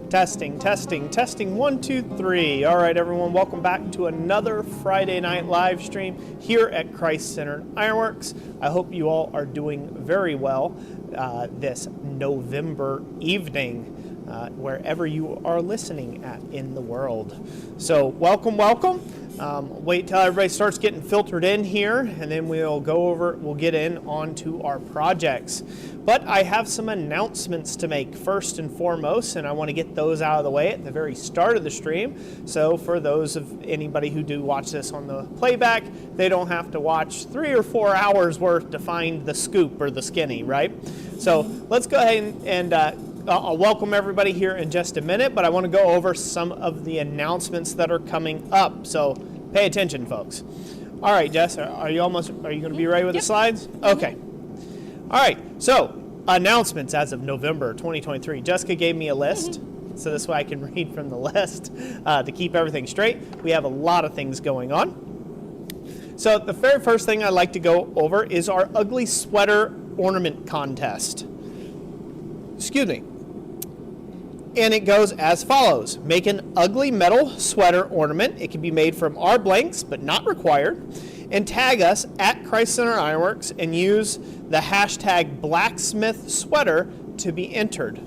Testing, testing, testing, 1, 2, 3. All right, everyone, welcome back to another Friday night live stream here at Christ-Centered Ironworks. I hope you all are doing very well this November evening, wherever you are listening at in the world. So welcome, welcome. Wait till everybody starts getting filtered in here, and then we'll get in onto our projects. But I have some announcements to make first and foremost, and I want to get those out of the way at the very start of the stream. So for those of anybody who do watch this on the playback, they don't have to watch 3 or 4 hours worth to find the scoop or the skinny, right? So let's go ahead and I'll welcome everybody here in just a minute, but I want to go over some of the announcements that are coming up. So pay attention, folks. All right, Jess, are you going to be ready with the slides? Okay. All right, so announcements as of November 2023. Jessica gave me a list, so this way I can read from the list to keep everything straight. We have a lot of things going on. So the very first thing I'd like to go over is our ugly sweater ornament contest. Excuse me. And it goes as follows. Make an ugly metal sweater ornament. It can be made from our blanks, but not required. And tag us at Christ-Centered Ironworks and use the hashtag Blacksmith Sweater to be entered.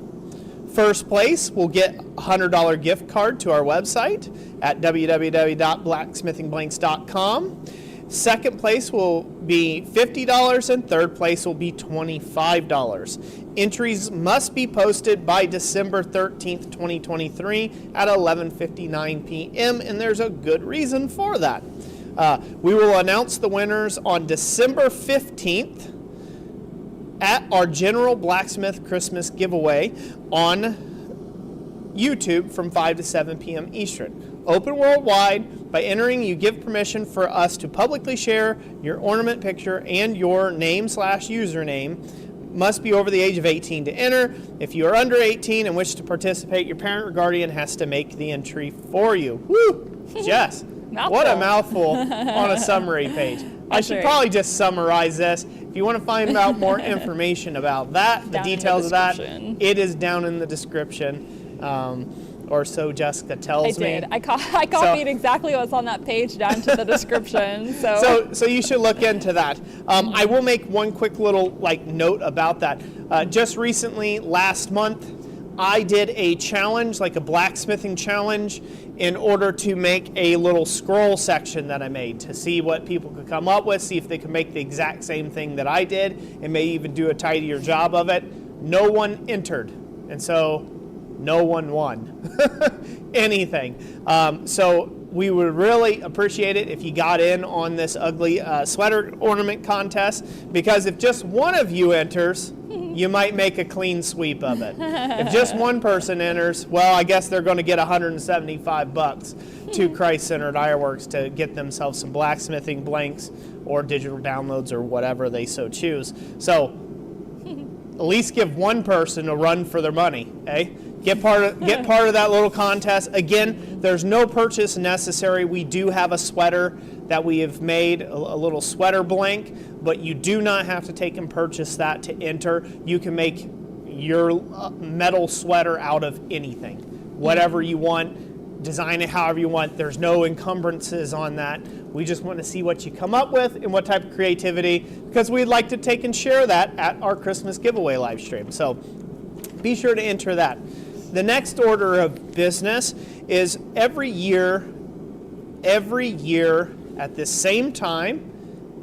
First place will get a $100 gift card to our website at www.blacksmithingblanks.com. Second place will be $50 and third place will be $25. Entries must be posted by December 13th, 2023 at 11:59 p.m. and there's a good reason for that. We will announce the winners on December 15th at our General Blacksmith Christmas giveaway on YouTube from 5 to 7 p.m. Eastern. Open worldwide. By entering, you give permission for us to publicly share your ornament picture and your name/username. Must be over the age of 18 to enter. If you are under 18 and wish to participate, your parent or guardian has to make the entry for you. Woo! Jess, what a mouthful on a summary page. I should probably just summarize this. If you want to find out more information about that, the details of that, it is down in the description. Or so Jessica tells me. I copied exactly what's on that page down to the description. So you should look into that. I will make one quick little note about that. Just recently, last month, I did a challenge, like a blacksmithing challenge, in order to make a little scroll section that I made to see what people could come up with, see if they could make the exact same thing that I did, and maybe even do a tidier job of it. No one entered, and so no one won anything. So we would really appreciate it if you got in on this ugly sweater ornament contest, because if just one of you enters, you might make a clean sweep of it. If just one person enters, well, I guess they're going to get $175 to Christ-Centered Ironworks to get themselves some blacksmithing blanks or digital downloads or whatever they so choose. So at least give one person a run for their money, eh? Get part of that little contest. Again, there's no purchase necessary. We do have a sweater that we have made, a little sweater blank, but you do not have to take and purchase that to enter. You can make your metal sweater out of anything, whatever you want. Design it however you want. There's no encumbrances on that. We just want to see what you come up with and what type of creativity, because we'd like to take and share that at our Christmas giveaway live stream. So be sure to enter that. The next order of business is every year at the same time,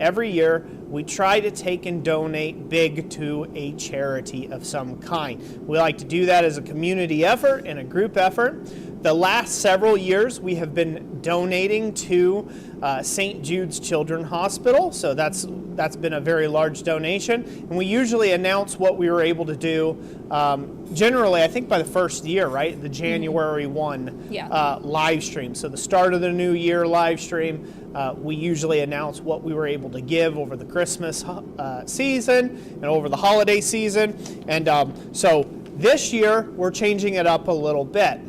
every year we try to take and donate big to a charity of some kind. We like to do that as a community effort and a group effort. The last several years we have been donating to St. Jude's Children's Hospital, so that's been a very large donation, and we usually announce what we were able to do generally, I think by the first year, right? The January 1 live stream. So the start of the new year live stream, we usually announce what we were able to give over the Christmas season and over the holiday season. And so this year, we're changing it up a little bit.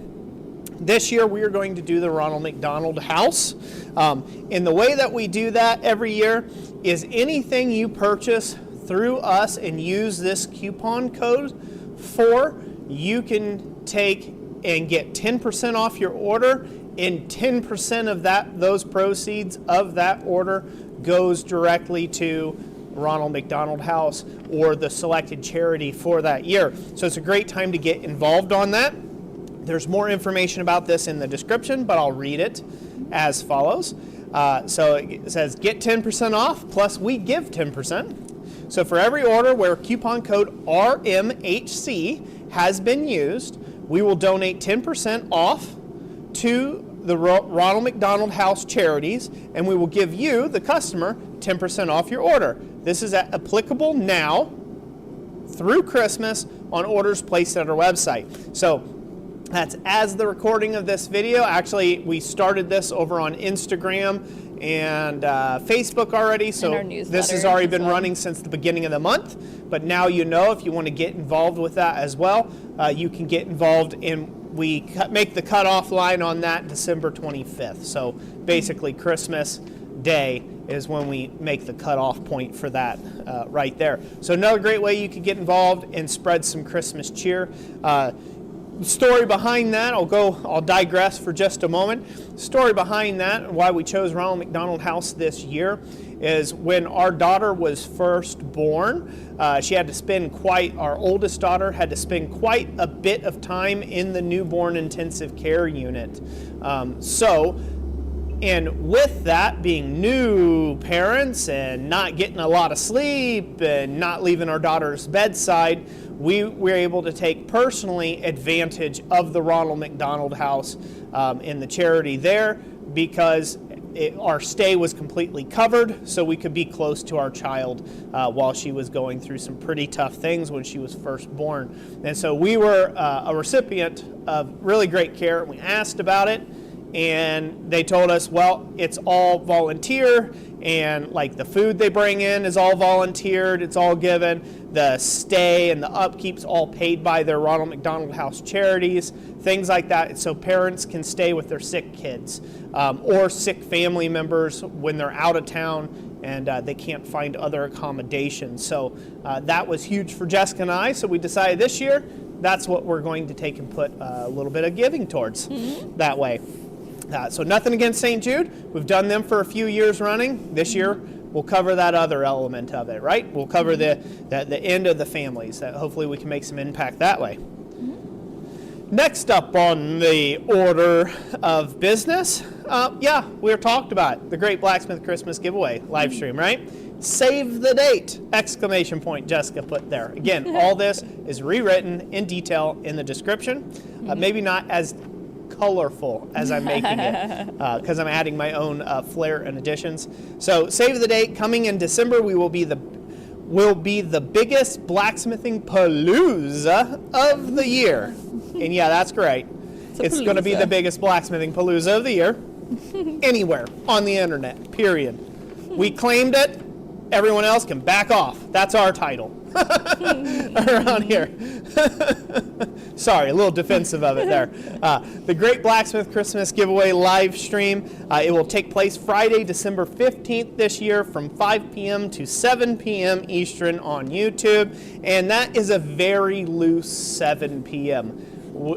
This year, we are going to do the Ronald McDonald House. And the way that we do that every year is anything you purchase through us and use this coupon code for, you can take and get 10% off your order, and 10% of those proceeds of that order goes directly to Ronald McDonald House or the selected charity for that year. So it's a great time to get involved on that. There's more information about this in the description, but I'll read it as follows. So it says, get 10% off, plus we give 10%. So for every order where coupon code RMHC has been used, we will donate 10% off to the Ronald McDonald House charities, and we will give you, the customer, 10% off your order. This is applicable now through Christmas on orders placed at our website. So that's as the recording of this video. Actually, we started this over on Instagram and Facebook already, so this has already been running since the beginning of the month. But now you know, if you want to get involved with that as well, you can get involved in. We make the cutoff line on that December 25th. So basically Christmas Day is when we make the cutoff point for that right there. So another great way you could get involved and spread some Christmas cheer. Story behind that, I'll digress for just a moment. Story behind that and why we chose Ronald McDonald House this year is when our daughter was first born, our oldest daughter had to spend quite a bit of time in the newborn intensive care unit. And with that, being new parents and not getting a lot of sleep and not leaving our daughter's bedside, we were able to take personally advantage of the Ronald McDonald House in the charity there, because our stay was completely covered, so we could be close to our child while she was going through some pretty tough things when she was first born. And so we were a recipient of really great care. We asked about it, and they told us, well, it's all volunteer, and like the food they bring in is all volunteered, it's all given. The stay and the upkeep's all paid by their Ronald McDonald House charities, things like that, so parents can stay with their sick kids or sick family members when they're out of town and they can't find other accommodations. So that was huge for Jessica and I, so we decided this year that's what we're going to take and put a little bit of giving towards that way. So nothing against St. Jude. We've done them for a few years running. This year, we'll cover that other element of it, right? We'll cover the end of the families. That hopefully we can make some impact that way. Next up on the order of business, we talked about it, the Great Blacksmith Christmas Giveaway live stream, right? Save the date! Exclamation point Jessica put there. Again, all this is rewritten in detail in the description. Maybe not as colorful as I'm making it because I'm adding my own flair and additions. So save the date. Coming in December, we will be the biggest blacksmithing palooza of the year. And yeah, that's great. It's going to be the biggest blacksmithing palooza of the year anywhere on the internet, period. We claimed it. Everyone else can back off. That's our title around here. Sorry, a little defensive of it there. The Great Blacksmith Christmas Giveaway live stream. It will take place Friday, December 15th this year from 5 p.m. to 7 p.m. Eastern on YouTube. And that is a very loose 7 p.m.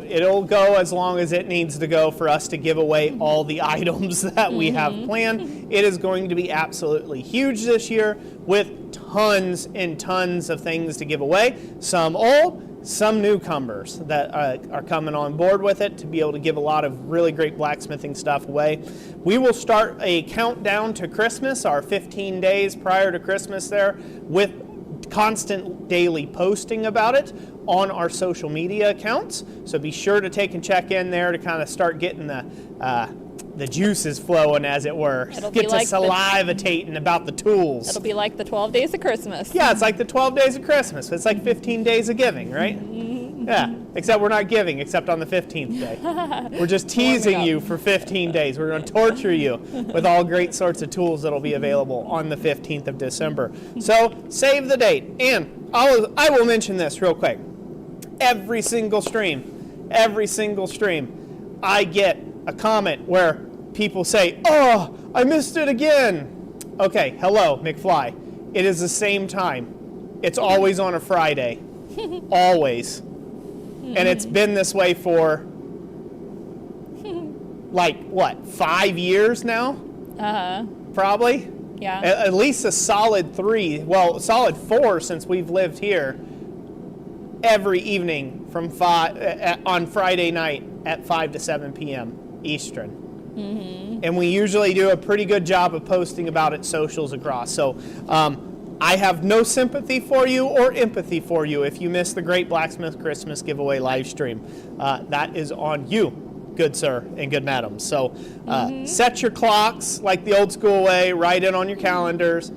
It'll go as long as it needs to go for us to give away all the items that we have planned. It is going to be absolutely huge this year with tons and tons of things to give away. Some old, some newcomers that are coming on board with it to be able to give a lot of really great blacksmithing stuff away. We will start a countdown to Christmas, our 15 days prior to Christmas there, with constant daily posting about it on our social media accounts. So be sure to take and check in there to kind of start getting the juices flowing, as it were. Get to salivating about the tools. It'll be like the 12 days of Christmas. Yeah, it's like the 12 days of Christmas. It's like 15 days of giving, right? Yeah, except we're not giving except on the 15th day. We're just teasing you for 15 days. We're going to torture you with all great sorts of tools that'll be available on the 15th of December. So save the date. And I will mention this real quick. Every single stream, I get a comment where people say, "Oh, I missed it again." Okay, hello, McFly. It is the same time. It's always on a Friday. Always. And it's been this way for like, what, 5 years now? Uh-huh. Probably? Yeah. At least a solid 3, well, solid 4 since we've lived here. Every evening from 5 on Friday night at 5 to 7 p.m. Eastern. Mm-hmm. And we usually do a pretty good job of posting about it socials across. So I have no sympathy for you or empathy for you if you miss the Great Blacksmith Christmas giveaway live stream. That is on you, good sir and good madam. So set your clocks like the old school way, write it on your calendars.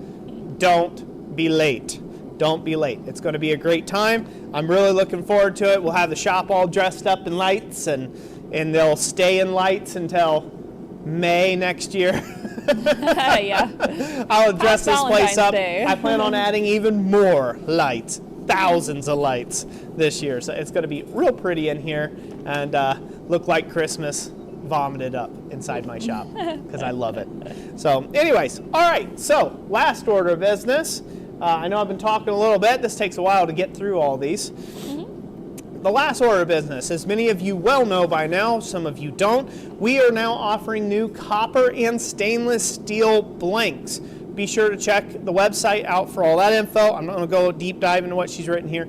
Don't be late. Don't be late. It's going to be a great time. I'm really looking forward to it. We'll have the shop all dressed up in lights, and they'll stay in lights until May next year. Yeah. I'll dress this place up. Day. I plan on adding even more lights, thousands of lights this year. So it's going to be real pretty in here and look like Christmas vomited up inside my shop because I love it. So anyways, all right. So last order of business. I know I've been talking a little bit. This takes a while to get through all these. The last order of business, as many of you well know by now, some of you don't, we are now offering new copper and stainless steel blanks. Be sure to check the website out for all that info. I'm not going to go deep dive into what she's written here.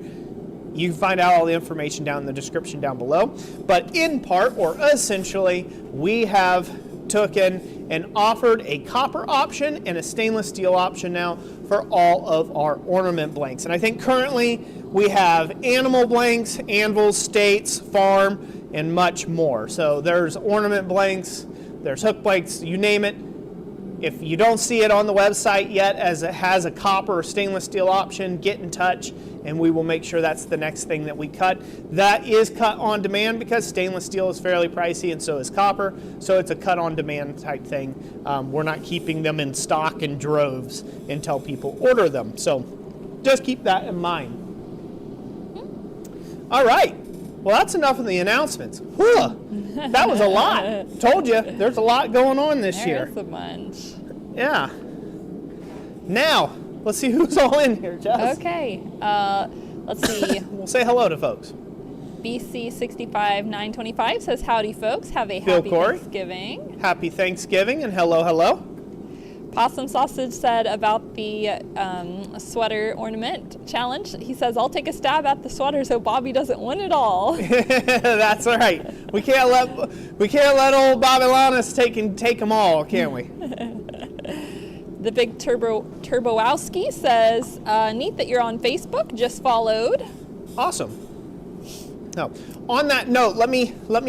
You can find out all the information down in the description down below. But in part, or essentially, we have taken and offered a copper option and a stainless steel option now for all of our ornament blanks. And I think currently we have animal blanks, anvils, states, farm, and much more. So there's ornament blanks, there's hook blanks, you name it. If you don't see it on the website yet as it has a copper or stainless steel option, get in touch and we will make sure that's the next thing that we cut. That is cut on demand because stainless steel is fairly pricey and so is copper, so it's a cut on demand type thing. We're not keeping them in stock in droves until people order them, so just keep that in mind. All right, well that's enough of the announcements. Whew, that was a lot. Told you, there's a lot going on this year. There's a bunch. Yeah. Now, let's see who's all in here, Jess. Okay, let's see. We'll say hello to folks. BC65925 says, howdy folks, have a Bill happy Corey. Thanksgiving. Happy Thanksgiving and hello, hello. Possum Sausage said about the sweater ornament challenge, he says, I'll take a stab at the sweater so Bobby doesn't win it all. That's all right. We can't let old Bobby Lannis take them all, can we? The big Turbowowski says, neat that you're on Facebook, just followed. Awesome. Now, on that note, let me put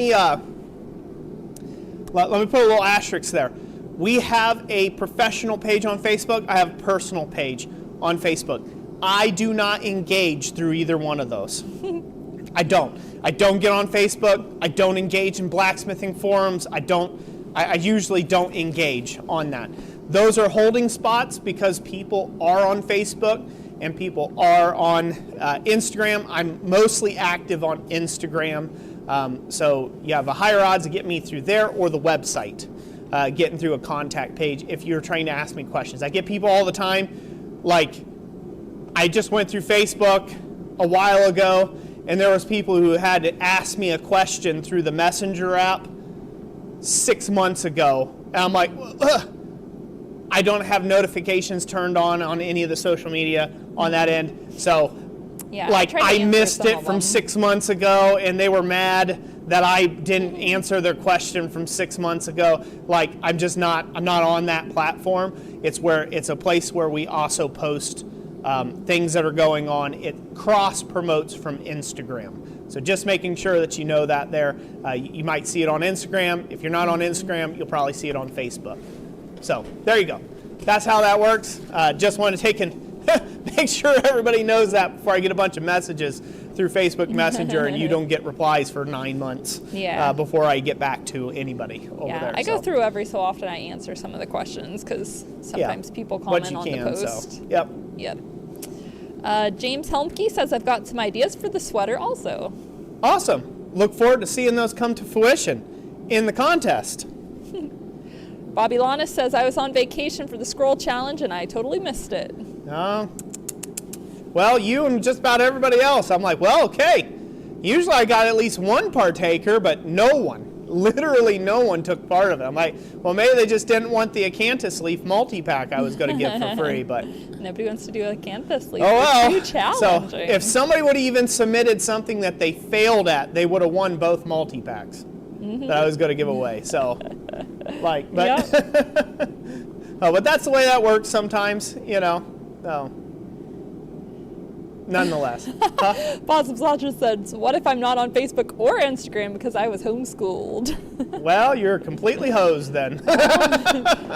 a little asterisk there. We have a professional page on Facebook. I have a personal page on Facebook. I do not engage through either one of those. I don't get on Facebook. I don't engage in blacksmithing forums. I usually don't engage on that. Those are holding spots because people are on Facebook and people are on Instagram. I'm mostly active on Instagram. So you have a higher odds to get me through there or the website. Getting through a contact page if you're trying to ask me questions. I get people all the time, like I just went through Facebook a while ago and there was people who had to ask me a question through the Messenger app 6 months ago. And I'm like, ugh. I don't have notifications turned on any of the social media on that end. So Yeah, like I missed it from them. 6 months ago and they were mad that I didn't answer their question from 6 months ago. Like I'm not on that platform. It's a place where we also post things that are going on. It cross promotes from Instagram. So just making sure that you know that there. You might see it on Instagram. If you're not on Instagram, you'll probably see it on Facebook. So there you go. That's how that works. Just want to take and make sure everybody knows that before I get a bunch of messages through Facebook Messenger and you don't get replies for 9 months before I get back to anybody over there. I go through every so often. I answer some of the questions because sometimes people comment on the post. So. Yep. James Helmke says, I've got some ideas for the sweater also. Awesome. Look forward to seeing those come to fruition in the contest. Bobby Lannis says, I was on vacation for the scroll challenge and I totally missed it. Well, you and just about everybody else. I'm like, well, okay. Usually I got at least one partaker, but no one. Literally no one took part of it. I'm like, well, maybe they just didn't want the acanthus leaf multi-pack I was going to give for free, but... Nobody wants to do acanthus leaf. Oh, well. It's too challenging. So if somebody would have even submitted something that they failed at, they would have won both multi-packs that I was going to give away. So, like, but... Yep. Oh, but that's the way that works sometimes, you know. So, nonetheless. Possum Sausage said, so what if I'm not on Facebook or Instagram because I was homeschooled? Well, you're completely hosed then.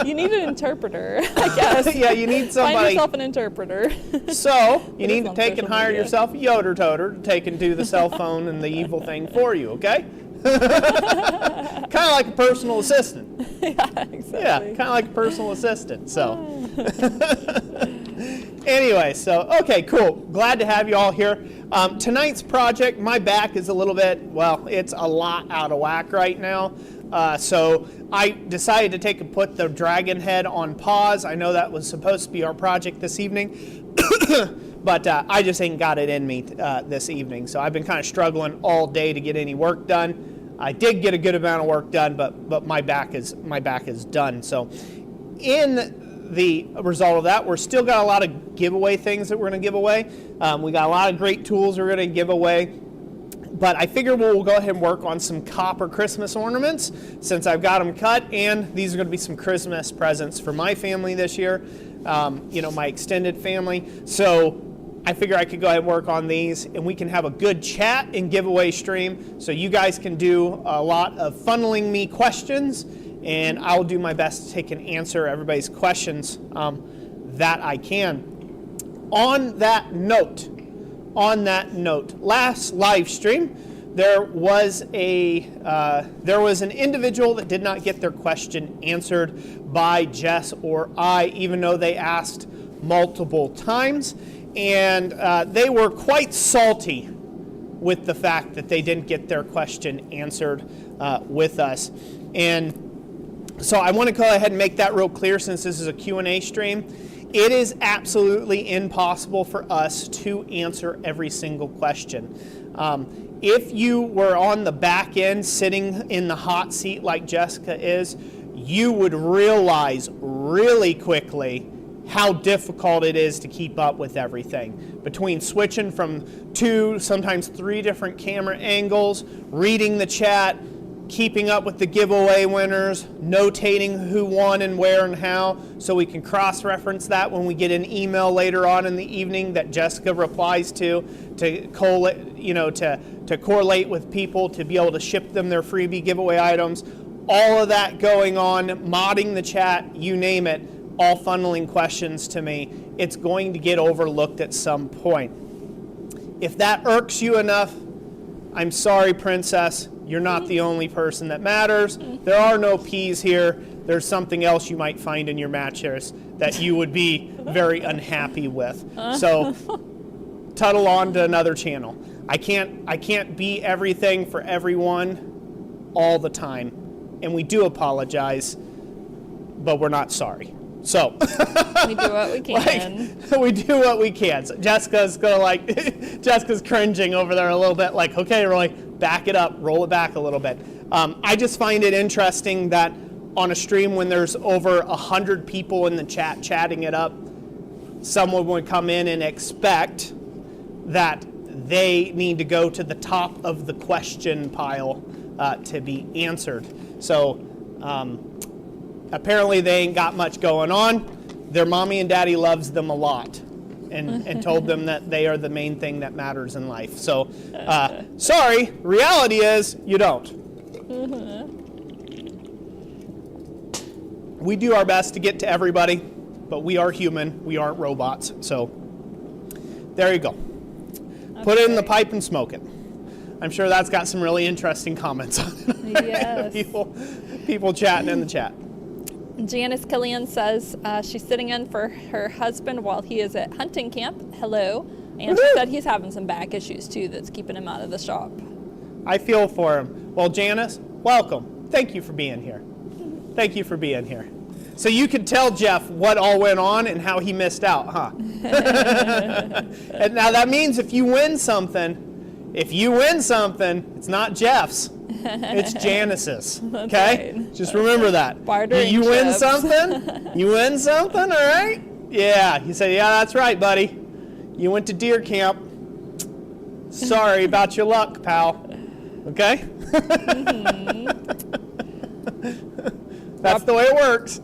You need an interpreter, I guess. Yeah, you need somebody. Find yourself an interpreter. So, you need to take and hire media. yourself a yoder toter to take and do the cell phone and the evil thing for you, okay? Kind of like a personal assistant. Yeah, exactly. Yeah, kind of like a personal assistant. So, anyway, so okay, cool. Glad to have you all here. Tonight's project, my back is a little bit, well, it's a lot out of whack right now. So I decided to take and put the dragon head on pause. I know that was supposed to be our project this evening, but I just ain't got it in me this evening. So I've been kind of struggling all day to get any work done. I did get a good amount of work done, but my back is done. So in the result of that, we're still got a lot of giveaway things that we're going to give away. We got a lot of great tools we're going to give away. But I figure we'll go ahead and work on some copper Christmas ornaments since I've got them cut, and these are going to be some Christmas presents for my family this year, you know, my extended family. So I figure I could go ahead and work on these, and we can have a good chat and giveaway stream so you guys can do a lot of funneling me questions, and I'll do my best to take and answer everybody's questions that I can. On that note, last live stream, there was an individual that did not get their question answered by Jess or I, even though they asked multiple times. And they were quite salty with the fact that they didn't get their question answered with us. And so I want to go ahead and make that real clear since this is a Q&A stream. It is absolutely impossible for us to answer every single question. If you were on the back end sitting in the hot seat like Jessica is, you would realize really quickly how difficult it is to keep up with everything. Between switching from 2, sometimes 3 different camera angles, reading the chat, keeping up with the giveaway winners, notating who won and where and how, so we can cross-reference that when we get an email later on in the evening that Jessica replies to collate, you know, to correlate with people to be able to ship them their freebie giveaway items. All of that going on, modding the chat, you name it, all funneling questions to me. It's going to get overlooked at some point. If that irks you enough, I'm sorry, Princess. You're not the only person that matters. There are no P's here. There's something else you might find in your mattress that you would be very unhappy with. So tuttle on to another channel. I can't be everything for everyone all the time. And we do apologize, but we're not sorry. So we do what we can. We do what we can. So Jessica's cringing over there a little bit, like, okay, Roy, back it up, roll it back a little bit. I just find it interesting that on a stream when there's over 100 people in the chat chatting it up, someone would come in and expect that they need to go to the top of the question pile to be answered. So apparently they ain't got much going on. Their mommy and daddy loves them a lot and told them that they are the main thing that matters in life. So, sorry, reality is you don't. We do our best to get to everybody, but we are human. We aren't robots. So, there you go. Put it in the pipe and smoke it. I'm sure that's got some really interesting comments on it. Yes. people chatting in the chat. Janice Killian says she's sitting in for her husband while he is at hunting camp. Hello. And she said he's having some back issues too that's keeping him out of the shop. I feel for him. Well, Janice, welcome. Thank you for being here. Thank you for being here. So you could tell Jeff what all went on and how he missed out, huh? And now that means if you win something, if you win something, it's not Jeff's, it's Janice's. Okay? Right. Just remember that. Bartering you win chips. something? You win something, all right? Yeah. You say, yeah, that's right, buddy. You went to deer camp. Sorry about your luck, pal. Okay? That's the way it works.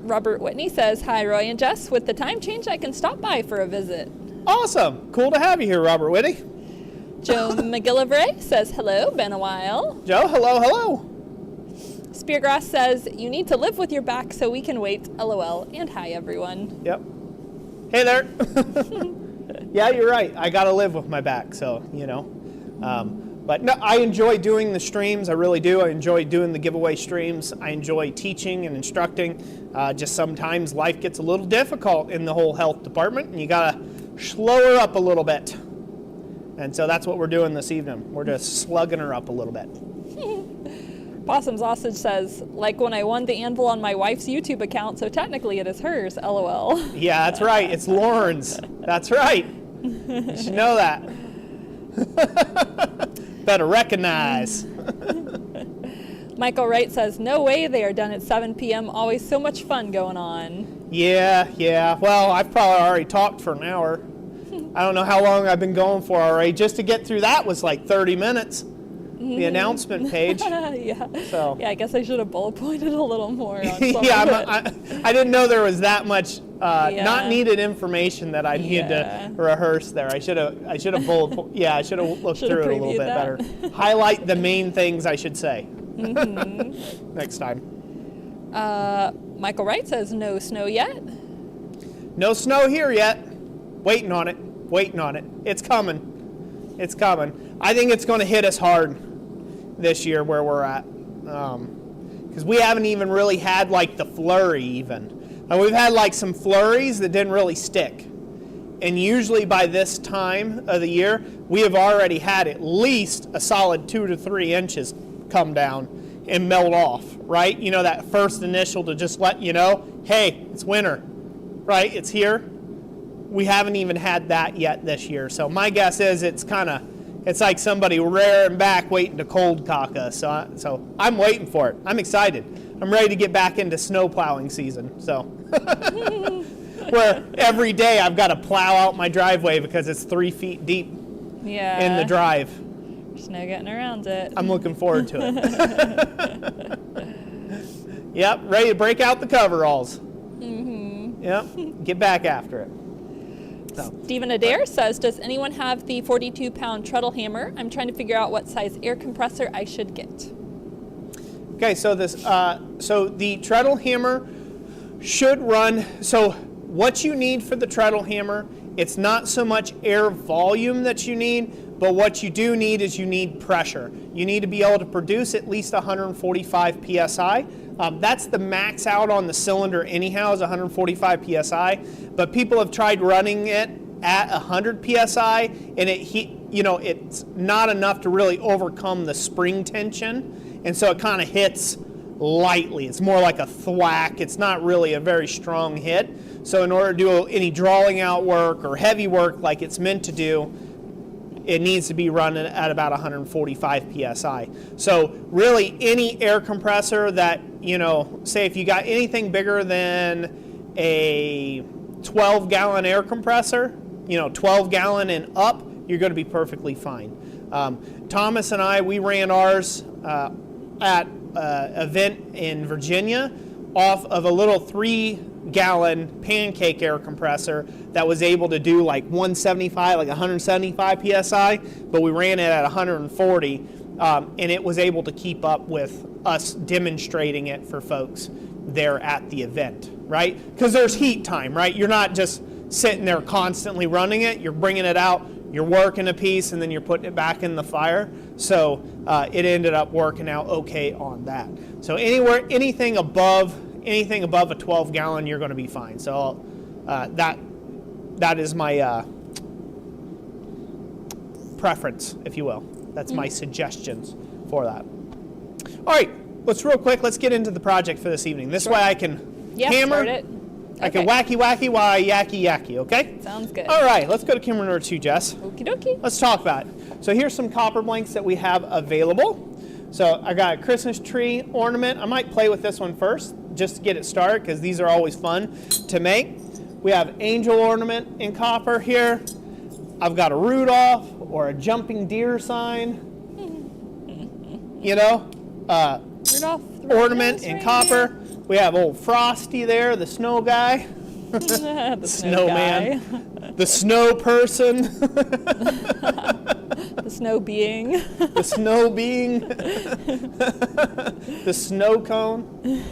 Robert Whitney says, hi, Roy and Jess. With the time change, I can stop by for a visit. Awesome. Cool to have you here, Robert Whitney. Joe McGillivray says, hello, been a while. Joe, hello, hello. Speargrass says, you need to live with your back so we can wait. LOL. And hi, everyone. Yep. Hey there. Yeah, you're right. I got to live with my back, so, you know. But no, I enjoy doing the streams. I really do. I enjoy doing the giveaway streams. I enjoy teaching and instructing. Just sometimes life gets a little difficult in the whole health department, and you got to slow her up a little bit. And so that's what we're doing this evening. We're just slugging her up a little bit. Possum Sausage says, like when I won the anvil on my wife's YouTube account, so technically it is hers, LOL. Yeah, that's right. It's Lauren's. That's right. You should know that. Better recognize. Michael Wright says, no way, they are done at 7 p.m. Always so much fun going on. Yeah. Well, I've probably already talked for an hour. I don't know how long I've been going for already. Just to get through that was like 30 minutes. The announcement page. Yeah. So. Yeah, I guess I should have bullet pointed a little more on some Yeah, I didn't know there was that much Yeah. not needed information that I needed to rehearse there. I should have I should have looked through it a little bit better. Highlight the main things I should say. Next time. Michael Wright says, no snow yet. No snow here yet. Waiting on it. It's coming. I think it's going to hit us hard this year where we're at. Because we haven't even really had like the flurry even. And we've had like some flurries that didn't really stick. And usually by this time of the year, we have already had at least a solid 2 to 3 inches come down and melt off, right? You know, that first initial to just let you know, hey, it's winter, right? It's here. We haven't even had that yet this year. So my guess is it's like somebody rearing back waiting to cold cock us. So I'm waiting for it. I'm excited. I'm ready to get back into snow plowing season. So where every day I've got to plow out my driveway because it's 3 feet deep in the drive. There's no getting around it. I'm looking forward to it. Yep, ready to break out the coveralls. Yep, get back after it. So. Stephen Adair says, does anyone have the 42-pound treadle hammer? I'm trying to figure out what size air compressor I should get. Okay, so the treadle hammer should run. So what you need for the treadle hammer, it's not so much air volume that you need, but what you do need is you need pressure. You need to be able to produce at least 145 psi. That's the max out on the cylinder anyhow, is 145 psi. But people have tried running it at 100 psi, and it's not enough to really overcome the spring tension, and so it kind of hits lightly. It's more like a thwack. It's not really a very strong hit. So in order to do any drawing out work or heavy work like it's meant to do, it needs to be running at about 145 psi. So really any air compressor that, say if you got anything bigger than a 12-gallon air compressor, 12-gallon and up, you're going to be perfectly fine. Thomas and I, we ran ours at an event in Virginia off of a little 3-gallon pancake air compressor that was able to do like 175 psi, but we ran it at 140, and it was able to keep up with us demonstrating it for folks there at the event, right? Because there's heat time, right? You're not just sitting there constantly running it. You're bringing it out, you're working a piece, and then you're putting it back in the fire. So it ended up working out okay on that. So anything above a 12-gallon, you're going to be fine. So that is my preference, if you will. That's my suggestions for that. All right, let's get into the project for this evening. This way I can hammer. Start it. Like a wacky, wacky, why, yakky, yakky, okay? Sounds good. All right, let's go to camera number 2, Jess. Okie dokie. Let's talk about it. So here's some copper blanks that we have available. So I got a Christmas tree ornament. I might play with this one first just to get it started because these are always fun to make. We have angel ornament in copper here. I've got a Rudolph or a jumping deer sign. You know, Rudolph ornament in copper. We have old Frosty there, the snow guy. The Snowman. The snow person. The snow being. The snow being. The snow cone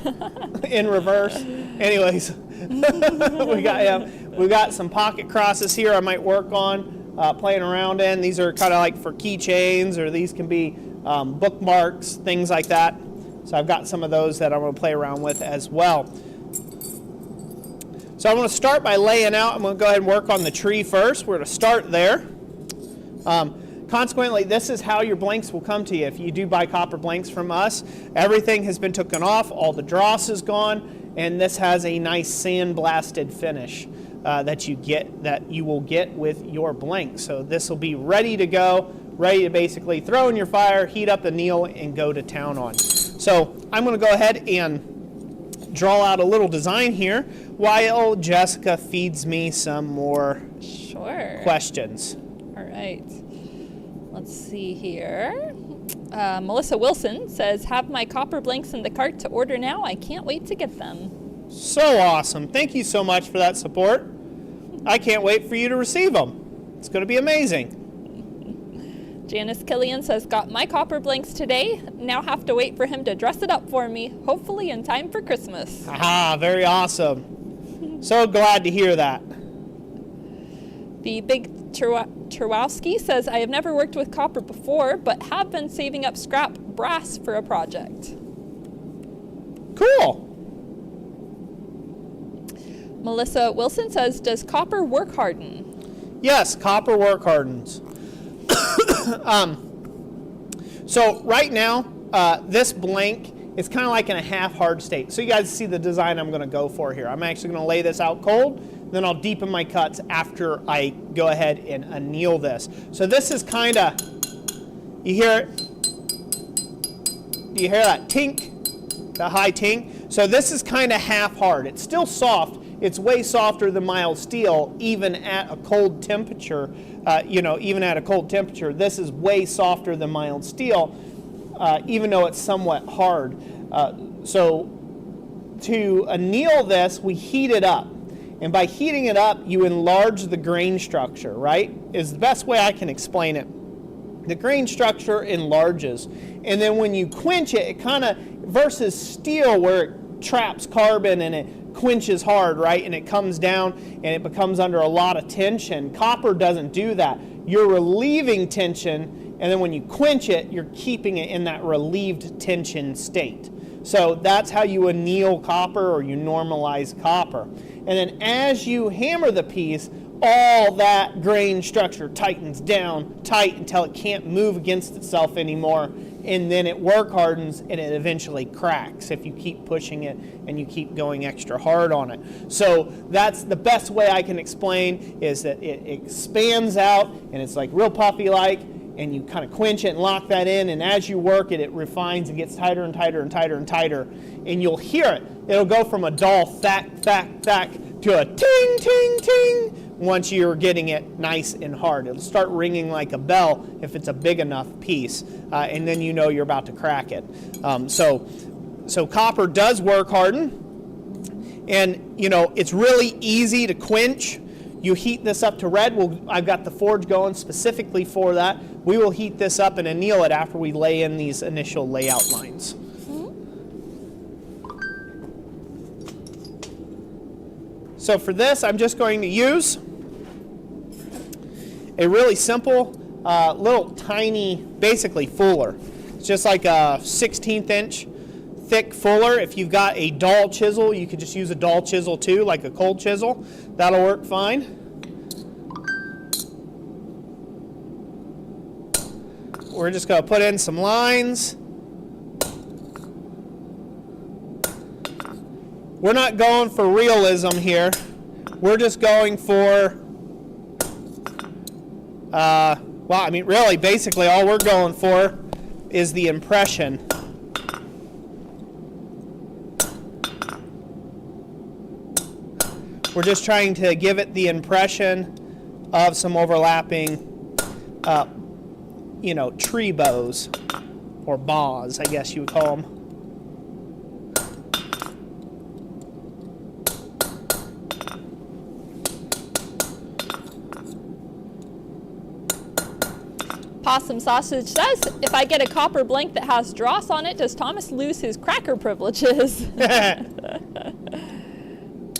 in reverse. Anyways, we got some pocket crosses here I might work on playing around in. These are kind of like for keychains, or these can be bookmarks, things like that. So I've got some of those that I'm going to play around with as well. So I'm going to start by laying out. I'm going to go ahead and work on the tree first. We're going to start there. Consequently, this is how your blanks will come to you. If you do buy copper blanks from us, everything has been taken off, all the dross is gone, and this has a nice sandblasted finish that you will get with your blank. So this will be ready to go, ready to basically throw in your fire, heat up, anneal, and go to town on. So I'm going to go ahead and draw out a little design here while Jessica feeds me some more questions. All right. Let's see here. Melissa Wilson says, have my copper blanks in the cart to order now. I can't wait to get them. So awesome. Thank you so much for that support. I can't wait for you to receive them. It's going to be amazing. Janice Killian says, got my copper blanks today. Now have to wait for him to dress it up for me, hopefully in time for Christmas. Aha, very awesome. So glad to hear that. The Big Terwowski says, I have never worked with copper before, but have been saving up scrap brass for a project. Cool. Melissa Wilson says, does copper work harden? Yes, copper work hardens. So right now, this blank is kind of like in a half hard state. So you guys see the design I'm going to go for here. I'm actually going to lay this out cold, then I'll deepen my cuts after I go ahead and anneal this. So this is kind of, you hear it? Do you hear that tink? The high tink? So this is kind of half hard. It's still soft. It's way softer than mild steel, even at a cold temperature. Even at a cold temperature, this is way softer than mild steel, even though it's somewhat hard. So to anneal this, we heat it up. And by heating it up, you enlarge the grain structure, right? Is the best way I can explain it. The grain structure enlarges. And then when you quench it, it kind of, versus steel where it traps carbon and it quenches hard, right? And it comes down and it becomes under a lot of tension. Copper doesn't do that. You're relieving tension, and then when you quench it, you're keeping it in that relieved tension state. So that's how you anneal copper, or you normalize copper. And then as you hammer the piece, all that grain structure tightens down tight until it can't move against itself anymore, and then it work hardens and it eventually cracks if you keep pushing it and you keep going extra hard on it. So that's the best way I can explain, is that it expands out and it's like real puffy like, and you kind of quench it and lock that in, and as you work it, it refines and gets tighter and tighter and tighter and tighter, and you'll hear it. It'll go from a dull thack, thack, thack to a ting, ting, ting once you're getting it nice and hard. It'll start ringing like a bell if it's a big enough piece, and then you know you're about to crack it. So copper does work harden, and it's really easy to quench. You heat this up to red. I've got the forge going specifically for that. We will heat this up and anneal it after we lay in these initial layout lines. So for this, I'm just going to use a really simple, little tiny, basically fuller. It's just like a 1/16 inch thick fuller. If you've got a dull chisel, you could just use a dull chisel too, like a cold chisel. That'll work fine. We're just going to put in some lines. we're not going for realism here. We're just going for, well, I mean, really, basically all we're going for is the impression. We're just trying to give it the impression of some overlapping, tree bows, or bows, I guess you would call them. Possum Sausage says, if I get a copper blank that has dross on it, does Thomas lose his cracker privileges?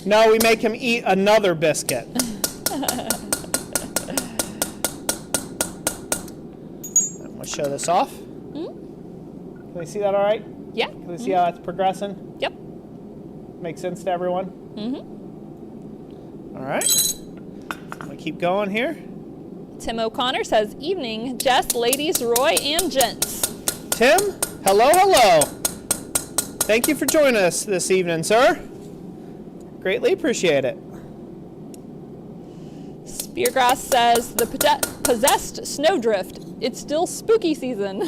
No, we make him eat another biscuit. I'm going to show this off. Can we see that all right? Yeah. Can we see how that's progressing? Yep. Makes sense to everyone? All right. I'm going to keep going here. Tim O'Connor says, evening, Jess, ladies, Roy, and gents. Tim, hello. Thank you for joining us this evening, sir. Greatly appreciate it. Speargrass says, the possessed snowdrift. It's still spooky season.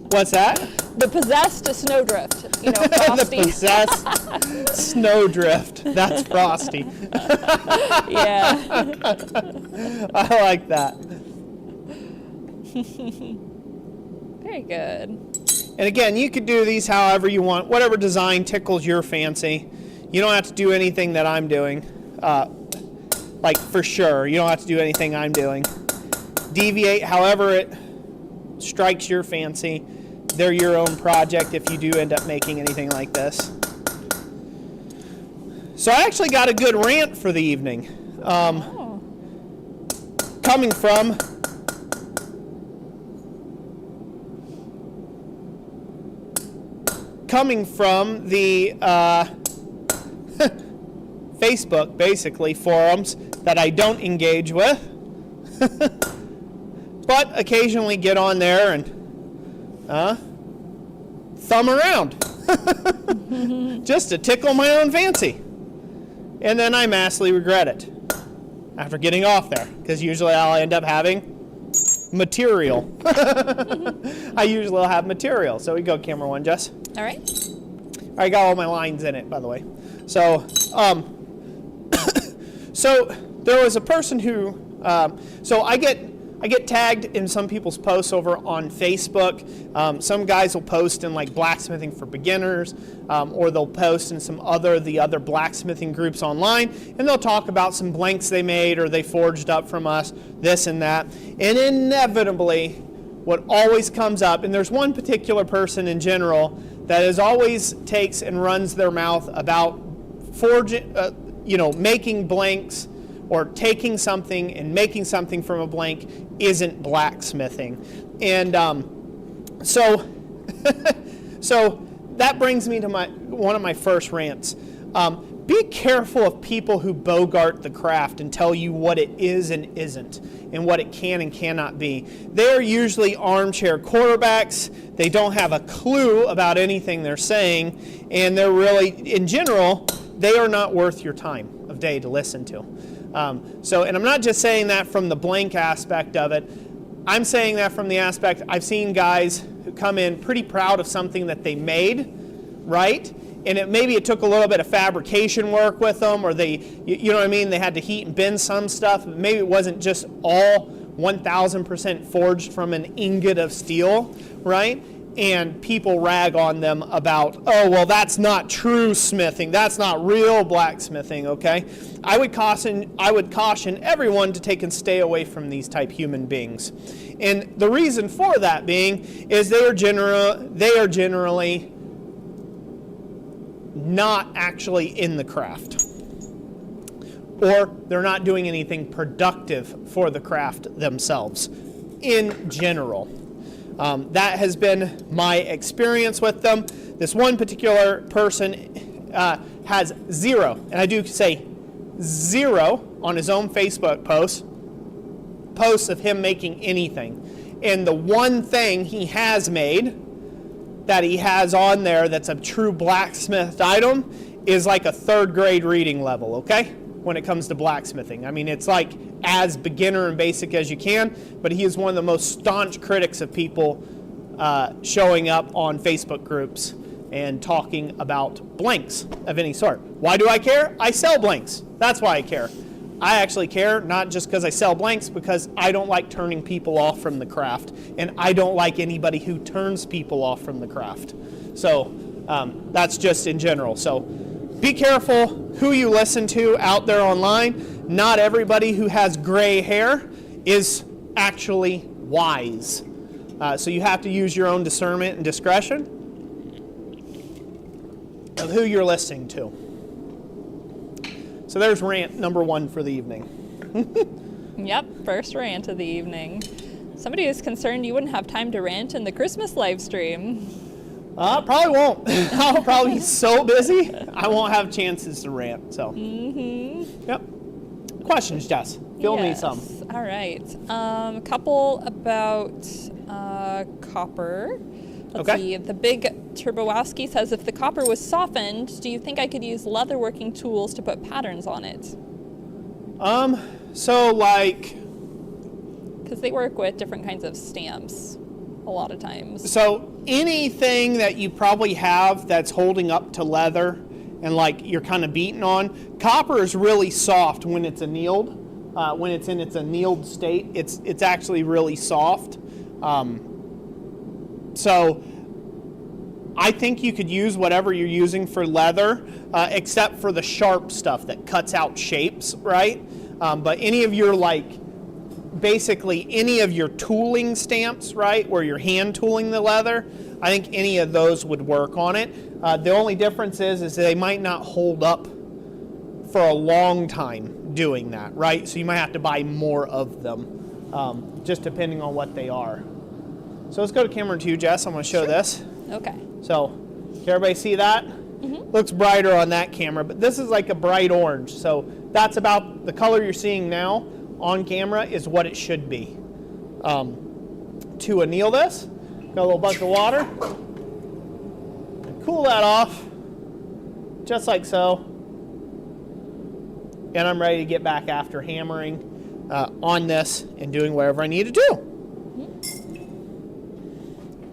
What's that? The possessed snowdrift. You know, Frosty. The possessed snowdrift. That's Frosty. Yeah. I like that. Very good. And again, you could do these however you want. Whatever design tickles your fancy. You don't have to do anything that I'm doing. Like, for sure. You don't have to do anything I'm doing. Deviate however it strikes your fancy. They're your own project if you do end up making anything like this. So I actually got a good rant for the evening. Coming from the Facebook, basically, forums that I don't engage with, but occasionally get on there and thumb around just to tickle my own fancy. And then I massively regret it after getting off there, because usually I'll end up having material. I usually will have material. So we go camera one, Jess. All right. I got all my lines in it, by the way. So, so there was a person who, so I get tagged in some people's posts over on Facebook. Some guys will post in like blacksmithing for beginners, or they'll post in the other blacksmithing groups online, and they'll talk about some blanks they made or they forged up from us, this and that. And inevitably, what always comes up, and there's one particular person in general that is always takes and runs their mouth about forging, making blanks, or taking something and making something from a blank isn't blacksmithing. And so that brings me to one of my first rants. Be careful of people who bogart the craft and tell you what it is and isn't, and what it can and cannot be. They're usually armchair quarterbacks. They don't have a clue about anything they're saying, and they're really, in general, they are not worth your time of day to listen to. And I'm not just saying that from the blank aspect of it. I'm saying that from the aspect, I've seen guys who come in pretty proud of something that they made, right? And maybe it took a little bit of fabrication work with them, or they had to heat and bend some stuff. Maybe it wasn't just all 1,000% forged from an ingot of steel, right? And people rag on them about, oh, well, that's not true smithing. That's not real blacksmithing, okay? I would caution everyone to take and stay away from these type human beings. And the reason for that being is they are generally not actually in the craft, or they're not doing anything productive for the craft themselves in general. That has been my experience with them. This one particular person has zero, and I do say zero, on his own Facebook posts of him making anything. And the one thing he has made that he has on there that's a true blacksmith item is like a 3rd grade reading level, okay? When it comes to blacksmithing. I mean, it's like as beginner and basic as you can, but he is one of the most staunch critics of people showing up on Facebook groups and talking about blanks of any sort. Why do I care? I sell blanks. That's why I care. I actually care, not just because I sell blanks, because I don't like turning people off from the craft, and I don't like anybody who turns people off from the craft. So that's just in general. So be careful who you listen to out there online. Not everybody who has gray hair is actually wise. So you have to use your own discernment and discretion of who you're listening to. So there's rant number 1 for the evening. Yep, first rant of the evening. Somebody is concerned you wouldn't have time to rant in the Christmas live stream. Probably won't. I'll probably be so busy, I won't have chances to rant. So. Yep. Questions, Jess? Fill me some. All right. A couple about copper. Let's see. The Big Turbowowski says, if the copper was softened, do you think I could use leatherworking tools to put patterns on it? So like... Because they work with different kinds of stamps a lot of times. So anything that you probably have that's holding up to leather and like you're kind of beating on, copper is really soft when it's annealed. When it's in its annealed state, it's actually really soft. So I think you could use whatever you're using for leather, except for the sharp stuff that cuts out shapes, right? But any of your basically any of your tooling stamps, right, where you're hand tooling the leather, I think any of those would work on it. The only difference is they might not hold up for a long time doing that, right? So you might have to buy more of them, just depending on what they are. So let's go to camera 2, Jess. I'm going to show this. Okay. So, can everybody see that? Looks brighter on that camera, but this is like a bright orange. So that's about the color you're seeing now on camera is what it should be. To anneal this, got a little bucket of water. Cool that off, just like so. And I'm ready to get back after hammering on this and doing whatever I need to do.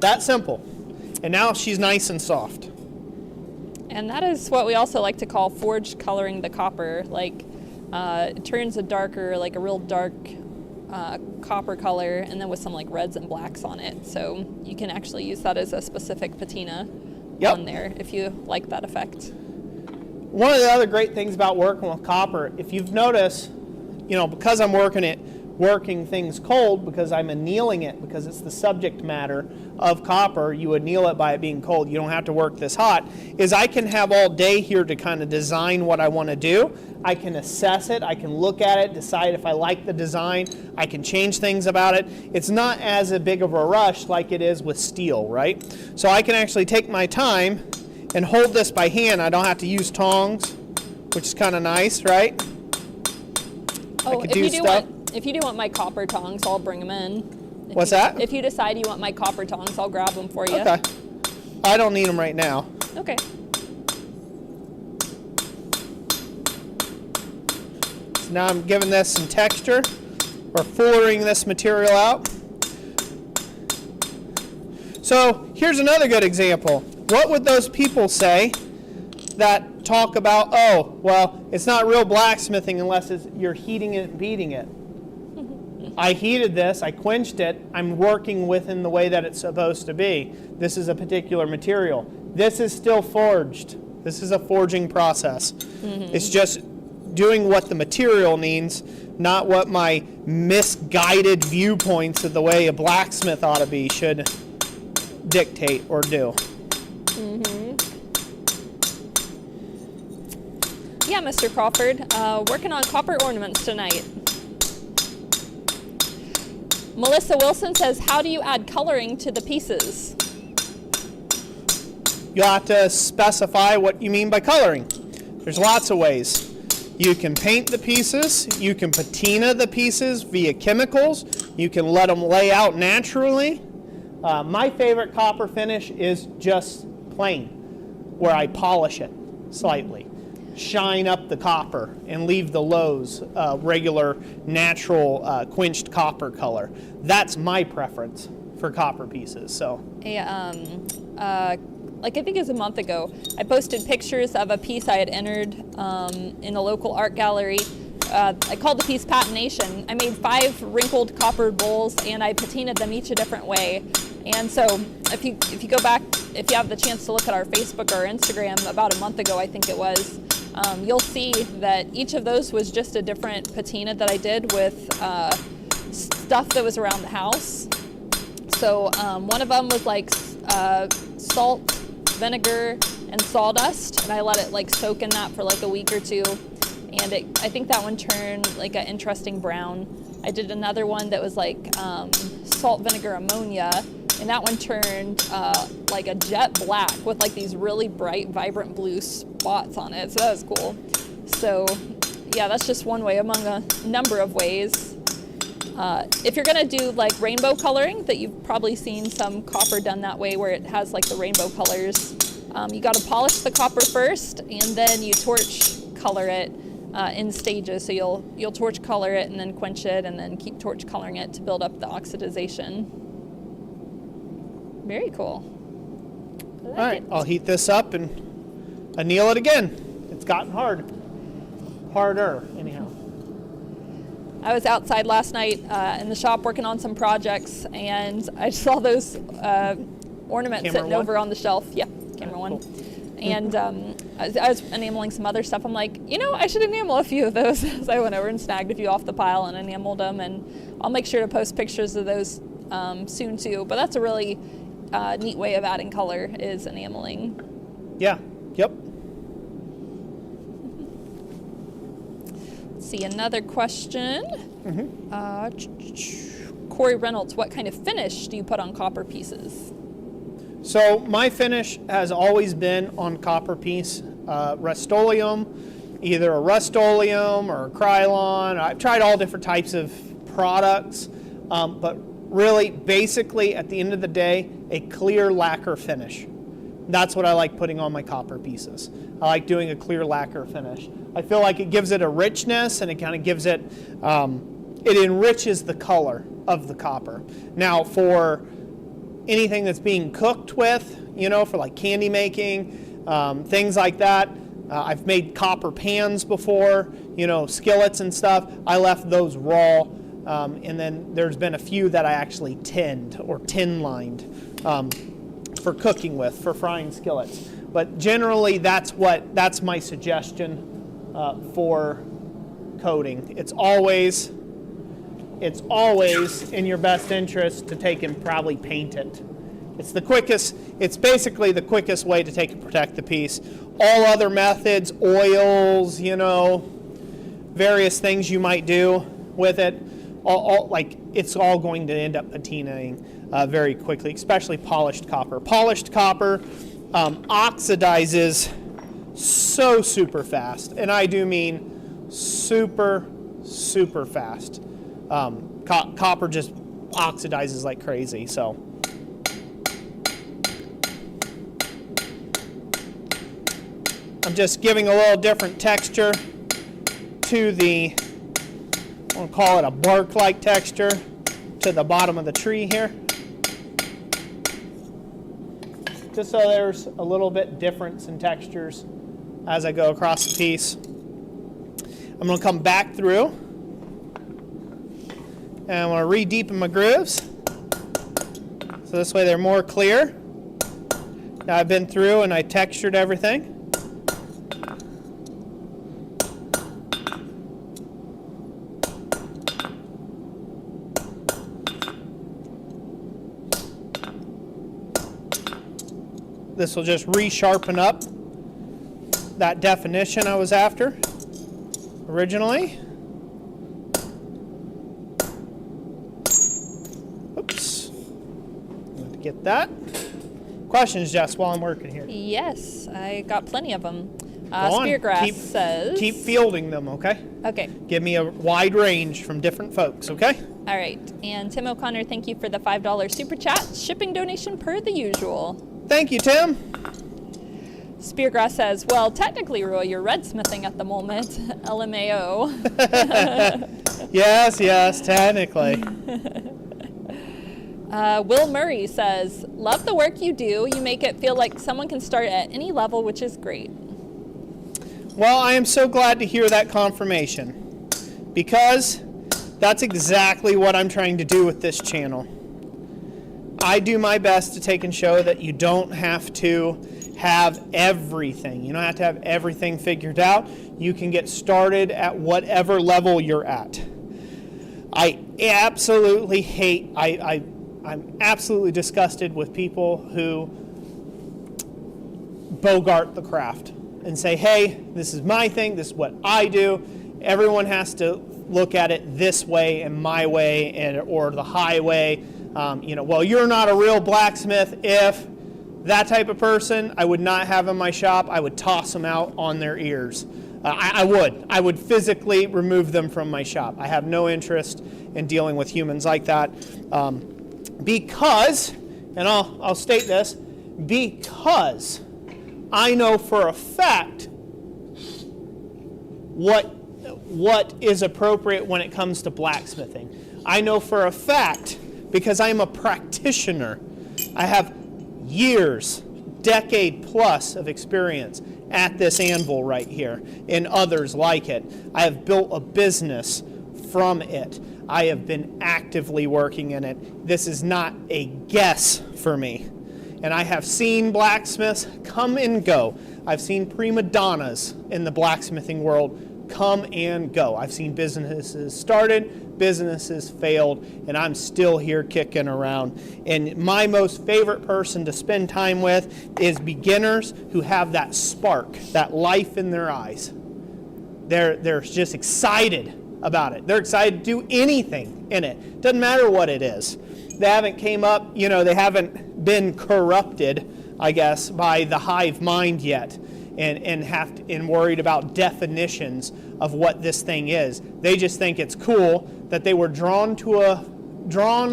That simple. And now she's nice and soft. And that is what we also like to call forged coloring the copper. It turns a darker, like a real dark copper color, and then with some like reds and blacks on it. So you can actually use that as a specific patina on there if you like that effect. One of the other great things about working with copper, if you've noticed, because I'm working things cold, because I'm annealing it, because it's the subject matter of copper, you anneal it by it being cold. You don't have to work this hot. Is I can have all day here to kind of design what I want to do. I can assess it. I can look at it, decide if I like the design. I can change things about it. It's not as a big of a rush like it is with steel, right? So I can actually take my time and hold this by hand. I don't have to use tongs, which is kind of nice, right? Oh, if you do want my copper tongs, I'll bring them in. What's that? If you decide you want my copper tongs, I'll grab them for you. Okay. I don't need them right now. Okay. So now I'm giving this some texture. We're fullering this material out. So here's another good example. What would those people say that talk about, oh, well, it's not real blacksmithing unless you're heating it and beating it? I heated this, I quenched it, I'm working within the way that it's supposed to be. This is a particular material. This is still forged. This is a forging process. It's just doing what the material needs, not what my misguided viewpoints of the way a blacksmith ought to be should dictate or do. Yeah, Mr. Crawford, working on copper ornaments tonight. Melissa Wilson says, how do you add coloring to the pieces? You'll have to specify what you mean by coloring. There's lots of ways. You can paint the pieces, you can patina the pieces via chemicals, you can let them lay out naturally. My favorite copper finish is just plain, where I polish it. slightly. Shine up the copper and leave the lows regular, natural, quenched copper color. That's my preference for copper pieces. So, like I think it was a month ago, I posted pictures of a piece I had entered in a local art gallery. I called the piece Patination. I made 5 wrinkled copper bowls and I patinaed them each a different way. And so if you go back, if you have the chance to look at our Facebook or Instagram about a month ago, I think it was, you'll see that each of those was just a different patina that I did with stuff that was around the house. So one of them was like salt, vinegar, and sawdust, and I let it like soak in that for like a week or two. And I think that one turned like an interesting brown. I did another one that was like salt, vinegar, ammonia, and that one turned like a jet black with like these really bright, vibrant blue spots on it. So that was cool. So yeah, that's just one way among a number of ways. If you're gonna do like rainbow coloring, that you've probably seen some copper done that way where it has like the rainbow colors, you gotta polish the copper first and then you torch color it in stages. So you'll torch color it and then quench it and then keep torch coloring it to build up the oxidization. Very cool. All right, I'll heat this up and anneal it again. It's gotten harder anyhow. I was outside last night in the shop working on some projects, and I saw those ornaments Camera sitting one? over on the shelf. Yeah, camera one. Cool. And I was enameling some other stuff. I'm like, I should enamel a few of those. So I went over and snagged a few off the pile and enameled them, and I'll make sure to post pictures of those soon too. But that's a really neat way of adding color, is enameling. Yeah, yep. See, another question. Corey Reynolds, what kind of finish do you put on copper pieces? So my finish has always been on copper piece, Rust-Oleum, either a Rust-Oleum or a Krylon. I've tried all different types of products, but really, basically, at the end of the day, a clear lacquer finish. That's what I like putting on my copper pieces. I like doing a clear lacquer finish. I feel like it gives it a richness, and it kind of gives it, it enriches the color of the copper. Now, for anything that's being cooked with, for like candy making, things like that, I've made copper pans before, skillets and stuff. I left those raw, and then there's been a few that I actually tinned or tin-lined for cooking with, for frying skillets. But generally, that's my suggestion for coating. It's always in your best interest to take and probably paint it. It's basically the quickest way to take and protect the piece. All other methods, oils, various things you might do with it, it's all going to end up patinaing very quickly, especially polished copper. Polished copper oxidizes so super fast, and I do mean super, super fast. Copper just oxidizes like crazy, so. I'm just giving a little different texture to the, I want to call it a bark-like texture, to the bottom of the tree here. Just so there's a little bit difference in textures as I go across the piece. I'm going to come back through, and I want to re-deepen my grooves, so this way they're more clear. Now I've been through and I textured everything. This will just re-sharpen up that definition I was after originally. Oops. Need to get that. Questions, Jess, while I'm working here? Yes, I got plenty of them. Go on. Speargrass says... Keep fielding them, okay? Okay. Give me a wide range from different folks, okay? All right. And Tim O'Connor, thank you for the $5 super chat. Shipping donation per the usual. Thank you, Tim. Speargrass says, well, technically, Roy, you're redsmithing at the moment. LMAO. Yes, technically. Will Murray says, love the work you do. You make it feel like someone can start at any level, which is great. Well, I am so glad to hear that confirmation, because that's exactly what I'm trying to do with this channel. I do my best to take and show that you don't have to have everything. You don't have to have everything figured out. You can get started at whatever level you're at. I absolutely hate, I'm absolutely disgusted with people who bogart the craft and say, hey, this is my thing, this is what I do. Everyone has to look at it this way and my way, or the highway. Well, you're not a real blacksmith. If that type of person, I would not have in my shop. I would toss them out on their ears. I would physically remove them from my shop. I have no interest in dealing with humans like that, because, and I'll state this, because I know for a fact what is appropriate when it comes to blacksmithing. I know for a fact, because I am a practitioner. I have years, decade plus of experience at this anvil right here and others like it. I have built a business from it. I have been actively working in it. This is not a guess for me. And I have seen blacksmiths come and go. I've seen prima donnas in the blacksmithing world come and go. I've seen businesses started, businesses failed, and I'm still here kicking around. And my most favorite person to spend time with is beginners who have that spark, that life in their eyes. They're just excited about it. They're excited to do anything in it. Doesn't matter what it is. They haven't came up, they haven't been corrupted, I guess, by the hive mind yet, and worried about definitions of what this thing is. They just think it's cool that they were drawn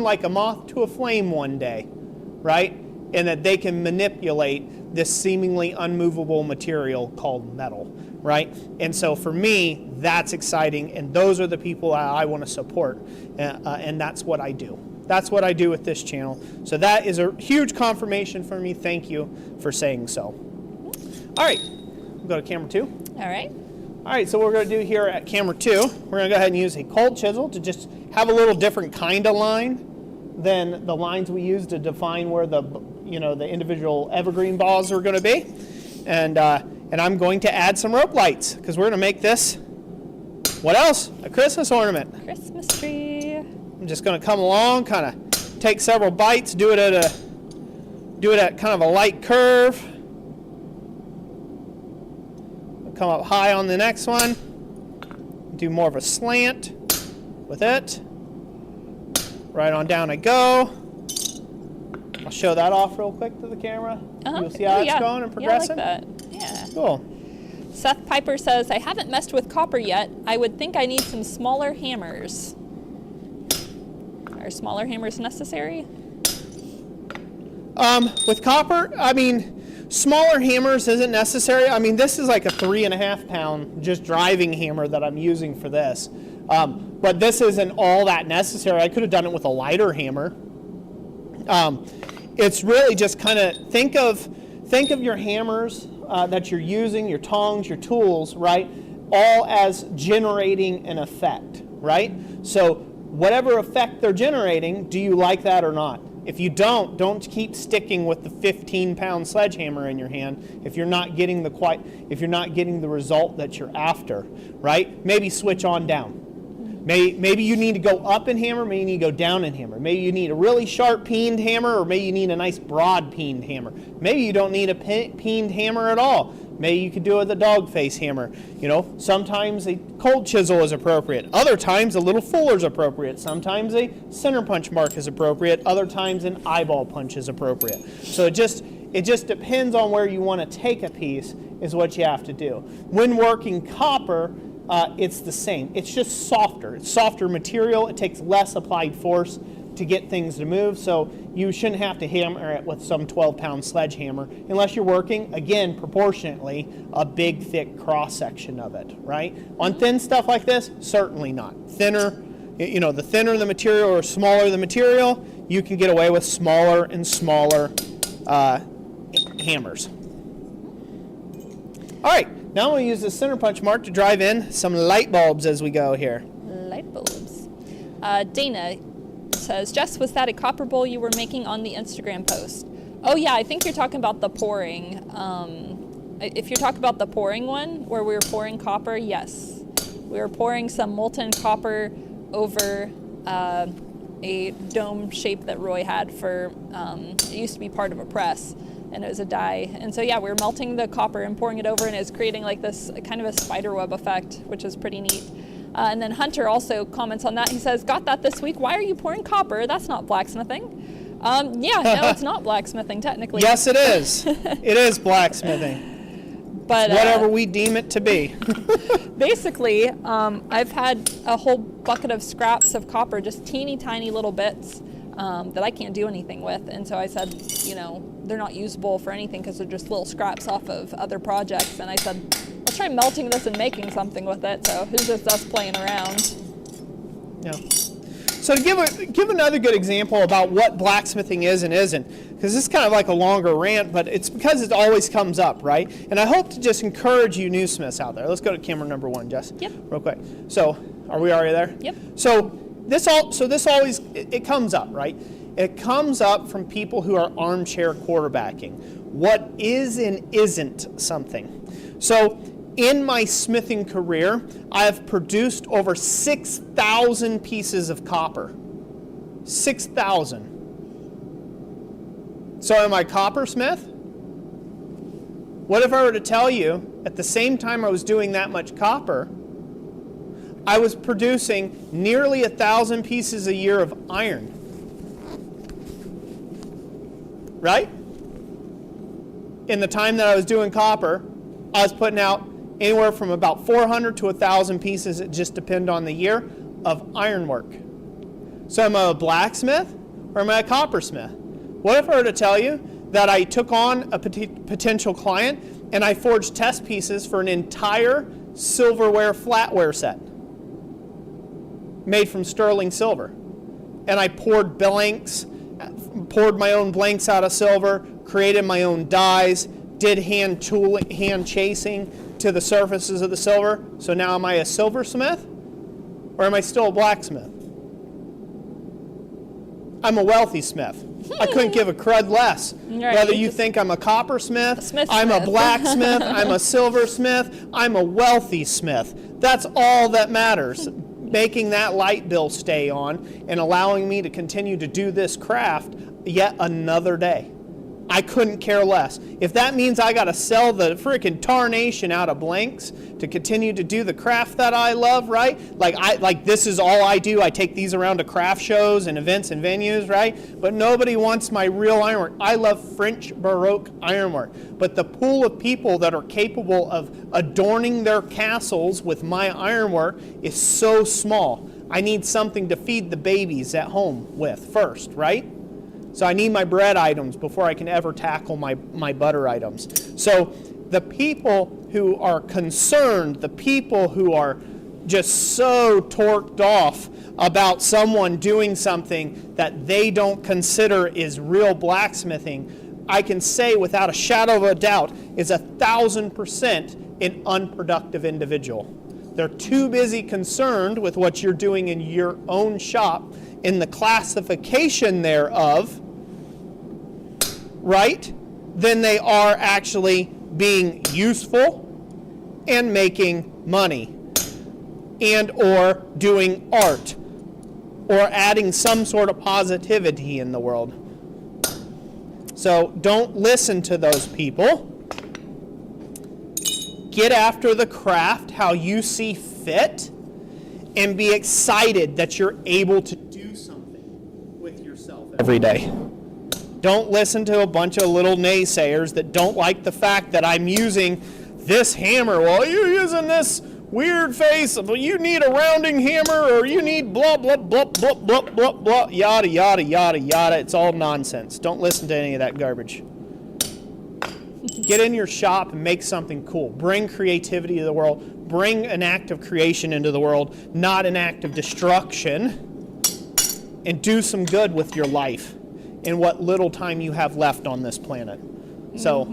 like a moth to a flame one day, right? And that they can manipulate this seemingly unmovable material called metal, right? And so for me, that's exciting, and those are the people I want to support, and that's what I do. That's what I do with this channel. So that is a huge confirmation for me. Thank you for saying so. All right, we'll go to camera 2. All right. All right, so what we're going to do here at camera 2, we're going to go ahead and use a cold chisel to just have a little different kind of line than the lines we use to define where the individual evergreen balls are going to be. And I'm going to add some rope lights, because we're going to make this, what else? A Christmas ornament. Christmas tree. I'm just going to come along, kind of take several bites, do it at kind of a light curve. Come up high on the next one. Do more of a slant with it. Right on down I go. I'll show that off real quick to the camera. You'll see how it's going and progressing. Yeah, I like that. Yeah. Cool. Seth Piper says, I haven't messed with copper yet. I would think I need some smaller hammers. Are smaller hammers necessary? With copper, smaller hammers isn't necessary. This is like a 3.5 pound just driving hammer that I'm using for this. But this isn't all that necessary. I could have done it with a lighter hammer. It's really just kind of think of your hammers that you're using, your tongs, your tools, right? All as generating an effect, right? So whatever effect they're generating, do you like that or not? If you don't keep sticking with the 15-pound sledgehammer in your hand if you're not getting the result that you're after, right? Maybe switch on down. Maybe you need to go up in hammer, maybe you need to go down in hammer. Maybe you need a really sharp peened hammer, or maybe you need a nice broad peened hammer. Maybe you don't need a peened hammer at all. Maybe you could do it with a dog face hammer. Sometimes a cold chisel is appropriate. Other times a little fuller is appropriate. Sometimes a center punch mark is appropriate. Other times an eyeball punch is appropriate. So it just depends on where you want to take a piece is what you have to do. When working copper, it's the same. It's just softer. It's softer material. It takes less applied force to get things to move. So you shouldn't have to hammer it with some 12-pound sledgehammer unless you're working, again, proportionately, a big, thick cross-section of it, right? On thin stuff like this, certainly not. Thinner, you know, the thinner the material or smaller the material, you can get away with smaller and smaller hammers. All right, now I'm going to use the center punch mark to drive in some light bulbs as we go here. Light bulbs. Dana says, Jess, was that a copper bowl you were making on the Instagram post? Oh yeah, I think you're talking about the pouring. If you're talking about the pouring one, where we were pouring copper, yes. We were pouring some molten copper over a dome shape that Roy had for, it used to be part of a press, and it was a die. And so yeah, we were melting the copper and pouring it over, and it was creating like this kind of a spider web effect, which is pretty neat. And then Hunter also comments on that. He says, got that this week. Why are you pouring copper? That's not blacksmithing. Yeah, no, it's not blacksmithing technically. Yes, it is. It is blacksmithing. But whatever we deem it to be. Basically, I've had a whole bucket of scraps of copper, just teeny tiny little bits that I can't do anything with. And so I said, you know, they're not usable for anything because they're just little scraps off of other projects. And I said, let's try melting this and making something with it. So who's just us playing around? Yeah. So to give another good example about what blacksmithing is and isn't, because this is kind of like a longer rant, but it's because it always comes up, right? And I hope to just encourage you new smiths out there. Let's go to camera number 1, Jess. Yep. Real quick. So are we already there? Yep. So this always comes up, right? It comes up from people who are armchair quarterbacking. What is and isn't something. So in my smithing career, I have produced over 6,000 pieces of copper. 6,000. So am I a coppersmith? What if I were to tell you, at the same time I was doing that much copper, I was producing nearly 1,000 pieces a year of iron? Right? In the time that I was doing copper, I was putting out anywhere from about 400 to 1,000 pieces, it just depends on the year, of ironwork. So am I a blacksmith or am I a coppersmith? What if I were to tell you that I took on a potential client and I forged test pieces for an entire silverware flatware set made from sterling silver, and I poured my own blanks out of silver, created my own dies, did hand chasing to the surfaces of the silver. So now am I a silversmith or am I still a blacksmith? I'm a wealthy smith. I couldn't give a crud less. Right, Whether you think I'm a coppersmith, a I'm a blacksmith, I'm a silversmith, I'm a wealthy smith. That's all that matters. Making that light bill stay on and allowing me to continue to do this craft yet another day. I couldn't care less. If that means I got to sell the freaking tarnation out of blanks to continue to do the craft that I love, right? Like this is all I do. I take these around to craft shows and events and venues, right? But nobody wants my real ironwork. I love French Baroque ironwork. But the pool of people that are capable of adorning their castles with my ironwork is so small. I need something to feed the babies at home with first, right? So I need my bread items before I can ever tackle my butter items. So the people who are concerned, the people who are just so torqued off about someone doing something that they don't consider is real blacksmithing, I can say without a shadow of a doubt is 1,000% an unproductive individual. They're too busy concerned with what you're doing in your own shop, in the classification thereof, right, than they are actually being useful and making money and or doing art or adding some sort of positivity in the world. So don't listen to those people. Get after the craft how you see fit and be excited that you're able to do something with yourself every day. Don't listen to a bunch of little naysayers that don't like the fact that I'm using this hammer. Well, you're using this weird face, but you need a rounding hammer or you need blah, blah, blah, blah, blah, blah, blah, yada, yada, yada, yada. It's all nonsense. Don't listen to any of that garbage. Get in your shop and make something cool. Bring creativity to the world. Bring an act of creation into the world, not an act of destruction. And do some good with your life in what little time you have left on this planet. So,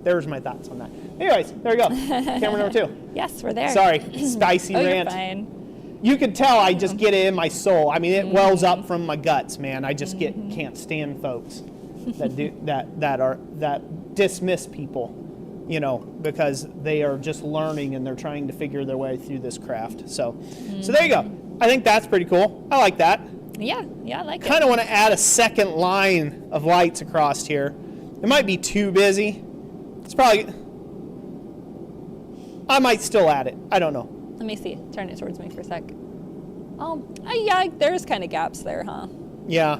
there's my thoughts on that. Anyways, there we go. Camera number 2. Yes, we're there. Sorry, spicy rant. You're fine. You can tell I just get it in my soul. I mean, it wells up from my guts, man. I just can't stand folks that dismiss people, you know, because they are just learning and they're trying to figure their way through this craft. So there you go. I think that's pretty cool. I like that. Yeah, I like it. Kind of want to add a second line of lights across here. It might be too busy. It's probably, I might still add it. I don't know. Let me see. Turn it towards me for a sec. Yeah, there's kind of gaps there, huh? Yeah.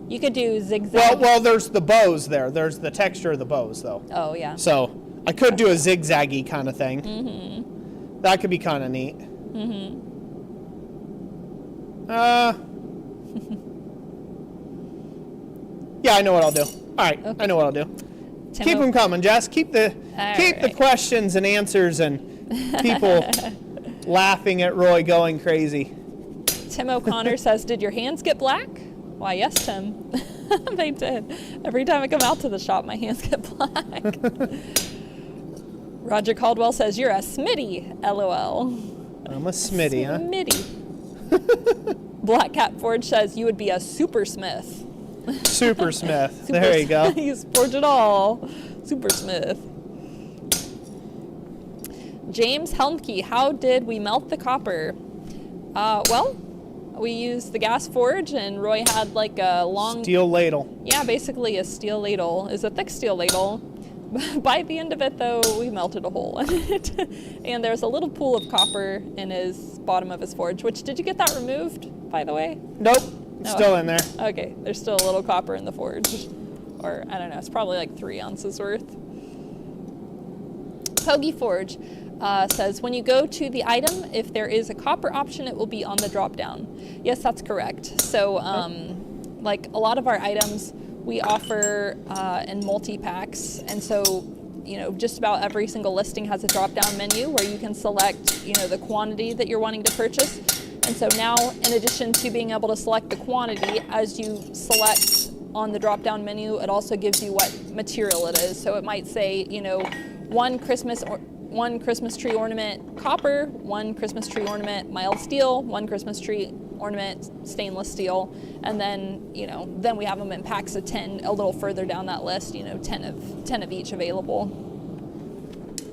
You could do zigzag. Well, there's the bows there. There's the texture of the bows, though. Oh, yeah. So I could do a zigzaggy kind of thing. That could be kind of neat. Yeah, I know what I'll do. All right, okay. I know what I'll do. Keep them coming, Jess. Keep the questions and answers and people laughing at Roy going crazy. Tim O'Connor says, "Did your hands get black?" Why, yes, Tim. They did. Every time I come out to the shop, my hands get black. Roger Caldwell says, "You're a Smitty, LOL." I'm a Smitty, huh? Smitty. Black Cat Forge says, "You would be a super smith." Super Smith. There you go. He's forged it all. Super Smith. James Helmke, how did we melt the copper? Well, we used the gas forge, and Roy had like a long steel ladle. Yeah, basically a steel ladle. It's a thick steel ladle. By the end of it, though, we melted a hole in it. And there's a little pool of copper in his bottom of his forge, which, did you get that removed, by the way? Nope. Still in there. Okay, there's still a little copper in the forge. Or, I don't know, it's probably like 3 ounces worth. Pogie Forge says, when you go to the item, if there is a copper option, it will be on the drop down. Yes, that's correct. So, like a lot of our items, we offer in multi-packs. And so, you know, just about every single listing has a drop-down menu where you can select, you know, the quantity that you're wanting to purchase. And so now, in addition to being able to select the quantity, as you select on the drop-down menu, it also gives you what material it is. So it might say, you know, one Christmas tree ornament copper, one Christmas tree ornament mild steel, one Christmas tree ornament stainless steel, and then, you know, then we have them in packs of 10 a little further down that list, you know, 10 of each available.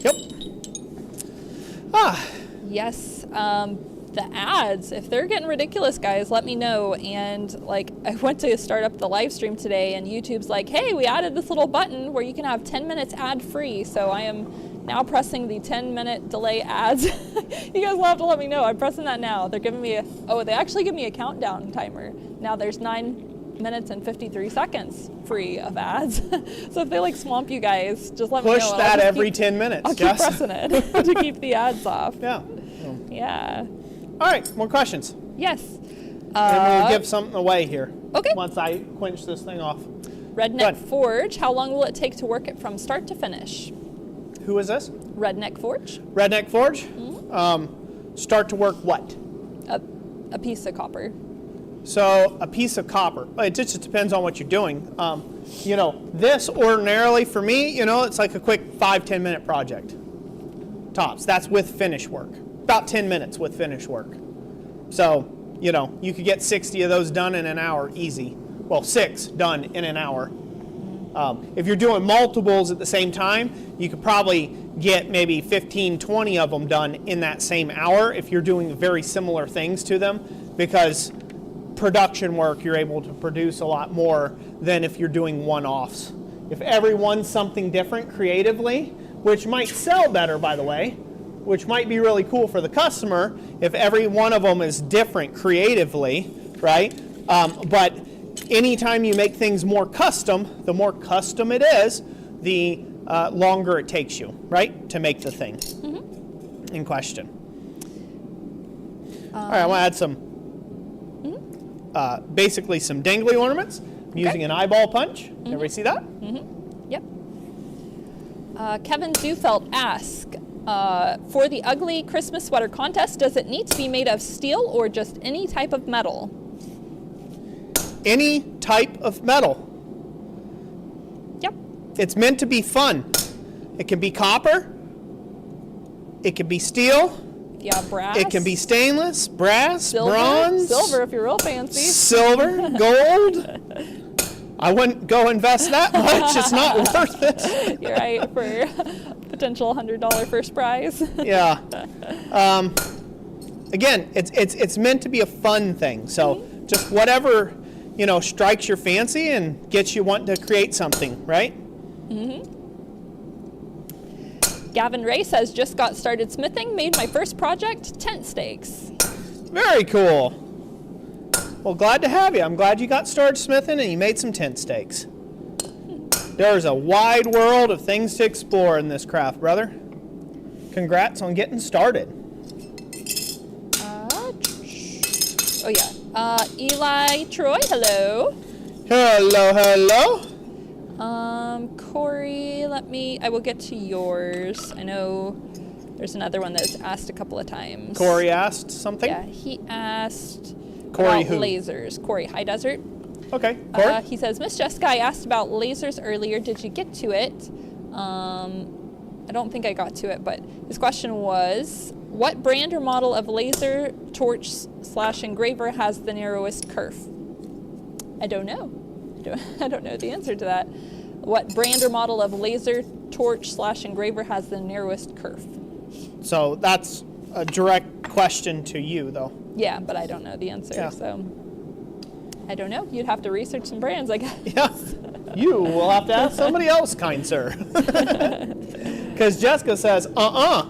Yep. Yes. The ads, if they're getting ridiculous, guys, let me know. And like, I went to start up the live stream today, and YouTube's like, hey, we added this little button where you can have 10 minutes ad free. So I am now pressing the 10-minute delay ads. You guys will have to let me know. I'm pressing that now. They're giving me they actually give me a countdown timer. Now there's 9 minutes and 53 seconds free of ads. So if they like swamp you guys, just let me know. Push that every 10 minutes. I'll keep pressing it to keep the ads off. Yeah. Yeah. All right, more questions. Yes. And we'll give something away here. Okay. Once I quench this thing off. Redneck Forge, how long will it take to work it from start to finish? Who is this? Redneck Forge. Redneck Forge? Mm-hmm. Start to work what? A piece of copper. So a piece of copper. It just depends on what you're doing. You know, this ordinarily for me, you know, it's like a quick 5-10 minute project. Tops. That's with finish work. About 10 minutes with finish work. So, you know, you could get 60 of those done in an hour easy. Well, 6 done in an hour. If you're doing multiples at the same time, you could probably get maybe 15, 20 of them done in that same hour if you're doing very similar things to them, because production work, you're able to produce a lot more than if you're doing one-offs. If everyone's something different creatively, which might sell better, by the way, which might be really cool for the customer if every one of them is different creatively, right? But anytime you make things more custom, the more custom it is, the longer it takes you, right, to make the thing in question. All right, I want to add some, basically some dangly ornaments. I'm using an eyeball punch. Everybody see that? Yep. Kevin Dufelt asks, for the ugly Christmas sweater contest, does it need to be made of steel or just any type of metal? Any type of metal. Yep. It's meant to be fun. It can be copper. It can be steel. Yeah, brass. It can be stainless, brass, silver, bronze. Silver if you're real fancy. Silver, gold. I wouldn't go invest that much. It's not worth it. You're right, for potential $100 first prize. Yeah. Again, it's meant to be a fun thing. So just whatever, strikes your fancy and gets you wanting to create something, right? Gavin Ray says, just got started smithing, made my first project, tent stakes. Very cool. Well, glad to have you. I'm glad you got started smithing and you made some tent stakes. There's a wide world of things to explore in this craft, brother. Congrats on getting started. Eli Troy, hello. Hello. Corey, I will get to yours. I know there's another one that's asked a couple of times. Corey asked something? Yeah, he asked Corey about who? lasers. Corey High Desert. Okay, Corey. He says, Miss Jessica, I asked about lasers earlier. Did you get to it? I don't think I got to it, but his question was, what brand or model of laser torch / engraver has the narrowest kerf? I don't know. I don't know the answer to that. What brand or model of laser torch / engraver has the narrowest kerf? So that's a direct question to you, though. Yeah, but I don't know the answer, so I don't know. You'd have to research some brands, I guess. Yeah, you will have to ask somebody else, kind sir. Because Jessica says, I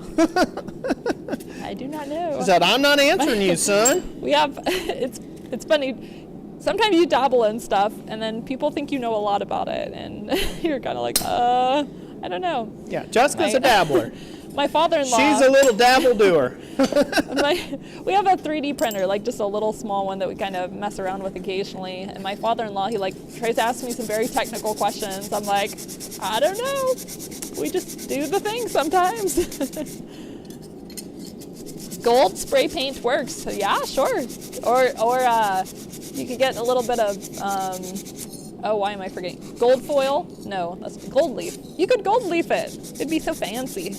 do not know. She said, I'm not answering you, son. We have, it's funny. Sometimes you dabble in stuff, and then people think you know a lot about it, and you're kind of like, I don't know. Yeah, Jessica's a dabbler. My father-in-law. She's a little dabble doer. We have a 3D printer, like just a little small one that we kind of mess around with occasionally. And my father-in-law, he tries to ask me some very technical questions. I'm like, I don't know. We just do the thing sometimes. Gold spray paint works. So yeah, sure. Or you could get a little bit of, why am I forgetting? Gold foil? No, that's gold leaf. You could gold leaf it. It'd be so fancy.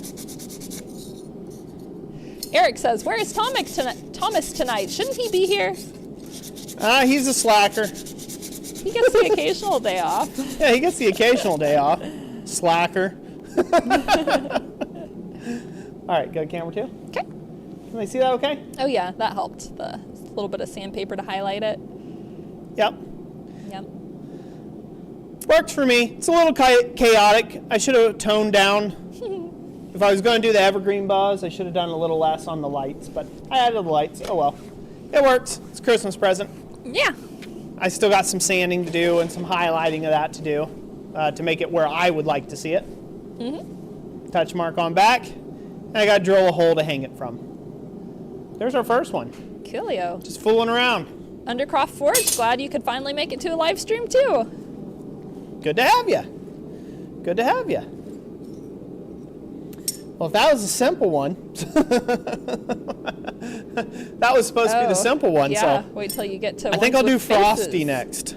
Eric says, where is Thomas tonight? Shouldn't he be here? He's a slacker. He gets the occasional day off. Yeah, he gets the occasional day off. Slacker. All right, go to camera 2. Okay. Can they see that okay? Oh yeah, that helped. The little bit of sandpaper to highlight it. Yep. Yep. Works for me. It's a little chaotic. I should have toned down. If I was going to do the evergreen buzz, I should have done a little less on the lights, but I added the lights. Oh well. It works. It's a Christmas present. Yeah. I still got some sanding to do and some highlighting of that to do to make it where I would like to see it. Touch mark on back. And I got to drill a hole to hang it from. There's our first one. Coolio. Just fooling around. Undercroft Forge, glad you could finally make it to a live stream too. Good to have you. Good to have you. Well, if that was a simple one, that was supposed to be the simple one. Yeah, so wait till you get to I think I'll do faces. Frosty next.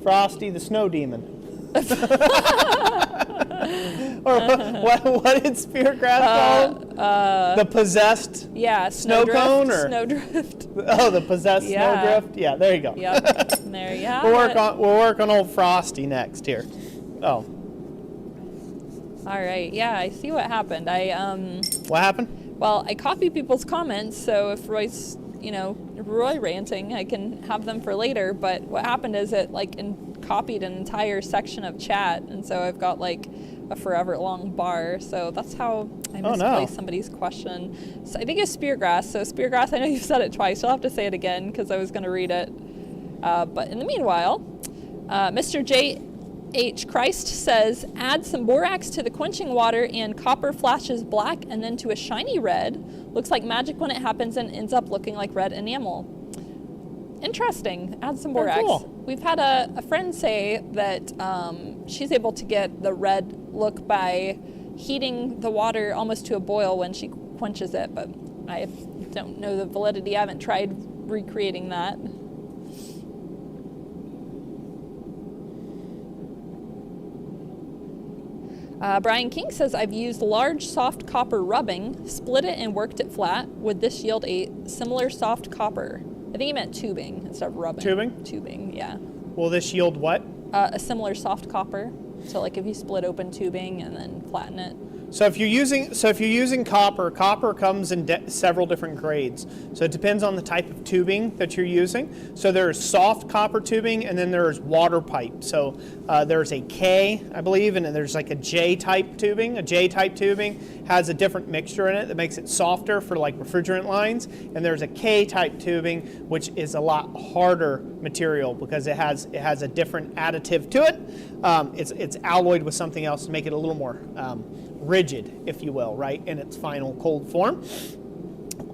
Frosty the Snow Demon. Or what did Speargrass call him? The possessed snow cone? Or? Snowdrift. Oh, the possessed snowdrift? Yeah, there you go. Yep, there you have We'll work on old Frosty next here. Oh. All right, yeah, I see what happened. What happened? Well, I copy people's comments, so if Roy's, Roy ranting, I can have them for later, but what happened is it, copied an entire section of chat, and so I've got, a forever long bar, so that's how I misplaced somebody's question. So I think it's Speargrass, so Speargrass, I know you've said it twice, I'll have to say it again, because I was going to read it. But in the meanwhile, Mr. H. Christ says, add some borax to the quenching water and copper flashes black and then to a shiny red. Looks like magic when it happens and ends up looking like red enamel. Interesting. Add some borax. Cool. We've had a friend say that she's able to get the red look by heating the water almost to a boil when she quenches it, but I don't know the validity. I haven't tried recreating that. Brian King says, I've used large soft copper rubbing, split it and worked it flat. Would this yield a similar soft copper? I think he meant tubing instead of rubbing. Tubing? Tubing, yeah. Will this yield what? A similar soft copper. So like if you split open tubing and then flatten it. So if you're using copper, copper comes in several different grades. So it depends on the type of tubing that you're using. So there's soft copper tubing, and then there's water pipe. So there's a K, I believe, and then there's like a J type tubing. A J type tubing has a different mixture in it that makes it softer for like refrigerant lines. And there's a K type tubing, which is a lot harder material because it has a different additive to it. It's alloyed with something else to make it a little more rigid, if you will, right, in its final cold form.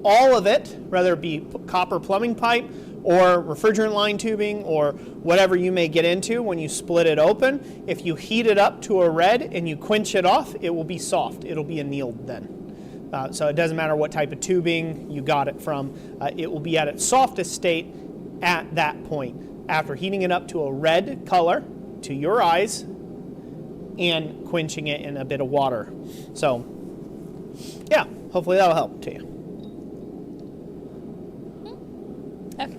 All of it, whether it be copper plumbing pipe or refrigerant line tubing or whatever you may get into when you split it open, if you heat it up to a red and you quench it off, it will be soft. It'll be annealed then. So it doesn't matter what type of tubing you got it from. It will be at its softest state at that point. After heating it up to a red color to your eyes, and quenching it in a bit of water. So, yeah, hopefully that'll help to you. Okay.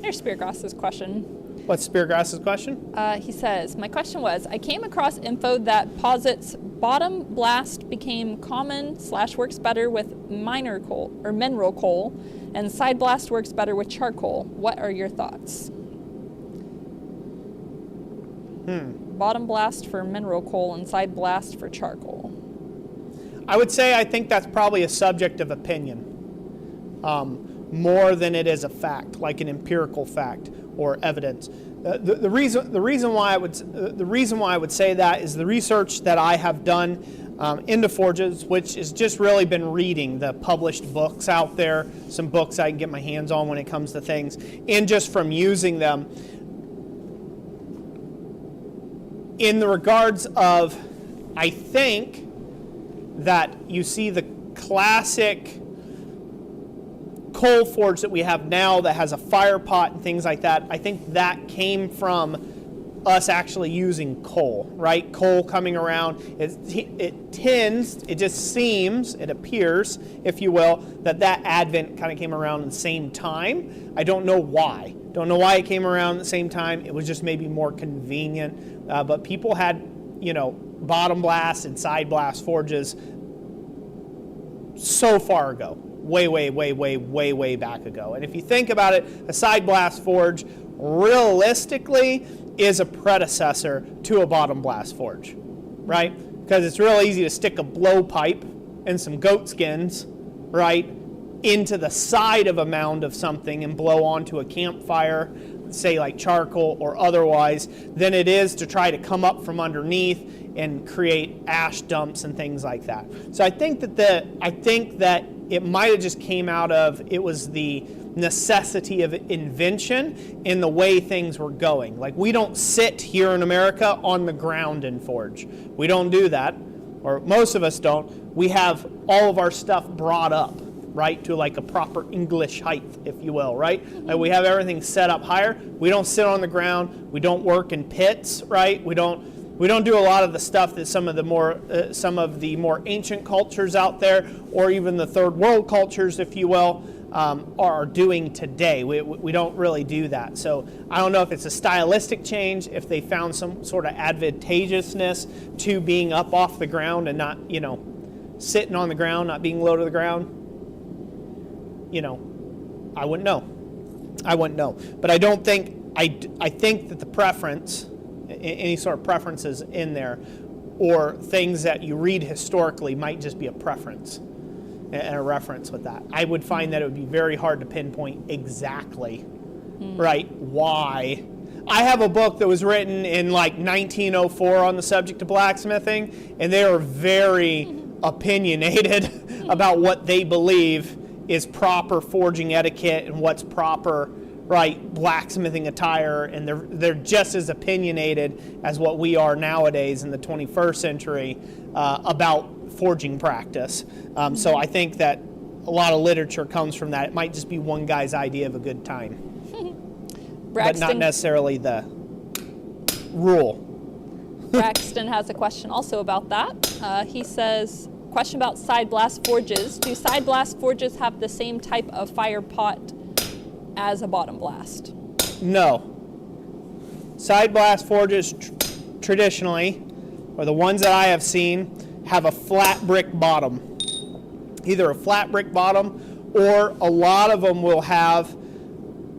There's Speargrass's question. What's Speargrass's question? He says, my question was, I came across info that posits bottom blast became common / works better with minor coal or mineral coal, and side blast works better with charcoal. What are your thoughts? Bottom blast for mineral coal and side blast for charcoal. I would say I think that's probably a subject of opinion, more than it is a fact, like an empirical fact or evidence. The reason why I would say that is the research that I have done into forges, which has just really been reading the published books out there, some books I can get my hands on when it comes to things, and just from using them. In the regards of, I think that you see the classic coal forge that we have now that has a fire pot and things like that, I think that came from us actually using coal, right? Coal coming around, it just seems, it appears, if you will, that advent kind of came around at the same time. I don't know why. Don't know why it came around at the same time. It was just maybe more convenient. But people had, bottom blast and side blast forges so far ago, way back ago. And if you think about it, a side blast forge realistically is a predecessor to a bottom blast forge, right? Because it's real easy to stick a blowpipe and some goat skins, right, into the side of a mound of something and blow onto a campfire, say like charcoal or otherwise, than it is to try to come up from underneath and create ash dumps and things like that. So I think that it might have just came out of, it was the necessity of invention in the way things were going. Like, we don't sit here in America on the ground and forge. We don't do that, or most of us don't. We have all of our stuff brought up, right, to like a proper English height, if you will, right? Like, we have everything set up higher. We don't sit on the ground. We don't work in pits, right? We don't do a lot of the stuff that some of the more ancient cultures out there, or even the third world cultures, if you will, are doing today. We don't really do that. So I don't know if it's a stylistic change, if they found some sort of advantageousness to being up off the ground and not, sitting on the ground, not being low to the ground. I wouldn't know. But I don't think, I think that the preference, any sort of preferences in there, or things that you read historically might just be a preference and a reference with that. I would find that it would be very hard to pinpoint exactly, right, why. I have a book that was written in like 1904 on the subject of blacksmithing, and they are very opinionated about what they believe is proper forging etiquette and what's proper, right, blacksmithing attire, and they're just as opinionated as what we are nowadays in the 21st century about forging practice. So I think that a lot of literature comes from that. It might just be one guy's idea of a good time, but not necessarily the rule. Braxton has a question also about that. He says, question about side blast forges. Do side blast forges have the same type of fire pot as a bottom blast? No. Side blast forges traditionally, or the ones that I have seen, have a flat brick bottom. Either a flat brick bottom, or a lot of them will have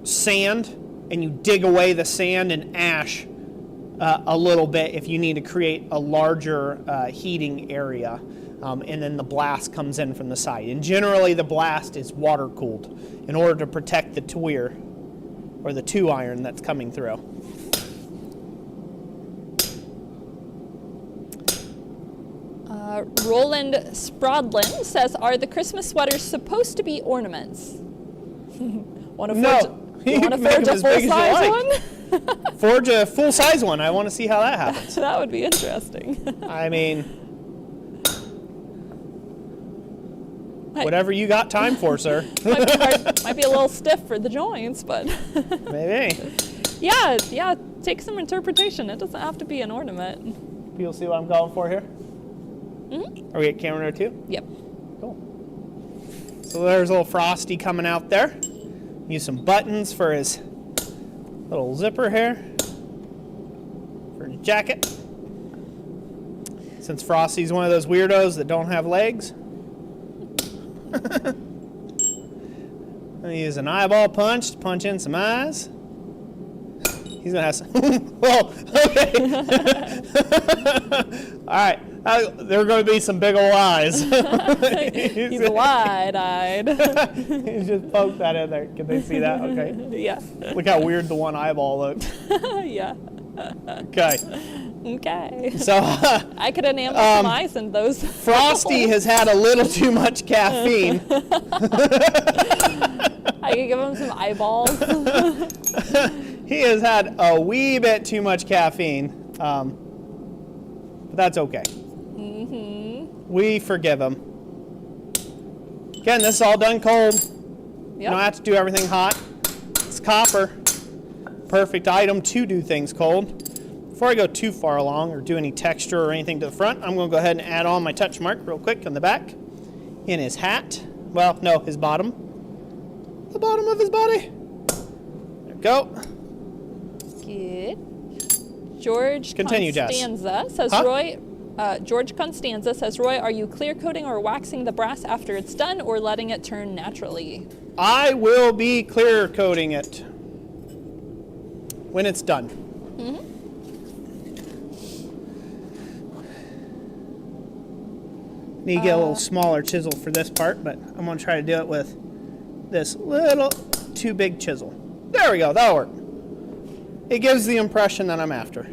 sand, and you dig away the sand and ash a little bit if you need to create a larger heating area. And then the blast comes in from the side. And generally the blast is water cooled in order to protect the tuer, or the 2 iron that's coming through. Roland Sprodlin says, are the Christmas sweaters supposed to be ornaments? Want to forge a full-size one? Forge a full-size one. I want to see how that happens. That would be interesting. I mean, whatever you got time for, sir. Might be a little stiff for the joints, but maybe. Yeah. Take some interpretation. It doesn't have to be an ornament. People see what I'm going for here? Mm-hmm. Are we at camera 2? Yep. Cool. So there's a little Frosty coming out there. Use some buttons for his little zipper here for his jacket. Since Frosty's one of those weirdos that don't have legs. I'm use an eyeball punch to punch in some eyes. He's gonna have some. Whoa, okay. All right. There are going to be some big old eyes. He's wide-eyed. He just poked that in there. Can they see that? Okay. Yeah. Look how weird the one eyeball looked. Yeah. Okay. Okay. So I could enamel some eyes in those. Frosty has had a little too much caffeine. I could give him some eyeballs. He has had a wee bit too much caffeine, but that's okay. We forgive him. Again, this is all done cold. Yep. You don't have to do everything hot. It's copper. Perfect item to do things cold. Before I go too far along or do any texture or anything to the front, I'm going to go ahead and add on my touch mark real quick on the back. In his hat. Well, no, his bottom. The bottom of his body. There we go. Good. George Continue, Constanza Jess. says, Roy... George Constanza says, Roy, are you clear coating or waxing the brass after it's done, or letting it turn naturally? I will be clear coating it when it's done. Mm-hmm. Need to get a little smaller chisel for this part, but I'm going to try to do it with this little too big chisel. There we go. That'll work. It gives the impression that I'm after.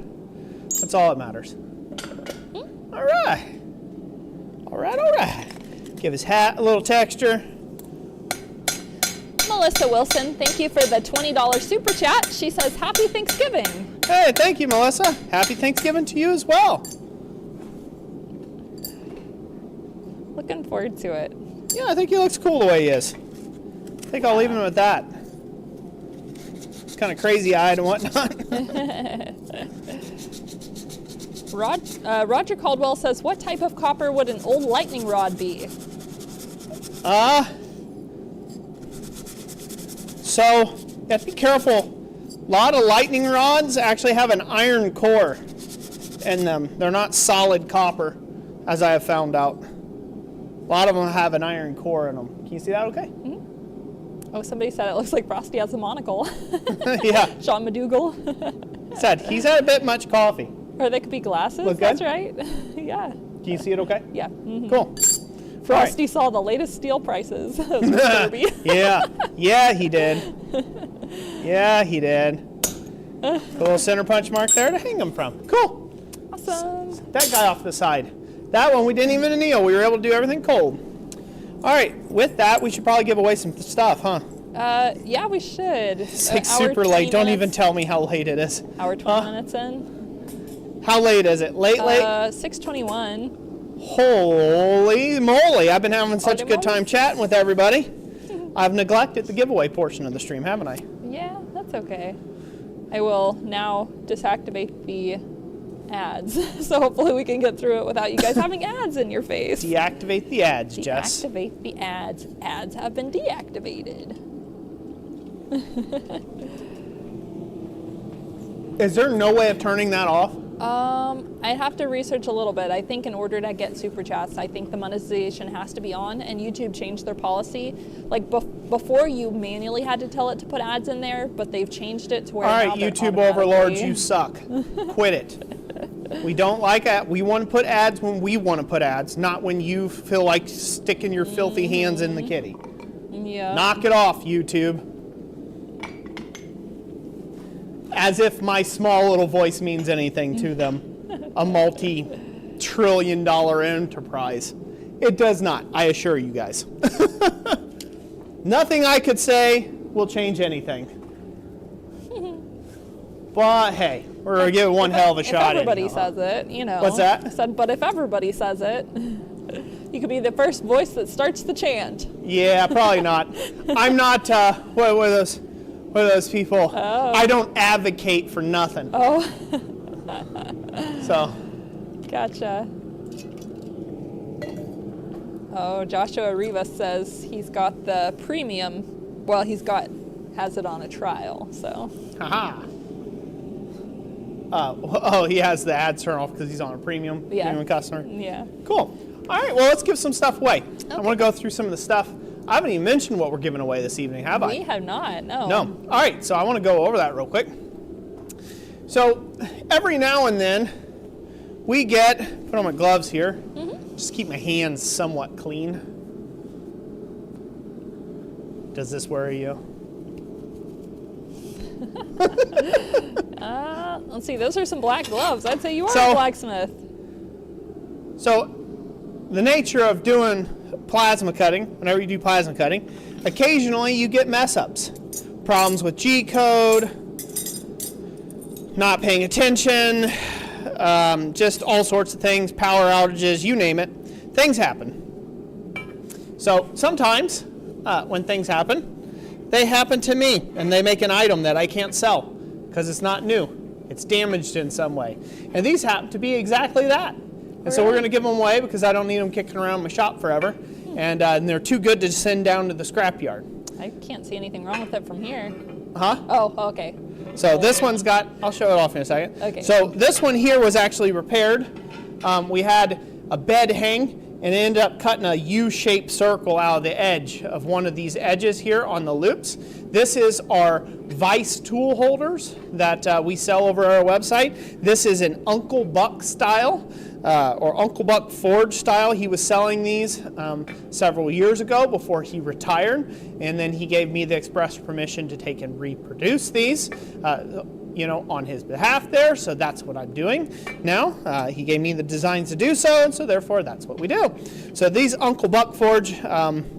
That's all that matters. All right. All right. Give his hat a little texture. Melissa Wilson, thank you for the $20 super chat. She says, Happy Thanksgiving. Hey, thank you, Melissa. Happy Thanksgiving to you as well. Looking forward to it. Yeah, I think he looks cool the way he is. I think I'll leave him with that. It's kind of crazy-eyed and whatnot. Roger Caldwell says, what type of copper would an old lightning rod be? So, you have to be careful. A lot of lightning rods actually have an iron core in them. They're not solid copper, as I have found out. A lot of them have an iron core in them. Can you see that okay? Mm-hmm. Oh, somebody said it looks like Frosty has a monocle. Yeah. Sean McDougal. Said, he's had a bit much coffee. Or they could be glasses. Look That's good? right. Yeah. Can you see it okay? Yeah. Mm-hmm. Cool. Frosty saw the latest steel prices. Those were Yeah. Yeah, he did. Yeah, he did. A little center punch mark there to hang them from. Cool. Awesome. That guy off the side. That one we didn't even anneal. We were able to do everything cold. All right, with that, we should probably give away some stuff, huh? Yeah, we should. It's like super late. Don't even tell me how late it is. Hour 20 minutes in. How late is it? Late? 6:21. Holy moly. I've been having such a good time chatting with everybody. I've neglected the giveaway portion of the stream, haven't I? Yeah, that's okay. I will now disactivate the ads, so hopefully we can get through it without you guys having ads in your face. Deactivate the ads, Jess. Deactivate the ads. Ads have been deactivated. Is there no way of turning that off? I'd have to research a little bit. I think in order to get super chats, I think the monetization has to be on, and YouTube changed their policy. Like before, you manually had to tell it to put ads in there, but they've changed it to where. All right, YouTube overlords, you suck. Quit it. We don't like it. We want to put ads when we want to put ads, not when you feel like sticking your filthy hands in the kitty. Yeah. Knock it off, YouTube. As if my small little voice means anything to them. A multi-trillion-dollar enterprise. It does not, I assure you guys. Nothing I could say will change anything. But hey, we're going to give it one hell of a shot. If everybody says it, you know. What's that? I said, but if everybody says it, you could be the first voice that starts the chant. Yeah, probably not. I'm not, what are those people? Oh. I don't advocate for nothing. Oh. So. Gotcha. Oh, Joshua Rivas says he's got the premium. Well, has it on a trial, so. Haha. He has the ads turned off because he's on a premium customer. Yeah. Cool. All right, well, let's give some stuff away. Okay. I want to go through some of the stuff. I haven't even mentioned what we're giving away this evening, have I? We have not, no. No. All right, so I want to go over that real quick. So every now and then, we get, put on my gloves here, just keep my hands somewhat clean. Does this worry you? Let's see, those are some black gloves. I'd say you are a blacksmith. So the nature of doing plasma cutting, whenever you do plasma cutting, occasionally you get mess ups. Problems with G-code, not paying attention, just all sorts of things, power outages, you name it. Things happen. So sometimes when things happen, they happen to me and they make an item that I can't sell because it's not new. It's damaged in some way. And these happen to be exactly that. And so we're going to give them away because I don't need them kicking around my shop forever. And they're too good to send down to the scrapyard. I can't see anything wrong with it from here. Huh? Oh, okay. So this one's got, I'll show it off in a second. Okay. So this one here was actually repaired. We had a bed hang and it ended up cutting a U-shaped circle out of the edge of one of these edges here on the loops. This is our vise tool holders that we sell over our website. This is an Uncle Buck style. Or Uncle Buck Forge style. He was selling these several years ago before he retired, and then he gave me the express permission to take and reproduce these, on his behalf there, so that's what I'm doing now. He gave me the designs to do so, and so therefore that's what we do. So these Uncle Buck Forge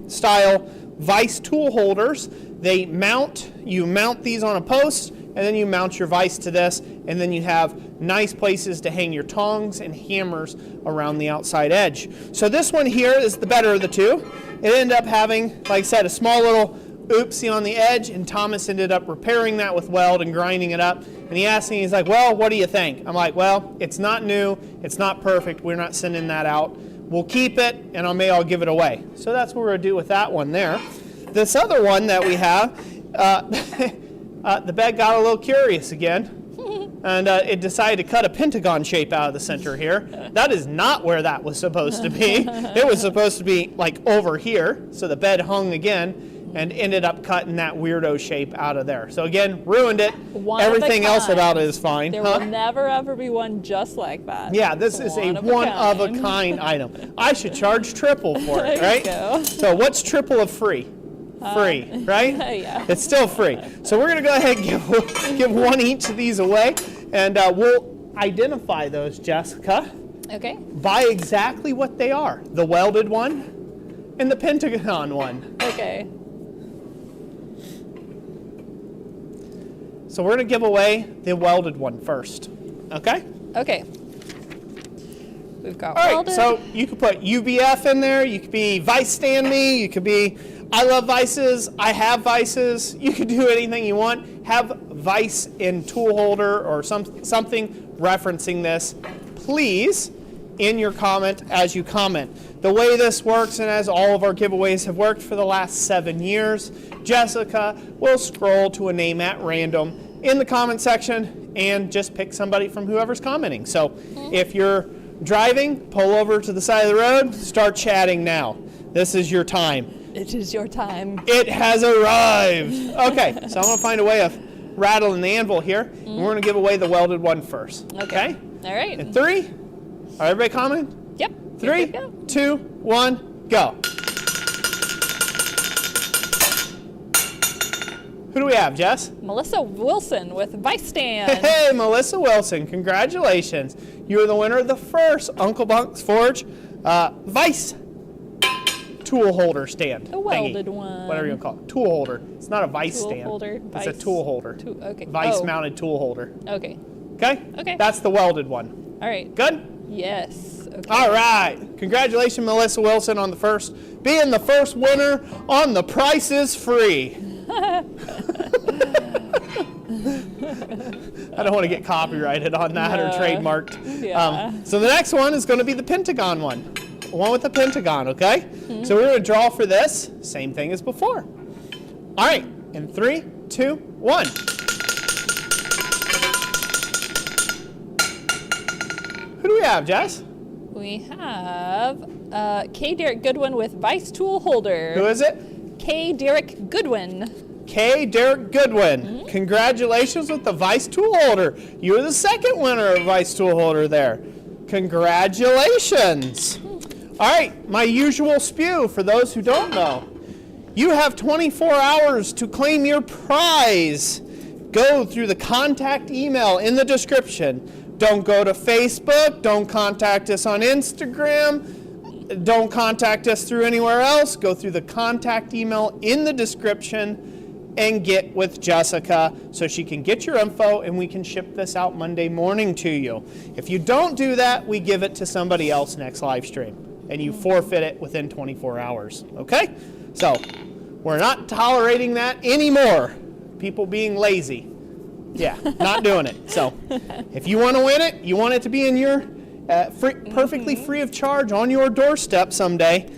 style vise tool holders, you mount these on a post, and then you mount your vise to this, and then you have nice places to hang your tongs and hammers around the outside edge. So this one here is the better of the two. It ended up having, like I said, a small little oopsie on the edge, and Thomas ended up repairing that with weld and grinding it up. And he asked me, he's like, well, what do you think? I'm like, well, it's not new, it's not perfect, we're not sending that out. We'll keep it, and I'll give it away. So that's what we're going to do with that one there. This other one that we have, the bed got a little curious again, and it decided to cut a pentagon shape out of the center here. That is not where that was supposed to be. It was supposed to be like over here, so the bed hung again and ended up cutting that weirdo shape out of there. So again, ruined it. Everything else about it is fine. There will never ever be one just like that. Yeah, this is a one-of-a-kind item. I should charge triple for it, right? There you go. So what's triple of free? free, right? Yeah. It's still free. So we're going to go ahead and give one each of these away, and we'll identify those, Jessica, Okay. by exactly what they are. The welded one and the pentagon one. Okay. So we're going to give away the welded one first, okay? Okay. We've got All right, welded. so you could put UBF in there. You could be Vice Stand Me. You could be I love vices. I have vices. You could do anything you want. Have vice in tool holder or something referencing this, please, in your comment as you comment. The way this works, and as all of our giveaways have worked for the last 7 years, Jessica will scroll to a name at random in the comment section and just pick somebody from whoever's commenting. So if you're driving, pull over to the side of the road, start chatting now. This is your time. It is your time. It has arrived. Okay, so I'm going to find a way of rattling the anvil here. And we're going to give away the welded one first. Okay? All right. In 3, are everybody commenting? Yep. 3, Good to go. 2, 1, go. Who do we have, Jess? Melissa Wilson with Vice Stand. Hey, Melissa Wilson, congratulations. You are the winner of the first Uncle Bunk's Forge Vice tool holder stand. The welded thingy. one. Whatever you want to call it. Tool holder. It's not a vice Tool stand. holder, It's vice. a tool holder. Okay. Vice Oh. mounted tool holder. Okay. Okay? Okay. That's the welded one. All right. Good? Yes. Okay. All right. Congratulations, Melissa Wilson, on being the first winner on The Price is Free. I don't want to get copyrighted on that or No. trademarked. Yeah. So the next one is going to be the pentagon one. One with the pentagon, okay? So we're going to draw for this. Same thing as before. All right. In 3, 2, 1. Who do we have, Jess? We have K. Derek Goodwin with Vice Tool Holder. Who is it? K. Derek Goodwin. K. Derek Goodwin. Congratulations with the Vice Tool Holder. You are the second winner of Vice Tool Holder there. Congratulations. All right, my usual spew for those who don't know. You have 24 hours to claim your prize. Go through the contact email in the description. Don't go to Facebook. Don't contact us on Instagram. Don't contact us through anywhere else. Go through the contact email in the description and get with Jessica so she can get your info and we can ship this out Monday morning to you. If you don't do that, we give it to somebody else next live stream and you forfeit it within 24 hours, okay? So we're not tolerating that anymore. People being lazy. Yeah, not doing it. So if you want to win it, you want it to be in your perfectly free of charge on your doorstep someday,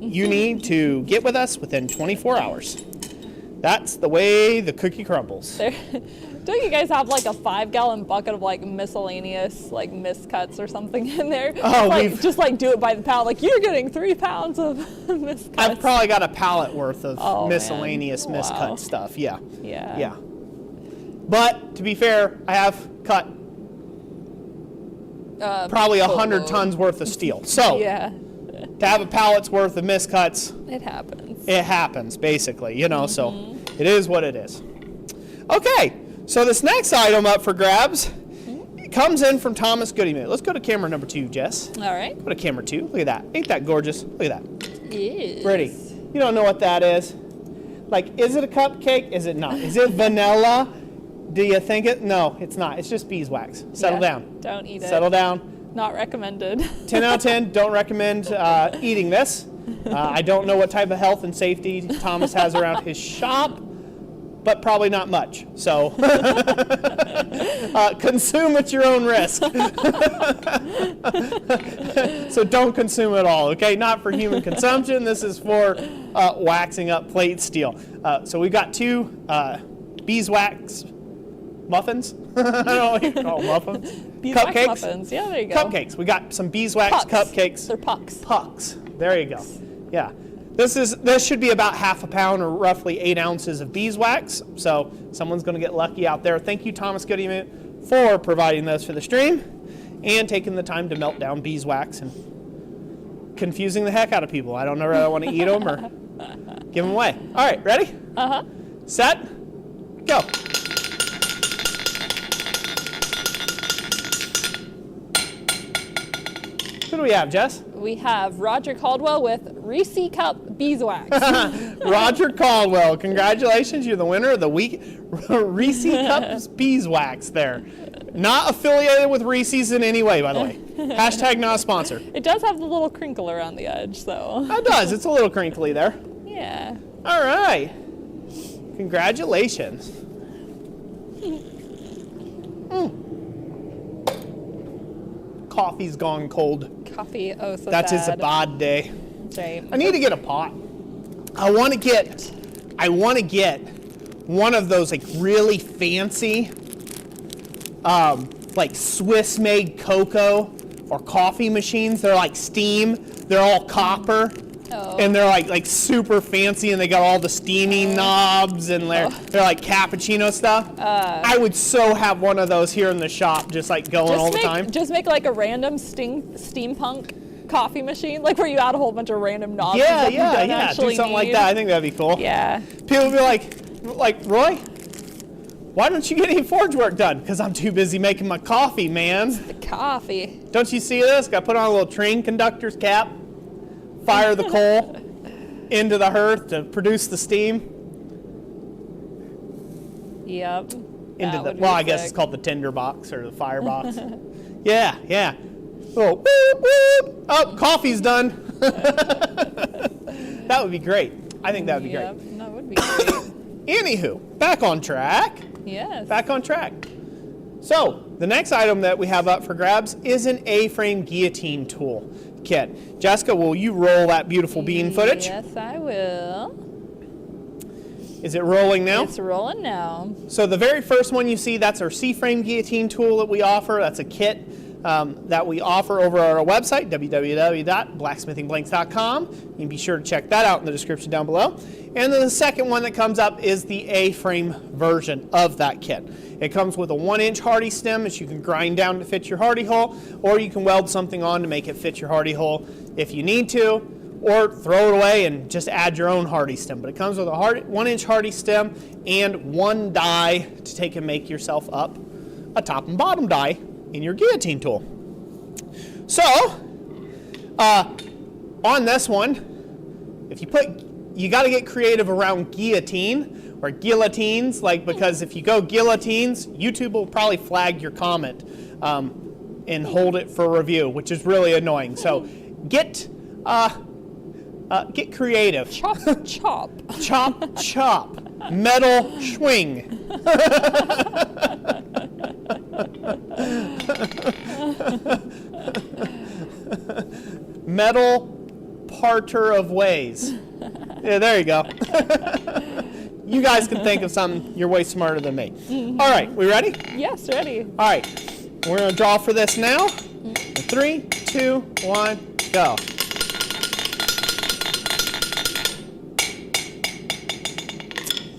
you need to get with us within 24 hours. That's the way the cookie crumbles. Don't you guys have like a 5-gallon bucket of like miscellaneous like miscuts or something in there? Oh, just like do it by the pound. Like you're getting 3 pounds of miscuts. I've probably got a pallet worth of Oh, miscellaneous man. miscut Wow. stuff. Yeah. Yeah. Yeah. But to be fair, I have cut probably 100 boatload. tons worth of steel. So Yeah. to have a pallet's worth of miscuts, It happens. it happens basically, you know, so it is what it is. Okay, so this next item up for grabs comes in from Thomas Goodymoot. Let's go to camera number 2, Jess. All right. Go to camera 2. Look at that. Ain't that gorgeous? Look at that. Yes. Pretty. You don't know what that is. Like, is it a cupcake? Is it not? Is it vanilla? Do you think it? No, it's not. It's just beeswax. Settle Yeah, down. Don't eat it. Settle down. Not recommended. 10 out of 10, don't recommend eating this. I don't know what type of health and safety Thomas has around his shop, but probably not much. So consume at your own risk. So don't consume it all, okay? Not for human consumption. This is for waxing up plate steel. So we've got 2 beeswax muffins. I don't know what you call muffins. Beeswax Cupcakes. muffins. Yeah, there you go. Cupcakes. We got some beeswax Pucks. cupcakes. They're pucks. Pucks. There you go. Yeah. This should be about half a pound or roughly 8 ounces of beeswax. So someone's going to get lucky out there. Thank you, Thomas Goodymoot, for providing those for the stream and taking the time to melt down beeswax and confusing the heck out of people. I don't know whether I want to eat them or Give them away. All right, ready? Uh-huh. Set, go. Who do we have, Jess? We have Roger Caldwell with Reese Cup Beeswax. Roger Caldwell, congratulations. You're the winner of the week. Reese Cups Beeswax there. Not affiliated with Reese's in any way, by the way. Hashtag not a sponsor. It does have the little crinkle around the edge, though. It does. It's a little crinkly there. Yeah. All right. Congratulations. Coffee's gone cold. Coffee, oh, so That's sad. a bad day. That's right. I need to get a pot. I want to get one of those like really fancy, like Swiss-made cocoa or coffee machines. They're like steam. They're all copper. Oh. And they're like super fancy, and they got all the steaming knobs, and they're like cappuccino stuff. I would so have one of those here in the shop, just like going all the time. Just make like a random steampunk coffee machine, like where you add a whole bunch of random knobs. Yeah, and stuff you don't do actually something like need. that. I think that'd be cool. Yeah. People would be like, Roy, why don't you get any forge work done? Because I'm too busy making my coffee, man. The coffee. Don't you see this? Got to put on a little train conductor's cap, fire the coal into the hearth to produce the steam. Yep. Into the, That well, would I be guess sick. it's called the tinder box or the fire box. Yeah. Oh, whoop, whoop. Oh, coffee's done. That would be great. I think that would be Yep, great. that would be great. Anywho, back on track. Yes. Back on track. So, the next item that we have up for grabs is an A-frame guillotine tool kit. Jessica, will you roll that beautiful bean footage? Yes, I will. Is it rolling now? It's rolling now. So the very first one you see, that's our C-frame guillotine tool that we offer. That's a kit that we offer over our website, www.blacksmithingblanks.com. You can be sure to check that out in the description down below. And then the second one that comes up is the A-frame version of that kit. It comes with a 1-inch hardy stem that you can grind down to fit your hardy hole, or you can weld something on to make it fit your hardy hole if you need to, or throw it away and just add your own hardy stem. But it comes with a 1-inch hardy stem and one die to take and make yourself up a top and bottom die in your guillotine tool. So, on this one, you got to get creative around guillotine or guillotines, because if you go guillotines, YouTube will probably flag your comment and hold it for review, which is really annoying. So, get creative. Chop, chop. Chop, chop. Metal swing. Metal parter of ways. Yeah, there you go. You guys can think of something. You're way smarter than me. All right, we ready? Yes, ready. All right, we're going to draw for this now. 3, 2, 1, go.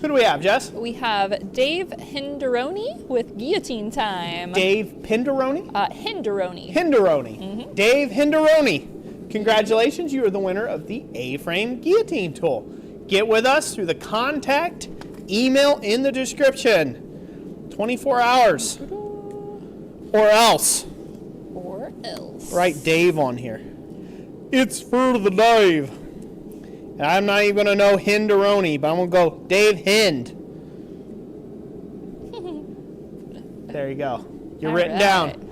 Who do we have, Jess? We have Dave Hinderoni with Guillotine Time. Dave Pinderoni? Hinderoni. Hinderoni. Dave Hinderoni. Congratulations, you are the winner of the A-frame guillotine tool. Get with us through the contact email in the description. 24 hours. Or else. Or else. Write Dave on here. It's for the Dave. And I'm not even going to know Hinderoni, but I'm going to go Dave Hind. There you go. You're written down.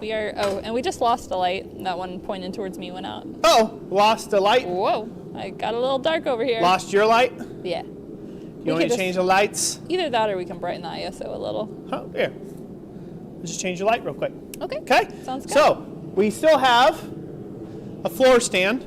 We are, and we just lost a light. That one pointing towards me went out. Oh, lost a light? Whoa, I got a little dark over here. Lost your light? Yeah. You want me to change the lights? Either that or we can brighten the ISO a little. Oh, here. Let's just change the light real quick. Okay. Okay? Sounds good. So, we still have a floor stand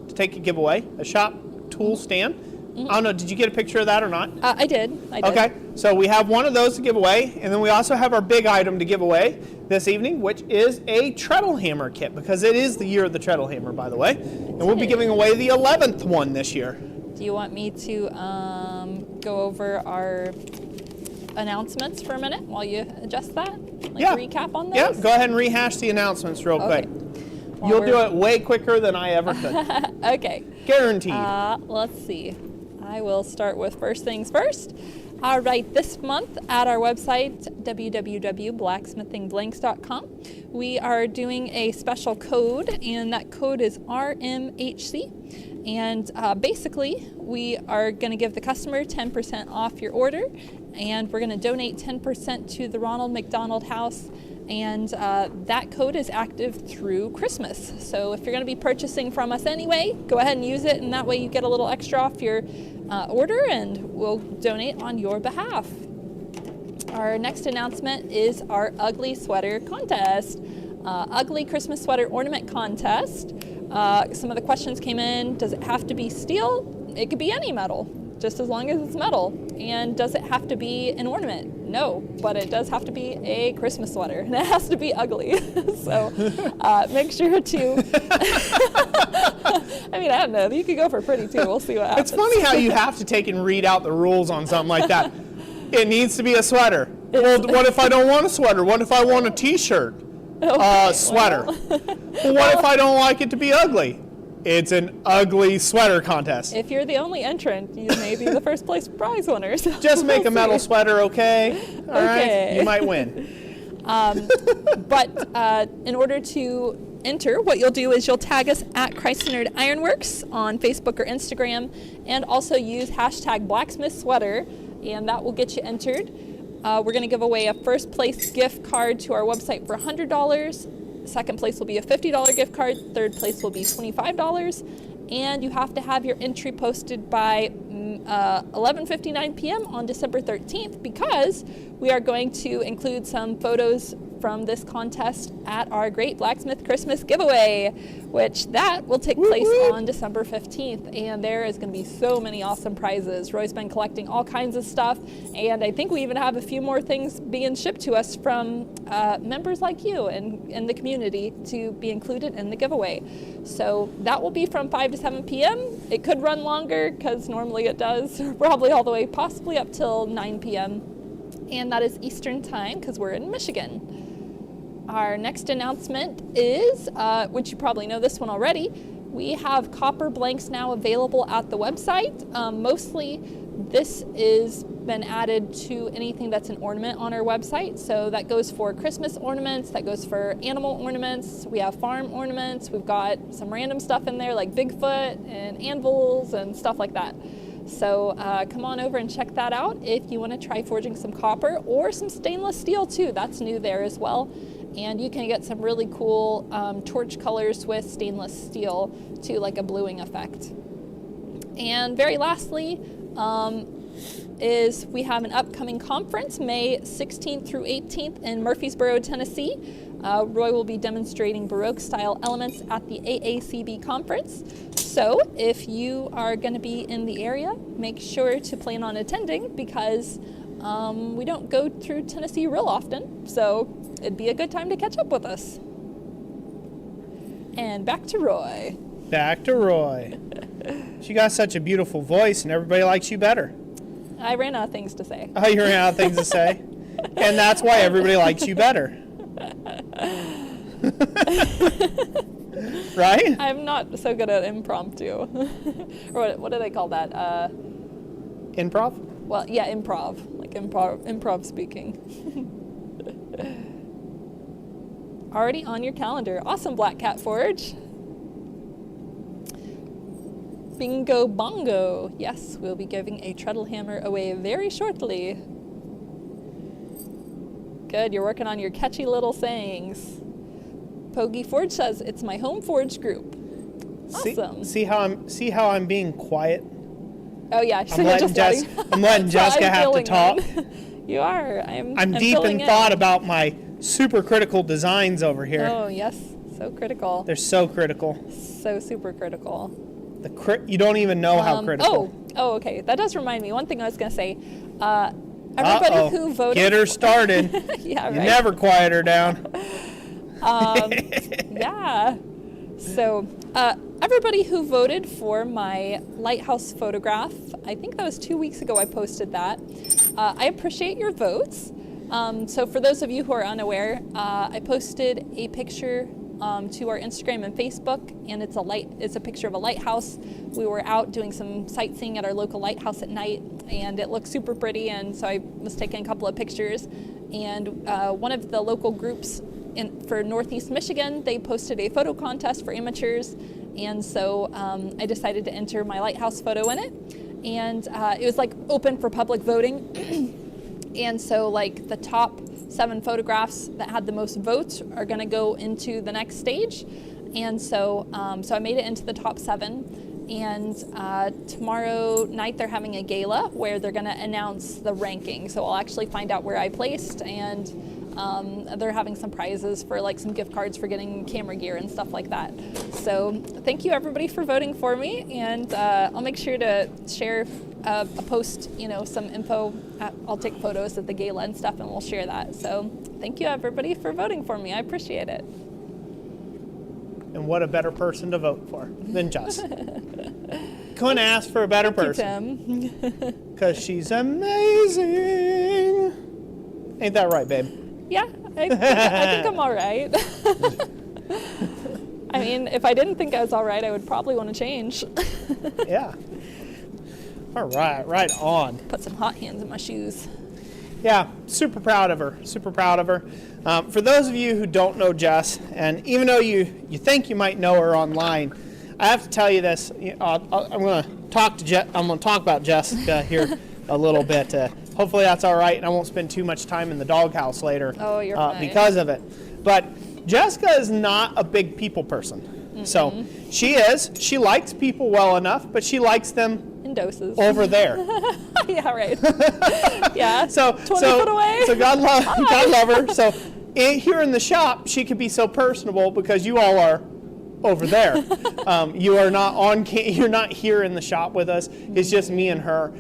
to take a giveaway, a shop tool stand. I don't know, did you get a picture of that or not? I did. Okay, so we have one of those to give away, and then we also have our big item to give away this evening, which is a treadle hammer kit, because it is the year of the treadle hammer, by the way. And we'll be giving away the 11th one this year. Do you want me to go over our announcements for a minute while you adjust that? Recap on those? Yeah, go ahead and rehash the announcements real quick. You'll do it way quicker than I ever could. Okay. Guaranteed. Let's see. I will start with first things first. All right, this month at our website, www.blacksmithingblanks.com, we are doing a special code, and that code is RMHC. And basically, we are going to give the customer 10% off your order, and we're going to donate 10% to the Ronald McDonald House. And that code is active through Christmas. So if you're going to be purchasing from us anyway, go ahead and use it, and that way you get a little extra off your order, and we'll donate on your behalf. Our next announcement is our ugly sweater contest. Ugly Christmas sweater ornament contest. Some of the questions came in. Does it have to be steel? It could be any metal, just as long as it's metal. And does it have to be an ornament? No, but it does have to be a Christmas sweater, and it has to be ugly. So make sure to, I mean, I don't know, you could go for pretty too, we'll see what happens. It's funny how you have to take and read out the rules on something like that. It needs to be a sweater. Well, what if I don't want a sweater? What if I want a t-shirt? Okay, Sweater. Well, what if I don't like it to be ugly? It's an ugly sweater contest. If you're the only entrant, you may be the first place prize winner. So Just make a metal sweater, okay? All Okay. right, you might win. But in order to enter, what you'll do is you'll tag us at Christ-Centered Ironworks on Facebook or Instagram, and also use hashtag Blacksmith Sweater, and that will get you entered. We're going to give away a first place gift card to our website for $100. Second place will be a $50 gift card. Third place will be $25. And you have to have your entry posted by 11:59 p.m. on December 13th, because we are going to include some photos from this contest at our Great Blacksmith Christmas giveaway, which that will take place on December 15th. And there is going to be so many awesome prizes. Roy's been collecting all kinds of stuff, and I think we even have a few more things being shipped to us from members like you and in the community to be included in the giveaway. So that will be from 5 to 7 p.m. It could run longer, because normally it does, probably all the way possibly up till 9 p.m. And that is Eastern time, because we're in Michigan. Our next announcement is, which you probably know this one already, we have copper blanks now available at the website. Mostly this is been added to anything that's an ornament on our website. So that goes for Christmas ornaments, that goes for animal ornaments, we have farm ornaments, we've got some random stuff in there like Bigfoot and anvils and stuff like that. So come on over and check that out if you want to try forging some copper or some stainless steel too. That's new there as well. And you can get some really cool torch colors with stainless steel to like a bluing effect. And very lastly is we have an upcoming conference May 16th through 18th in Murfreesboro, Tennessee. Roy will be demonstrating Baroque style elements at the AACB conference. So if you are going to be in the area, make sure to plan on attending, because we don't go through Tennessee real often, so it'd be a good time to catch up with us. And back to Roy. Back to Roy. She got such a beautiful voice, and everybody likes you better. I ran out of things to say. Oh, you ran out of things to say? And that's why everybody likes you better. Right? I'm not so good at impromptu. Or what do they call that? Improv? Well, yeah, improv. Like improv speaking. Already on your calendar. Awesome, Black Cat Forge. Bingo bongo. Yes, we'll be giving a treadle hammer away very shortly. Good, you're working on your catchy little sayings. Pogi Forge says, it's my home forge group. Awesome. See how I'm being quiet? Oh yeah, I'm letting Jessica have to talk. You are. I'm deep in thought about my super critical designs over here. Oh yes, so critical. They're so critical. So super critical. You don't even know how critical. Oh, okay. That does remind me. One thing I was going to say. Everybody who voted. Get her started. Yeah, right. You never quiet her down. Yeah. So everybody who voted for my lighthouse photograph, I think that was 2 weeks ago I posted that. I appreciate your votes. So for those of you who are unaware, I posted a picture to our Instagram and Facebook, and it's a picture of a lighthouse. We were out doing some sightseeing at our local lighthouse at night, and it looked super pretty, and so I was taking a couple of pictures. And one of the local groups for Northeast Michigan, they posted a photo contest for amateurs, and so I decided to enter my lighthouse photo in it. And it was like open for public voting. And so like the top 7 photographs that had the most votes are going to go into the next stage. And so I made it into the top 7. And tomorrow night they're having a gala where they're going to announce the ranking. So I'll actually find out where I placed, and they're having some prizes for like some gift cards for getting camera gear and stuff like that. So thank you everybody for voting for me, and I'll make sure to share a post, some info. I'll take photos at the gala and stuff, and we'll share that. So thank you everybody for voting for me. I appreciate it. And what a better person to vote for than Jess. Couldn't ask for a better person. Because she's amazing. Ain't that right, babe? Yeah, I think I'm all right. I mean, if I didn't think I was all right, I would probably want to change. Yeah. All right, right on. Put some hot hands in my shoes. Yeah, super proud of her, super proud of her. For those of you who don't know Jess, and even though you think you might know her online, I have to tell you this. I'm going to talk about Jessica here a little bit. Hopefully that's all right, and I won't spend too much time in the doghouse later. Oh, you're fine. Because of it. But Jessica is not a big people person. Mm-mm. So she likes people well enough, but she likes them in doses. Over there. Yeah, right. Yeah. So 20 foot away. So God love her. So here in the shop, she could be so personable because you all are over there. You are not you're not here in the shop with us. It's just me and her.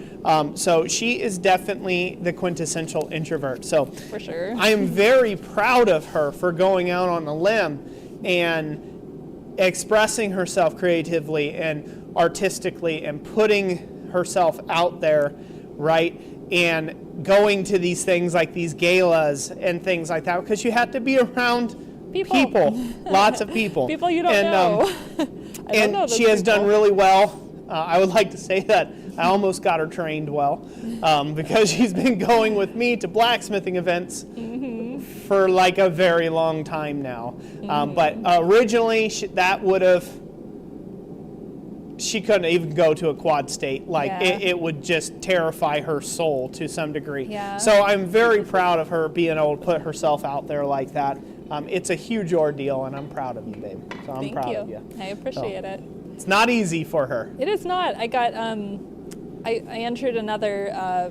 So she is definitely the quintessential introvert. So for sure. I am very proud of her for going out on a limb and expressing herself creatively and artistically and putting herself out there, right? And going to these things like these galas and things like that, because you have to be around people. Lots of people. People you don't know. And she has done really well. I would like to say that I almost got her trained well, because she's been going with me to blacksmithing events for like a very long time now. But originally she couldn't even go to a quad state. Like it would just terrify her soul to some degree. Yeah. So I'm very proud of her being able to put herself out there like that. It's a huge ordeal, and I'm proud of you, babe. So I'm proud of you. I appreciate it. It's not easy for her. It is not. I got I entered another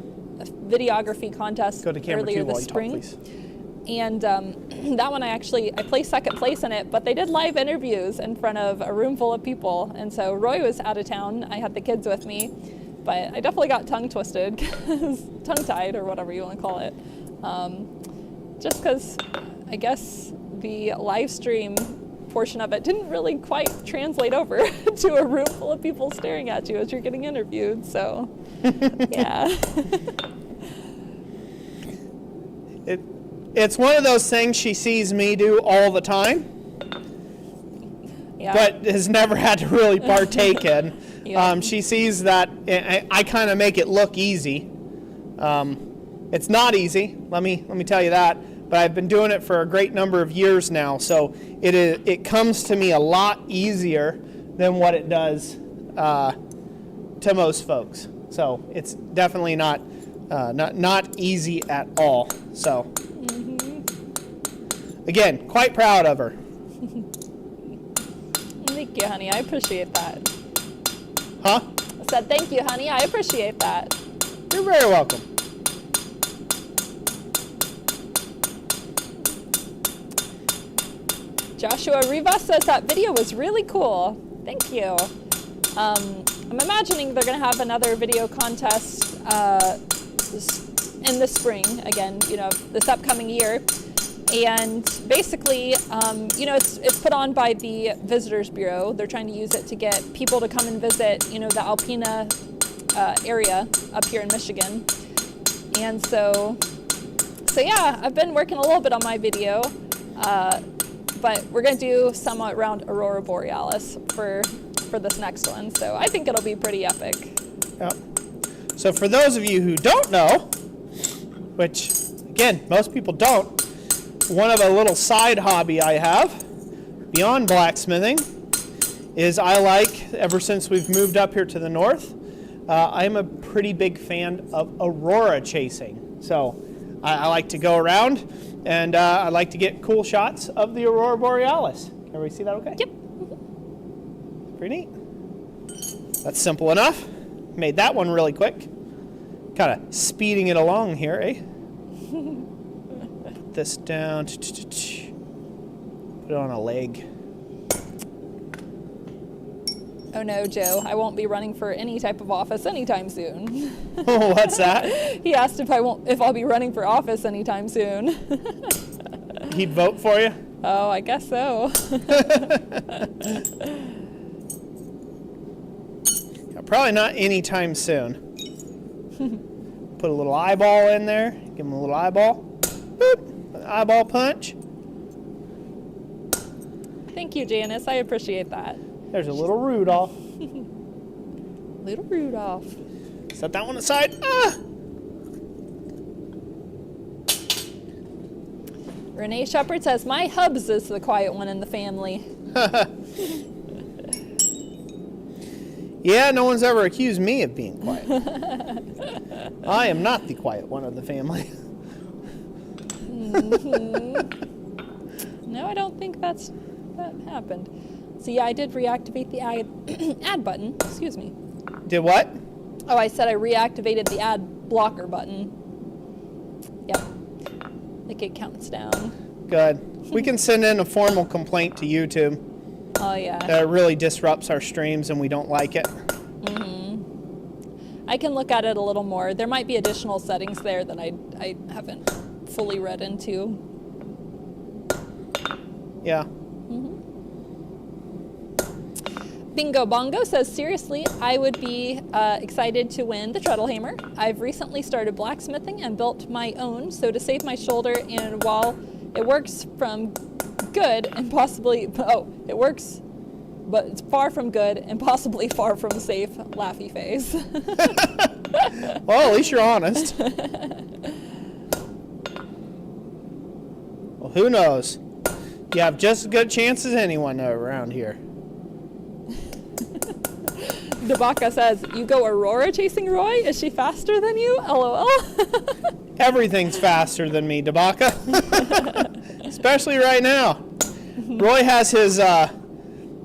videography contest Go to camera earlier two while this you spring. talk, please. And that one I placed second place in it, but they did live interviews in front of a room full of people. And so Roy was out of town. I had the kids with me, but I definitely got tongue tied or whatever you want to call it. Just because I guess the live stream portion of it didn't really quite translate over to a room full of people staring at you as you're getting interviewed. So, yeah. It's one of those things she sees me do all the time, but has never had to really partake in. She sees that I kind of make it look easy. It's not easy, let me tell you that, but I've been doing it for a great number of years now, so it comes to me a lot easier than what it does to most folks. So it's definitely not easy at all. So. Again, quite proud of her. Thank you, honey. I appreciate that. Huh? I said, thank you, honey. I appreciate that. You're very welcome. Joshua Rivas says that video was really cool. Thank you. I'm imagining they're going to have another video contest in the spring, again, this upcoming year. And basically, it's put on by the Visitors Bureau. They're trying to use it to get people to come and visit, the Alpena area up here in Michigan. And so yeah, I've been working a little bit on my video, but we're going to do somewhat around Aurora Borealis for this next one, so I think it'll be pretty epic. Yep. So for those of you who don't know, which again most people don't, one of a little side hobby I have beyond blacksmithing is I like, ever since we've moved up here to the north, I'm a pretty big fan of aurora chasing. So I like to go around and I like to get cool shots of the Aurora Borealis. Can everybody see that okay? Yep. Pretty neat. That's simple enough. Made that one really quick. Kind of speeding it along here, eh? Put this down. Put it on a leg. Oh no, Joe, I won't be running for any type of office anytime soon. Oh, what's that? He asked if I'll be running for office anytime soon. He'd vote for you? Oh, I guess so. Probably not anytime soon. Put a little eyeball in there. Give him a little eyeball. Boop. Eyeball punch. Thank you, Janice. I appreciate that. There's a little Rudolph. Little Rudolph. Set that one aside. Ah! Renee Shepard says, my hubs is the quiet one in the family. Yeah, no one's ever accused me of being quiet. I am not the quiet one of the family. No, I don't think that happened. So yeah, I did reactivate the add button. Excuse me. Did what? Oh, I said I reactivated the add blocker button. Yep. Like it counts down. Good. We can send in a formal complaint to YouTube. Oh yeah. That really disrupts our streams and we don't like it. I can look at it a little more. There might be additional settings there that I haven't fully read into. Yeah. Bingo Bongo says, seriously, I would be excited to win the Treadle hammer. I've recently started blacksmithing and built my own, so to save my shoulder, and while it works from good and possibly, it works, but it's far from good and possibly far from safe, laughy face. Well, at least you're honest. Well, who knows? You have just as good chance as anyone around here. Dabaka says, you go Aurora chasing Roy? Is she faster than you? LOL. Everything's faster than me, Dabaka. Especially right now. Roy has his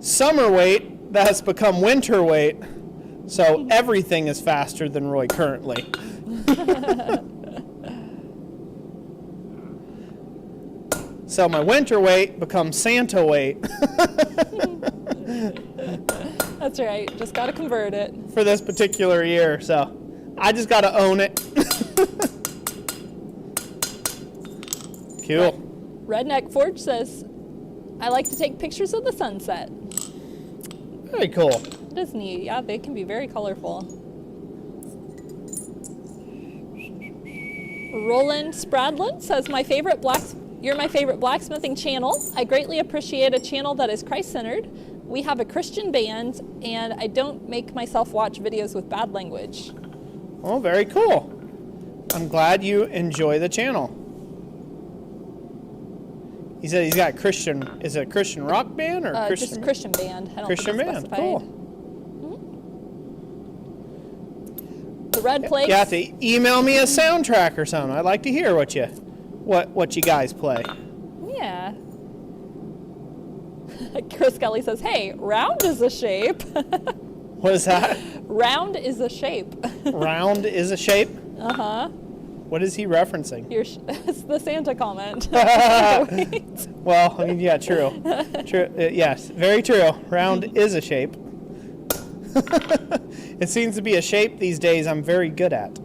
summer weight that has become winter weight, so everything is faster than Roy currently. So my winter weight becomes Santa weight. That's right. Just got to convert it. For this particular year, so I just got to own it. Cool. Redneck Forge says, I like to take pictures of the sunset. Very cool. It is neat. Yeah, they can be very colorful. Roland Spradlin says, you're my favorite blacksmithing channel. I greatly appreciate a channel that is Christ-centered. We have a Christian band, and I don't make myself watch videos with bad language. Oh, very cool. I'm glad you enjoy the channel. He said he's got Christian, is it a Christian rock band or Christian? Just Christian band. I don't Christian think it's band, specified. cool. The Red Plague. You have to email me a soundtrack or something. I'd like to hear what you guys play. Yeah. Chris Kelly says, hey, round is a shape. What is that? Round is a shape. Round is a shape? Uh-huh. What is he referencing? It's the Santa comment. Well, I mean, yeah, true. True. Yes, very true. Round is a shape. It seems to be a shape these days I'm very good at.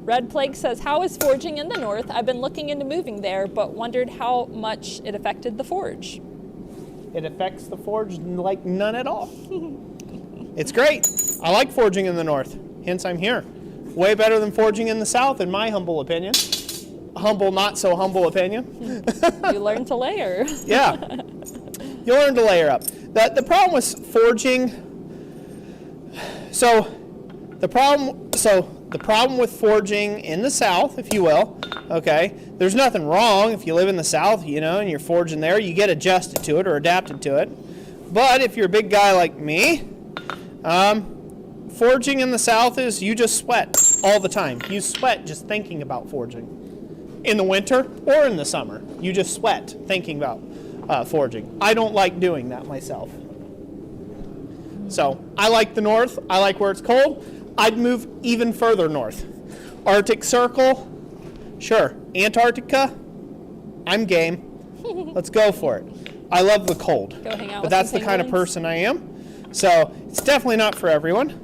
Red Plague says, how is forging in the north? I've been looking into moving there, but wondered how much it affected the forge. It affects the forge like none at all. It's great. I like forging in the north, hence I'm here. Way better than forging in the south, in my humble opinion. humble, not so humble opinion. You learn to layer. Yeah, you learn to layer up. The problem with forging, the problem with forging in the South, if you will, okay, there's nothing wrong if you live in the South, you know, and you're forging there, you get adjusted to it or adapted to it. But if you're a big guy like me, forging in the South is you just sweat all the time. You sweat just thinking about forging. In the winter or in the summer, you just sweat thinking about forging. I don't like doing that myself. So I like the North. I like where it's cold. I'd move even further north. Arctic Circle, sure. Antarctica, I'm game. Let's go for it. I love the cold. Go hang out but with that's some the kind of penguins. person I am. So it's definitely not for everyone.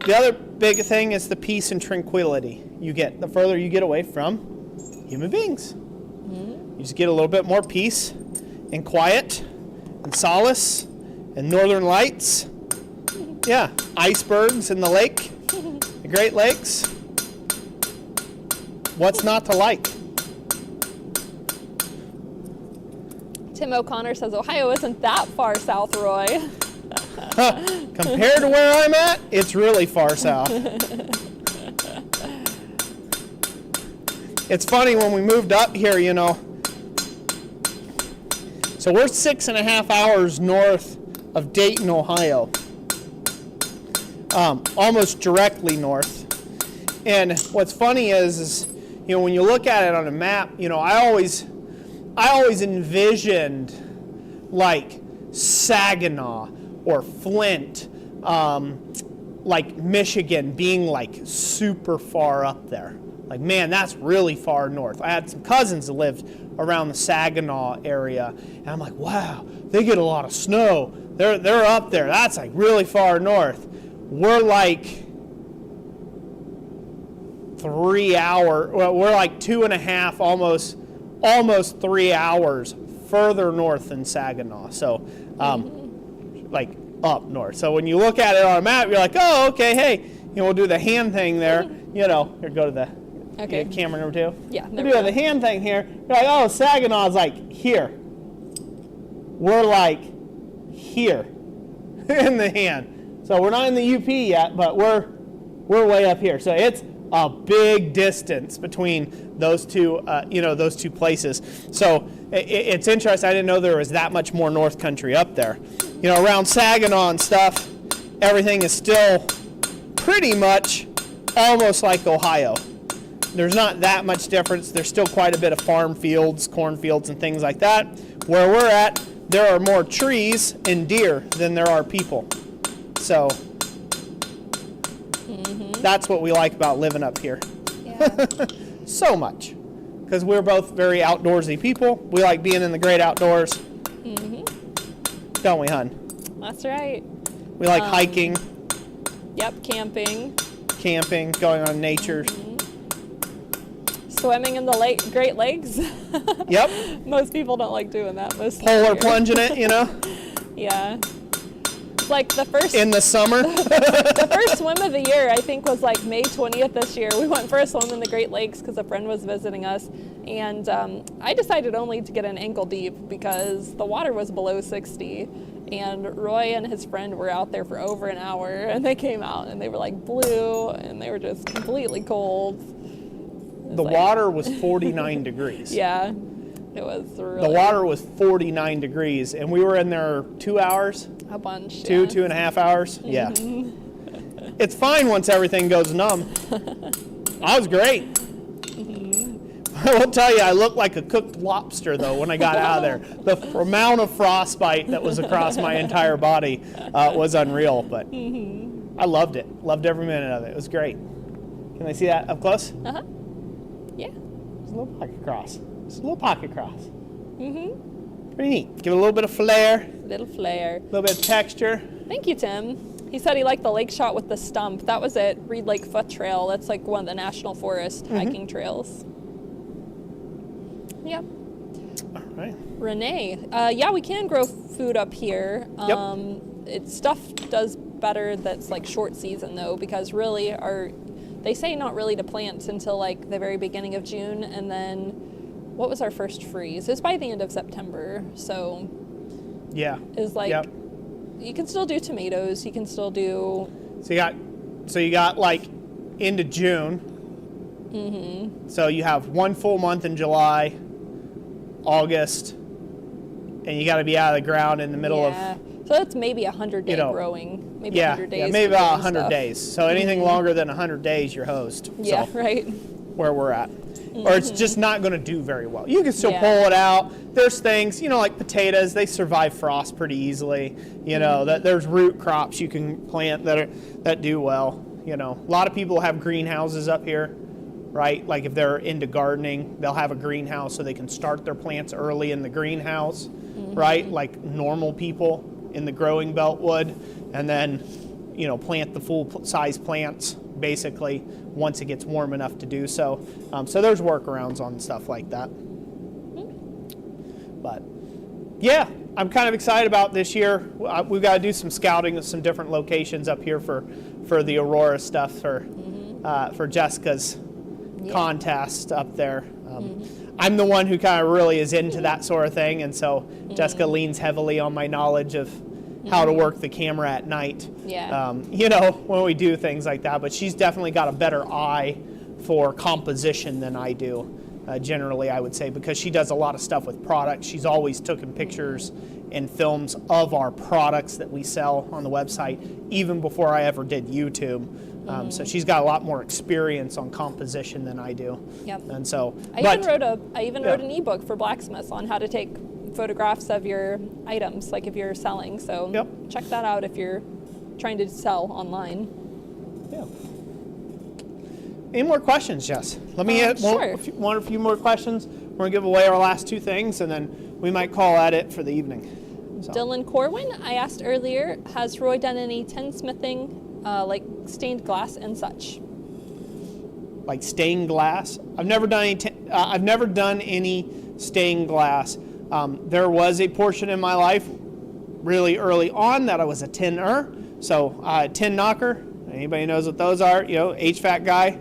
The other big thing is the peace and tranquility you get the further you get away from human beings. You just get a little bit more peace and quiet and solace and northern lights. Yeah, icebergs in the lake, the Great Lakes. What's not to like? Tim O'Connor says Ohio isn't that far south, Roy. Compared to where I'm at, it's really far south. It's funny when we moved up here, you know. So we're 6.5 hours north of Dayton, Ohio. Almost directly north. And what's funny is, you know, when you look at it on a map, you know, I always envisioned like Saginaw or Flint, like Michigan being like super far up there. Like, man, that's really far north. I had some cousins that lived around the Saginaw area, and I'm like, wow, they get a lot of snow. They're up there. That's like really far north. We're like 3 hours. Well, we're like 2.5, almost 3 hours further north than Saginaw. So, like up north. So when you look at it on a map, you're like, oh, okay, hey, you know, we'll do the hand thing there. You know, here, go to the camera number 2. Yeah, we'll do the hand thing here. You're like, oh, Saginaw's like here. We're like here in the hand. So we're not in the UP yet, but we're way up here. So it's a big distance between those two, those two places. So it's interesting. I didn't know there was that much more North Country up there. You know, around Saginaw and stuff, everything is still pretty much almost like Ohio. There's not that much difference. There's still quite a bit of farm fields, cornfields, and things like that. Where we're at, there are more trees and deer than there are people. So that's what we like about living up here. Yeah. So much. Because we're both very outdoorsy people. We like being in the great outdoors. Don't we, hun? That's right. We like hiking, Yep, camping. going on nature. Swimming in the Great Lakes. Yep. Most people don't like doing that. Polar plunging it, you know? Yeah. It's like the first... In the summer. The first swim of the year, I think, was like May 20th this year. We went for a swim in the Great Lakes because a friend was visiting us. And I decided only to get an ankle deep because the water was below 60. And Roy and his friend were out there for over an hour. And they came out and they were like blue and they were just completely cold. The water was 49 degrees. Yeah, it was really... The water was 49 degrees, and we were in there 2 hours. A bunch. 2.5 hours. Yeah. It's fine once everything goes numb. I was great. I will tell you, I looked like a cooked lobster, though, when I got out of there. The amount of frostbite that was across my entire body was unreal, but I loved it. Loved every minute of it. It was great. Can they see that up close? Uh-huh. Yeah. It's a little pocket cross. It's a little pocket cross. Pretty neat. Give it a little bit of flair. Little flair. A little bit of texture. Thank you, Tim. He said he liked the lake shot with the stump. That was at Reed Lake Foot Trail. That's like one of the National Forest hiking trails. Yep. All right. Renee, yeah, we can grow food up here. Stuff does better that's like short season though, because really they say not really to plant until like the very beginning of June, and then what was our first freeze? It's by the end of September, so Yeah. is like Yep. you can still do tomatoes, you can still do So you got like into June. So you have one full month in July, August, and you got to be out of the ground in the middle of. So that's maybe 100-day growing, maybe 100 days. Yeah, maybe for about growing 100 stuff. days. So anything longer than 100 days, you're hosed. Yeah, So, right. where we're at. Or it's just not going to do very well. You can still Yeah. pull it out. There's things, like potatoes, they survive frost pretty easily. That there's root crops you can plant that do well. A lot of people have greenhouses up here, right? Like if they're into gardening, they'll have a greenhouse so they can start their plants early in the greenhouse, right? Like normal people in the growing belt would, and then, plant the full size plants basically once it gets warm enough to do so. So there's workarounds on stuff like that. But yeah, I'm kind of excited about this year. We've got to do some scouting of some different locations up here for the Aurora stuff for Jessica's contest up there. I'm the one who kind of really is into that sort of thing, and so Jessica leans heavily on my knowledge of how to work the camera at night. Yeah. When we do things like that. But she's definitely got a better eye for composition than I do. Generally, I would say, because she does a lot of stuff with products. She's always taken pictures and films of our products that we sell on the website, even before I ever did YouTube. So she's got a lot more experience on composition than I do. Yep. And so, I even wrote an ebook for blacksmiths on how to take photographs of your items, like if you're selling. So check that out if you're trying to sell online. Yeah. Any more questions, Jess? Let me sure. one a few more questions. We're going to give away our last two things, and then we might call that it for the evening. So. Dylan Corwin, I asked earlier, has Roy done any tinsmithing, like stained glass and such? Like stained glass? I've never done any stained glass. There was a portion in my life really early on that I was a tinner. So tin knocker, anybody knows what those are, HVAC guy.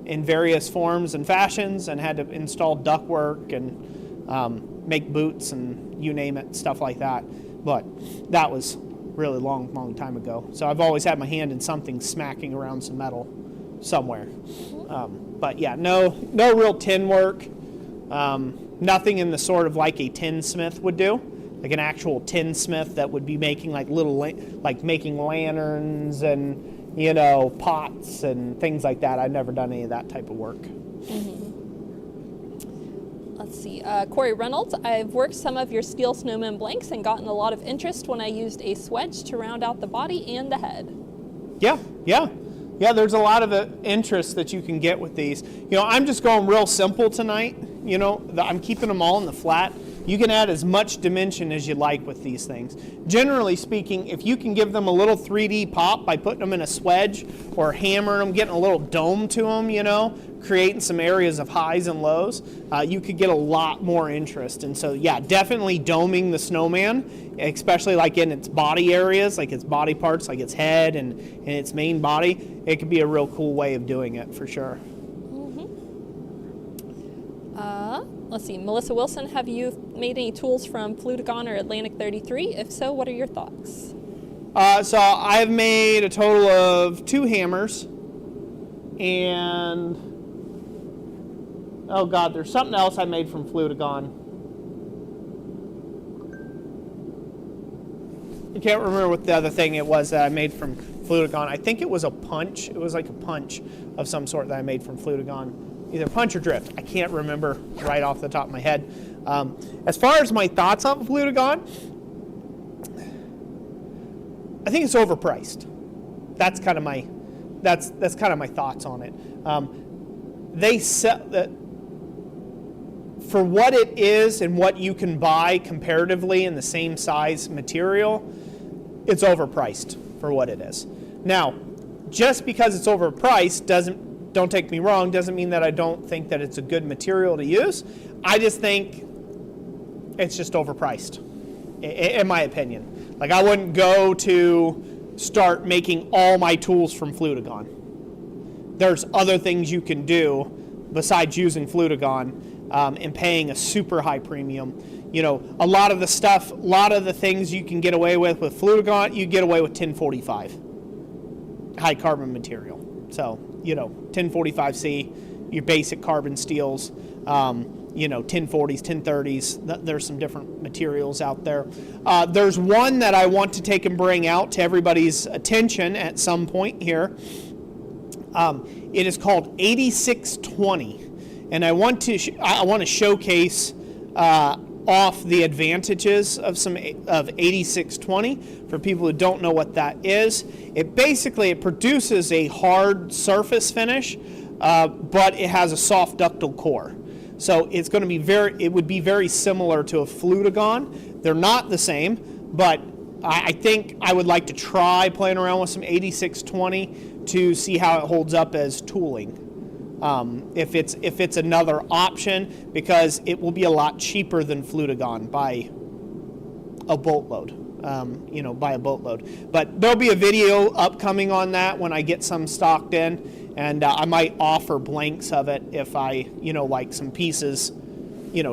In various forms and fashions, and had to install ductwork and make boots and you name it, stuff like that. But that was really long time ago. So I've always had my hand in something smacking around some metal somewhere. But yeah, no real tin work. Nothing in the sort of like a tinsmith would do, like an actual tinsmith that would be making like making lanterns and pots and things like that. I've never done any of that type of work. Let's see. Corey Reynolds, I've worked some of your steel snowman blanks and gotten a lot of interest when I used a swedge to round out the body and the head. Yeah, there's a lot of interest that you can get with these. I'm just going real simple tonight. I'm keeping them all in the flat. You can add as much dimension as you like with these things. Generally speaking, if you can give them a little 3D pop by putting them in a swedge or hammering them, getting a little dome to them, creating some areas of highs and lows, you could get a lot more interest. And so, yeah, definitely doming the snowman, especially like in its body areas, like its body parts, like its head and its main body. It could be a real cool way of doing it for sure. Let's see, Melissa Wilson, have you made any tools from Flutagon or Atlantic 33? If so, what are your thoughts? So I've made a total of 2 hammers, and oh god, there's something else I made from Flutagon. I can't remember what the other thing it was that I made from Flutagon. I think it was a punch. It was like a punch of some sort that I made from Flutagon. Either punch or drift. I can't remember right off the top of my head. As far as my thoughts on Flutagon, I think it's overpriced. That's kind of my thoughts on it. They sell that for what it is and what you can buy comparatively in the same size material. It's overpriced for what it is. Now, just because it's overpriced don't take me wrong, doesn't mean that I don't think that it's a good material to use. I just think it's just overpriced, in my opinion. Like, I wouldn't go to start making all my tools from Flutagon. there's other things you can do besides using Flutagon and paying a super high premium. You know, a lot of the things you can get away with Flutagon, you get away with 1045 high carbon material. So, you know, 1045C, your basic carbon steels, you know, 1040s, 1030s. There's some different materials out there. There's one that I want to take and bring out to everybody's attention at some point here. It is called 8620, and I want to showcase off the advantages of 8620 for people who don't know what that is. It produces a hard surface finish, but it has a soft ductile core. So it's going to be it would be very similar to a Flutagon. They're not the same, but I think I would like to try playing around with some 8620 to see how it holds up as tooling. If it's another option, because it will be a lot cheaper than Flutagon by a boatload. By a boatload. But there'll be a video upcoming on that when I get some stocked in, and I might offer blanks of it if I, like some pieces,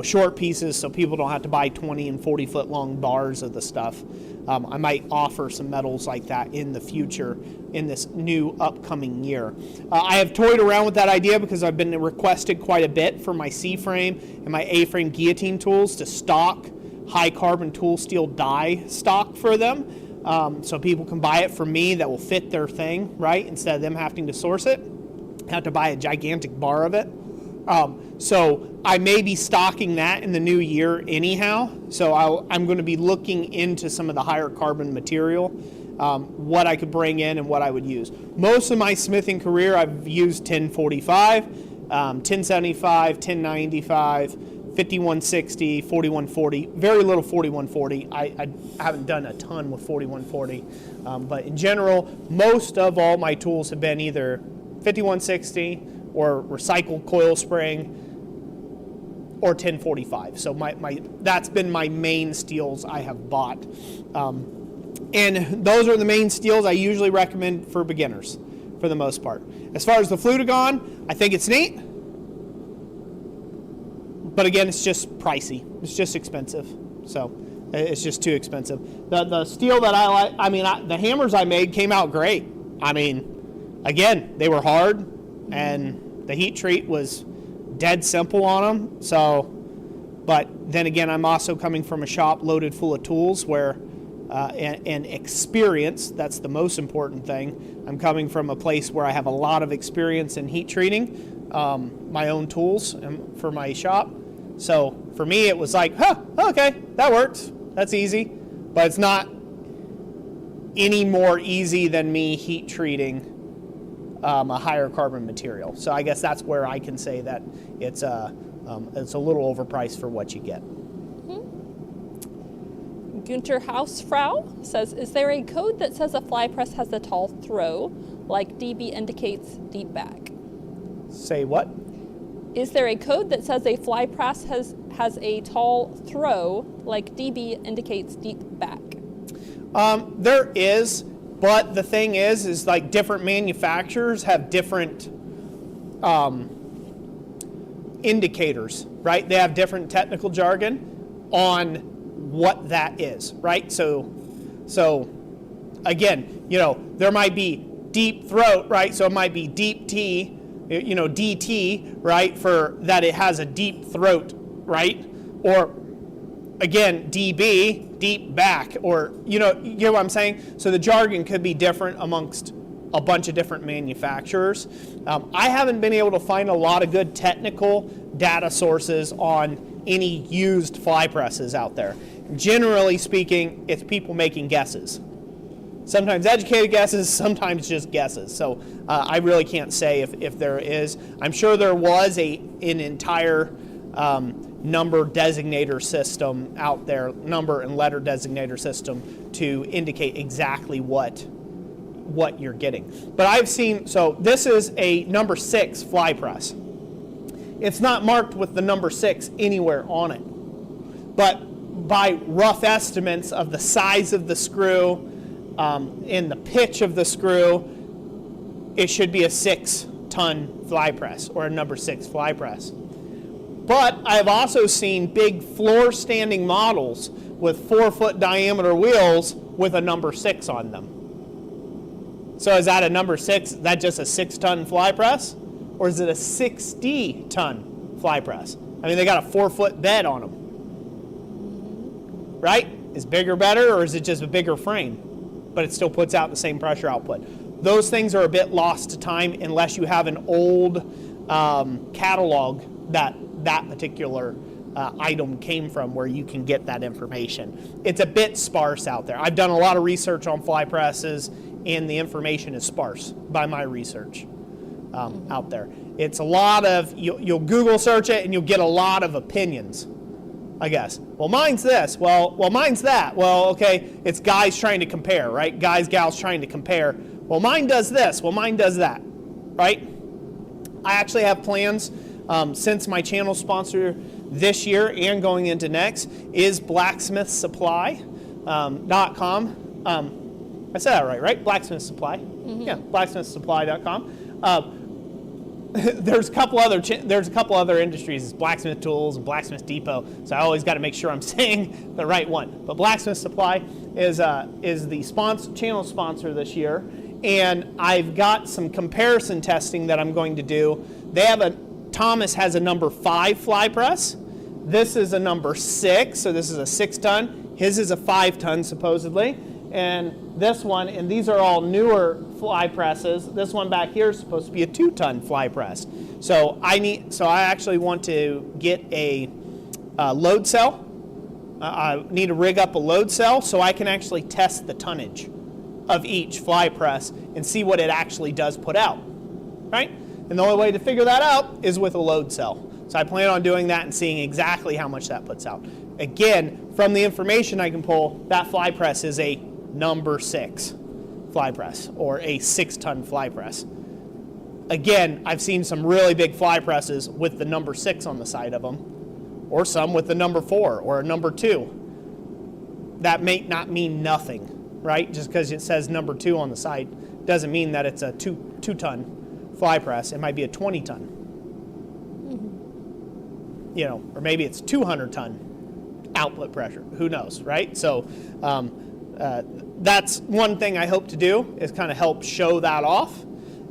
short pieces, so people don't have to buy 20 and 40 foot long bars of the stuff. I might offer some metals like that in the future in this new upcoming year. I have toyed around with that idea because I've been requested quite a bit for my C-frame and my A-frame guillotine tools to stock high carbon tool steel die stock for them, so people can buy it from me that will fit their thing, right, instead of them having to source it, have to buy a gigantic bar of it. So I may be stocking that in the new year anyhow, so I'm going to be looking into some of the higher carbon material, what I could bring in and what I would use. Most of my smithing career I've used 1045, 1075, 1095, 5160, 4140, very little 4140. I haven't done a ton with 4140, but in general, most of all my tools have been either 5160 or recycled coil spring or 1045. So that's been my main steels I have bought. And those are the main steels I usually recommend for beginners for the most part. As far as the Flutagon, I think it's neat. But again, it's just pricey. It's just expensive. So it's just too expensive. The steel that I like, the hammers I made came out great. Again, they were hard, and the heat treat was dead simple on them. So, but then again, I'm also coming from a shop loaded full of tools where, and experience, that's the most important thing. I'm coming from a place where I have a lot of experience in heat treating my own tools for my shop. So for me, it was like, okay, that works. That's easy. But it's not any more easy than me heat treating a higher carbon material. So I guess that's where I can say that it's a little overpriced for what you get. Gunter Hausfrau says, is there a code that says a fly press has a tall throw, like DB indicates deep back? Say what? Is there a code that says a fly press has a tall throw, like DB indicates deep back? There is, but the thing is like different manufacturers have different indicators, right? They have different technical jargon on what that is, right? So again, there might be deep throat, right? So it might be deep T, DT, right, for that it has a deep throat, right? Or again, DB, deep back, or you get what I'm saying? So the jargon could be different amongst a bunch of different manufacturers. I haven't been able to find a lot of good technical data sources on any used fly presses out there. Generally speaking, it's people making guesses. Sometimes educated guesses, sometimes just guesses. So I really can't say if there is. I'm sure there was an entire number designator system out there, number and letter designator system to indicate exactly what you're getting. But I've seen, so this is a number 6 fly press. It's not marked with the number 6 anywhere on it. But by rough estimates of the size of the screw, and the pitch of the screw, it should be a 6 6-ton fly press or a number 6 fly press. But I've also seen big floor standing models with 4-foot diameter wheels with a number 6 on them. So is that a number 6? Is that just a 6-ton fly press? Or is it a 60-ton fly press? I mean, they got a 4-foot bed on them. Right? Is bigger better, or is it just a bigger frame? But it still puts out the same pressure output. Those things are a bit lost to time unless you have an old catalog that particular item came from, where you can get that information. It's a bit sparse out there. I've done a lot of research on fly presses, and the information is sparse by my research out there. It's a lot of, you'll Google search it and you'll get a lot of opinions, I guess. Well, mine's this. Well, mine's that. Well, okay, it's guys trying to compare, right? Guys, gals trying to compare. Well, mine does this. Well, mine does that, right? I actually have plans, since my channel sponsor this year and going into next is blacksmithsupply.com. I said that right? Blacksmith Supply. Mm-hmm. Yeah, blacksmithsupply.com. There's a couple other industries, Blacksmith Tools and Blacksmith Depot, so I always got to make sure I'm saying the right one. But Blacksmith Supply is the channel sponsor this year, and I've got some comparison testing that I'm going to do. Thomas has a number 5 fly press. This is a number 6, so this is a 6-ton. His is a 5-ton supposedly, and this one, and these are all newer fly presses. This one back here is supposed to be a 2-ton fly press. So I actually want to get a load cell. I need to rig up a load cell so I can actually test the tonnage of each fly press and see what it actually does put out, right? And the only way to figure that out is with a load cell. So I plan on doing that and seeing exactly how much that puts out. Again, from the information I can pull, that fly press is a number 6 fly press or a 6-ton fly press. Again, I've seen some really big fly presses with the number 6 on the side of them, or some with the number 4 or a number 2. That may not mean nothing, right? Just because it says number 2 on the side doesn't mean that it's a 2-ton fly press. It might be a 20-ton. You know, or maybe it's 200-ton output pressure. Who knows, right? So that's one thing I hope to do, is kind of help show that off,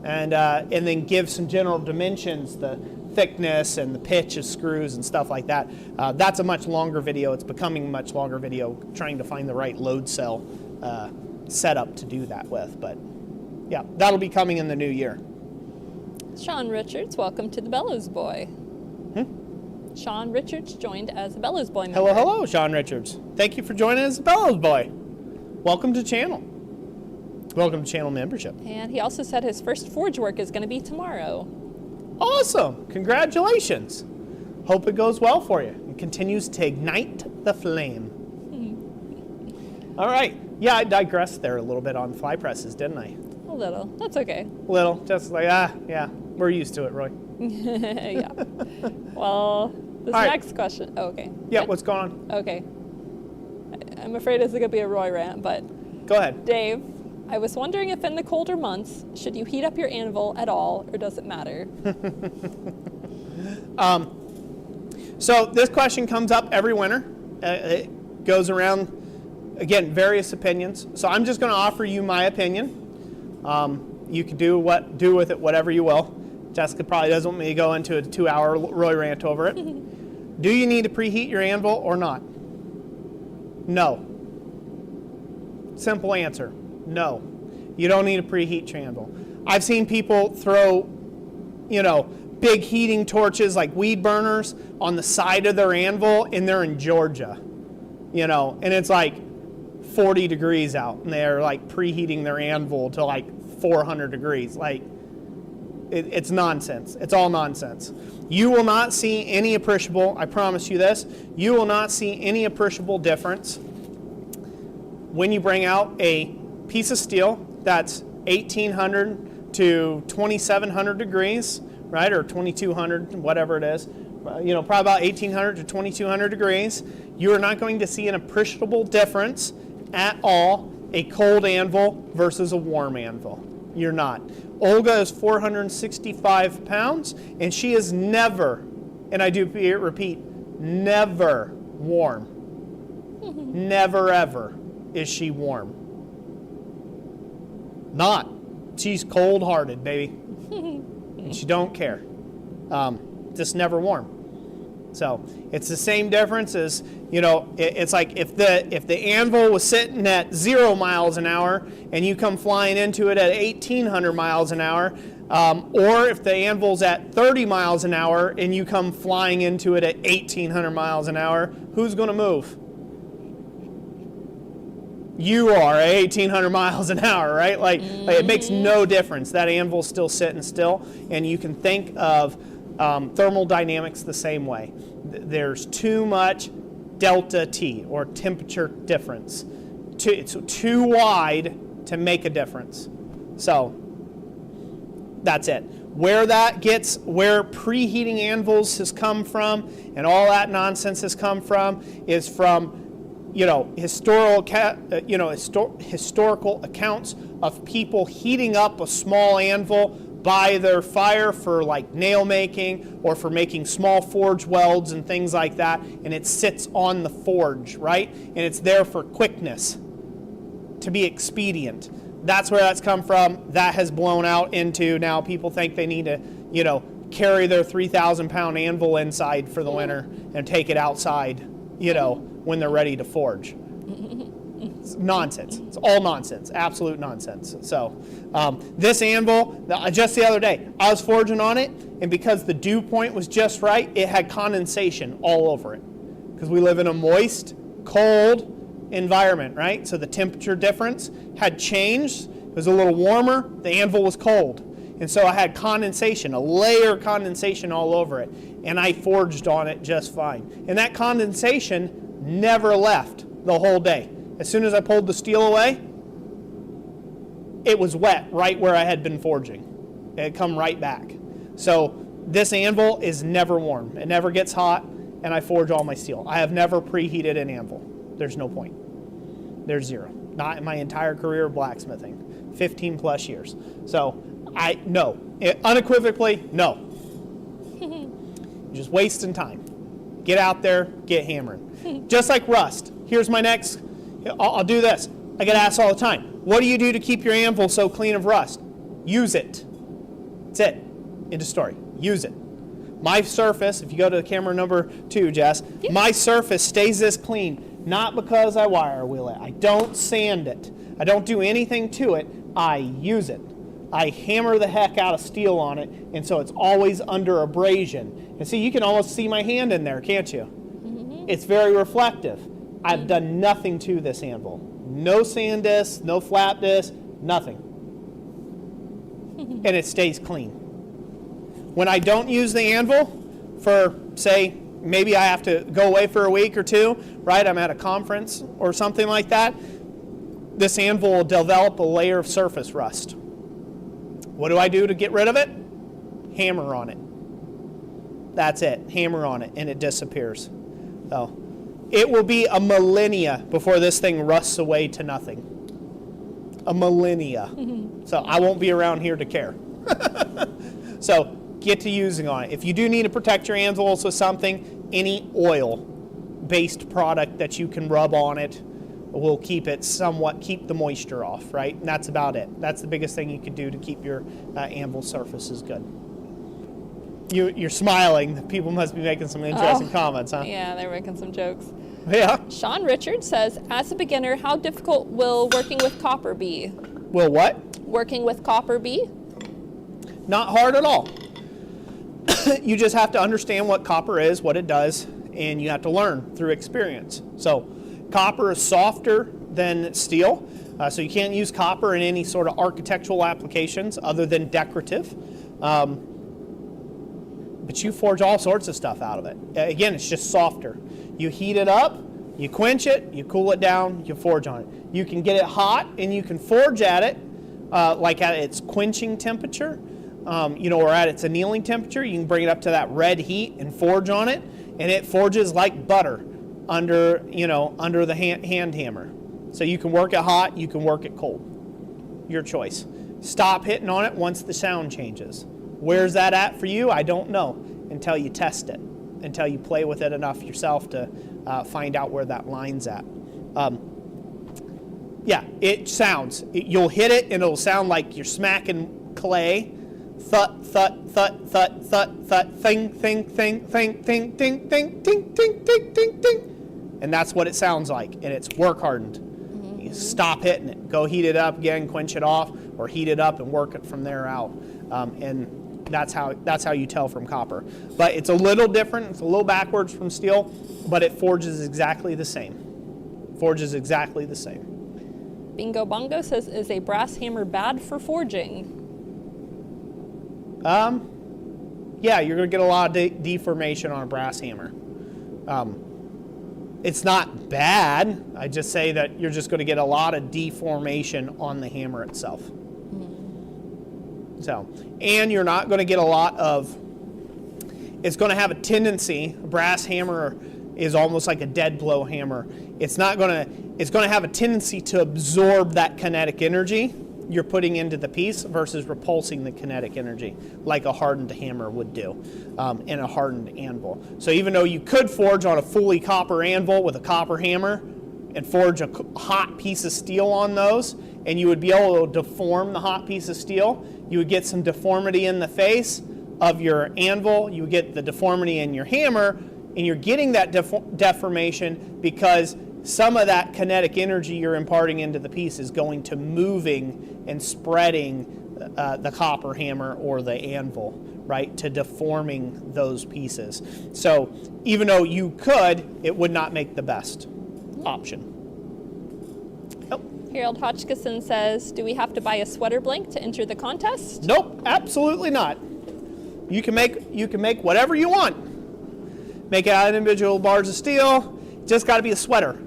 and then give some general dimensions, the thickness and the pitch of screws and stuff like that. That's a much longer video. It's becoming a much longer video, trying to find the right load cell setup to do that with. But yeah, that'll be coming in the new year. Sean Richards, welcome to the Bellows Boy. Sean Richards joined as a Bellows Boy member. Hello, Sean Richards. Thank you for joining as a Bellows Boy. Welcome to channel. Welcome to channel membership. And he also said his first forge work is going to be tomorrow. Awesome. Congratulations. Hope it goes well for you and continues to ignite the flame. All right. Yeah, I digressed there a little bit on fly presses, didn't I? A little. That's okay. Little. Just like, yeah. We're used to it, Roy. Yeah. Well, this next question. Oh, okay. Yeah, what's going on? Okay. I'm afraid it's going to be a Roy rant, but... Go ahead. Dave, I was wondering if in the colder months, should you heat up your anvil at all, or does it matter? So this question comes up every winter. It goes around, again, various opinions. So I'm just going to offer you my opinion. You can do with it whatever you will. Jessica probably doesn't want me to go into a 2-hour Roy rant over it. Do you need to preheat your anvil or not? No. Simple answer. No. You don't need to preheat your anvil. I've seen people throw, big heating torches like weed burners on the side of their anvil, and they're in Georgia. And it's like 40 degrees out, and they're like preheating their anvil to like 400 degrees. Like, it's nonsense. It's all nonsense. You will not see any appreciable, I promise you this, you will not see any appreciable difference when you bring out a piece of steel that's 1800 to 2700 degrees, right, or 2200, whatever it is, probably about 1800 to 2200 degrees. You are not going to see an appreciable difference at all, a cold anvil versus a warm anvil. You're not. Olga is 465 pounds, and she is never, and I do repeat, never warm. Never ever is she warm. Not. She's cold-hearted, baby. She don't care. Just never warm. So it's the same difference as, it's like if the anvil was sitting at 0 miles an hour and you come flying into it at 1,800 miles an hour, or if the anvil's at 30 miles an hour and you come flying into it at 1,800 miles an hour, who's going to move? You are at 1,800 miles an hour, right? Like it makes no difference. That anvil's still sitting still, and you can think of thermodynamics the same way. There's too much delta T, or temperature difference. It's too wide to make a difference. So that's it. Where preheating anvils has come from and all that nonsense has come from is from historical accounts of people heating up a small anvil by their fire for like nail making or for making small forge welds and things like that, and it sits on the forge, right? And it's there for quickness, to be expedient. That's where that's come from. That has blown out into now people think they need to, carry their 3,000-pound anvil inside for the winter and take it outside, when they're ready to forge. It's nonsense. It's all nonsense. Absolute nonsense. So this anvil, just the other day, I was forging on it, and because the dew point was just right, it had condensation all over it. Because we live in a moist, cold environment, right? So the temperature difference had changed. It was a little warmer. The anvil was cold. And so I had condensation, a layer of condensation all over it. And I forged on it just fine. And that condensation never left the whole day. As soon as I pulled the steel away, it was wet right where I had been forging. It had come right back. So this anvil is never warm. It never gets hot, and I forge all my steel. I have never preheated an anvil. There's no point. There's zero. Not in my entire career of blacksmithing. 15 plus years. So no. Unequivocally, no. You're just wasting time. Get out there, get hammering. Just like rust. Here's my next, I'll do this. I get asked all the time, what do you do to keep your anvil so clean of rust? Use it. That's it. End of story. Use it. My surface, if you go to camera number 2, Jess, my surface stays this clean, not because I wire wheel it. I don't sand it. I don't do anything to it. I use it. I hammer the heck out of steel on it, and so it's always under abrasion. And see, you can almost see my hand in there, can't you? Mm-hmm. It's very reflective. I've done nothing to this anvil. No sand disc, no flat disc, nothing. And it stays clean. When I don't use the anvil for, say, maybe I have to go away for a week or two, right? I'm at a conference or something like that. This anvil will develop a layer of surface rust. What do I do to get rid of it? Hammer on it. That's it. Hammer on it, and it disappears. So it will be a millennia before this thing rusts away to nothing. A millennia. So I won't be around here to care. So get to using on it. If you do need to protect your anvils with something, any oil-based product that you can rub on it will keep it somewhat, keep the moisture off, right? And that's about it. That's the biggest thing you could do to keep your anvil surfaces good. You're smiling. People must be making some interesting comments, huh? Yeah, they're making some jokes. Yeah. Sean Richards says, as a beginner, how difficult will working with copper be? Will what? Working with copper be? Not hard at all. You just have to understand what copper is, what it does, and you have to learn through experience. So copper is softer than steel, so you can't use copper in any sort of architectural applications other than decorative. But you forge all sorts of stuff out of it. Again, it's just softer. You heat it up, you quench it, you cool it down, you forge on it. You can get it hot and you can forge at it, like at its quenching temperature, or at its annealing temperature. You can bring it up to that red heat and forge on it, and it forges like butter under the hand hammer. So you can work it hot, you can work it cold. Your choice. Stop hitting on it once the sound changes. Where's that at for you? I don't know until you test it, until you play with it enough yourself to find out where that line's at. Yeah, it sounds. You'll hit it and it'll sound like you're smacking clay. Thut, thut, thut, thut, thut, thut, thing, thing, thing, thing, thing, ting, ting, ting, ting, ting, ting, ting. And that's what it sounds like, and it's work hardened. You stop hitting it, go heat it up again, quench it off, or heat it up and work it from there out. And that's how you tell from copper. But it's a little different, it's a little backwards from steel, but it forges exactly the same. Forges exactly the same. Bingo Bongo says, is a brass hammer bad for forging? Yeah, you're going to get a lot of deformation on a brass hammer. It's not bad. I just say that you're just going to get a lot of deformation on the hammer itself. So, and you're not going to get a lot of, it's going to have a tendency, a brass hammer is almost like a dead blow hammer. It's going to have a tendency to absorb that kinetic energy you're putting into the piece versus repulsing the kinetic energy like a hardened hammer would do in a hardened anvil. So even though you could forge on a fully copper anvil with a copper hammer and forge a hot piece of steel on those, and you would be able to deform the hot piece of steel, you would get some deformity in the face of your anvil, you would get the deformity in your hammer, and you're getting that deformation because some of that kinetic energy you're imparting into the piece is going to moving and spreading the copper hammer or the anvil, right, to deforming those pieces. So even though you could, it would not make the best option. Oh. Harold Hodgkinson says, do we have to buy a sweater blank to enter the contest? Nope, absolutely not. You can make whatever you want. Make it out of individual bars of steel. Just got to be a sweater.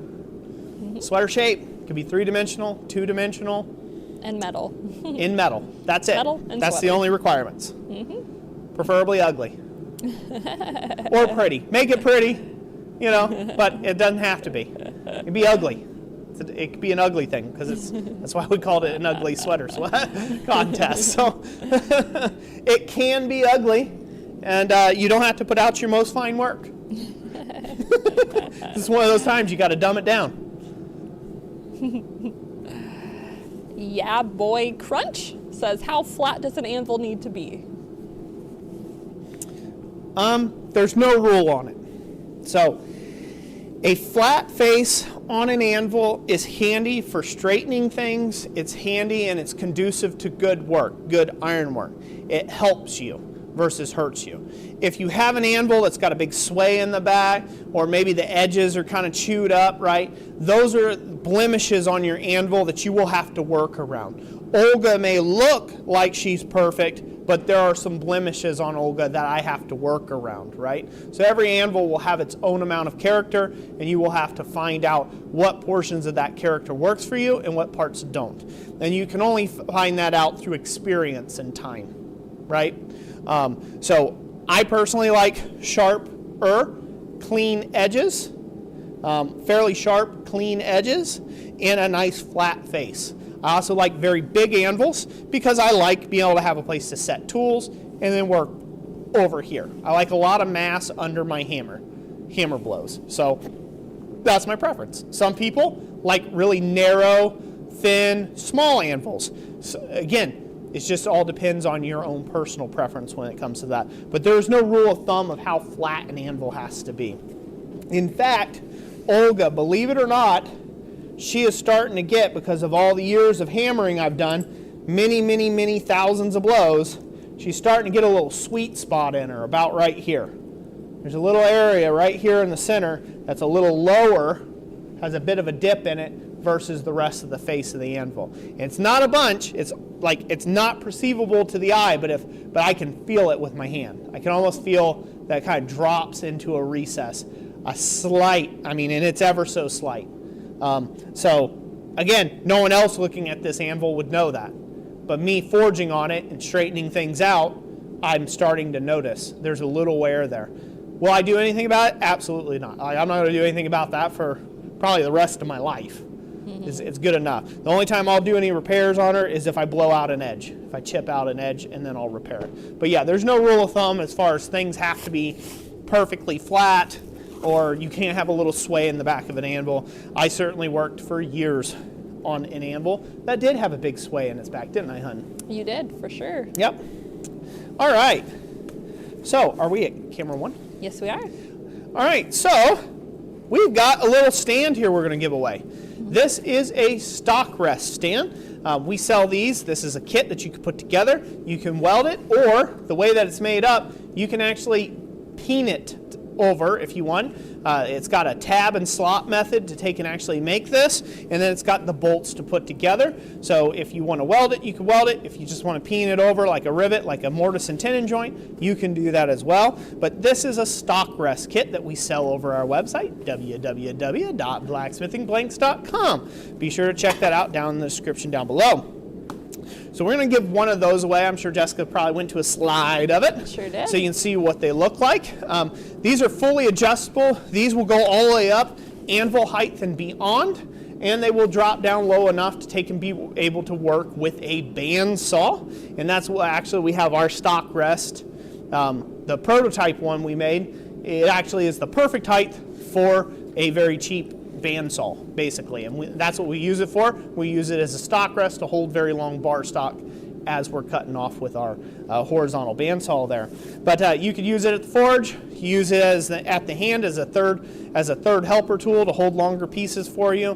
Sweater shape. Could be 3-dimensional, 2-dimensional. And metal. In metal. That's it. Metal and That's sweater. the only requirements. Preferably ugly. Or pretty. Make it pretty, but it doesn't have to be. It can be ugly. It could be an ugly thing because that's why we called it an ugly sweater contest. So it can be ugly, and you don't have to put out your most fine work. This is one of those times you got to dumb it down. Yeah, boy Crunch says, how flat does an anvil need to be? There's no rule on it. So a flat face on an anvil is handy for straightening things. It's handy and it's conducive to good work, good ironwork. It helps you versus hurts you. If you have an anvil that's got a big sway in the back, or maybe the edges are kind of chewed up, right? Those are blemishes on your anvil that you will have to work around. Olga may look like she's perfect, but there are some blemishes on Olga that I have to work around, right? So every anvil will have its own amount of character, and you will have to find out what portions of that character works for you and what parts don't. And you can only find that out through experience and time, right? So I personally like sharper, clean edges, fairly sharp, clean edges, and a nice flat face. I also like very big anvils because I like being able to have a place to set tools and then work over here. I like a lot of mass under my hammer blows. So that's my preference. Some people like really narrow, thin, small anvils. So again, it just all depends on your own personal preference when it comes to that. But there's no rule of thumb of how flat an anvil has to be. In fact, Olga, believe it or not, she is starting to get, because of all the years of hammering I've done, many, many, many thousands of blows, she's starting to get a little sweet spot in her, about right here. There's a little area right here in the center that's a little lower, has a bit of a dip in it, versus the rest of the face of the anvil. And it's not a bunch, it's not perceivable to the eye, but I can feel it with my hand. I can almost feel that kind of drops into a recess. A slight, and it's ever so slight. So again, no one else looking at this anvil would know that. But me forging on it and straightening things out, I'm starting to notice there's a little wear there. Will I do anything about it? Absolutely not. I'm not going to do anything about that for probably the rest of my life. It's good enough. The only time I'll do any repairs on her is if I blow out an edge. If I chip out an edge, and then I'll repair it. But yeah, there's no rule of thumb as far as things have to be perfectly flat, or you can't have a little sway in the back of an anvil. I certainly worked for years on an anvil that did have a big sway in its back, didn't I, hun? You did, for sure. Yep. All right. So, are we at camera 1? Yes, we are. All right, so we've got a little stand here we're going to give away. This is a stock rest stand. We sell these. This is a kit that you can put together. You can weld it, or the way that it's made up, you can actually peen it over if you want. It's got a tab and slot method to take and actually make this, and then it's got the bolts to put together. So if you want to weld it, you can weld it. If you just want to peen it over like a rivet, like a mortise and tenon joint, you can do that as well. But this is a stock rest kit that we sell over our website, www.blacksmithingblanks.com. Be sure to check that out down in the description down below. So we're going to give one of those away. I'm sure Jessica probably went to a slide of it. Sure did. So you can see what they look like. These are fully adjustable. These will go all the way up, anvil height and beyond, and they will drop down low enough to take and be able to work with a band saw. And that's what actually we have our stock rest. The prototype one we made, it actually is the perfect height for a very cheap bandsaw, basically, and that's what we use it for. We use it as a stock rest to hold very long bar stock as we're cutting off with our horizontal bandsaw there. But you could use it at the forge, use it as at the hand as a third helper tool to hold longer pieces for you,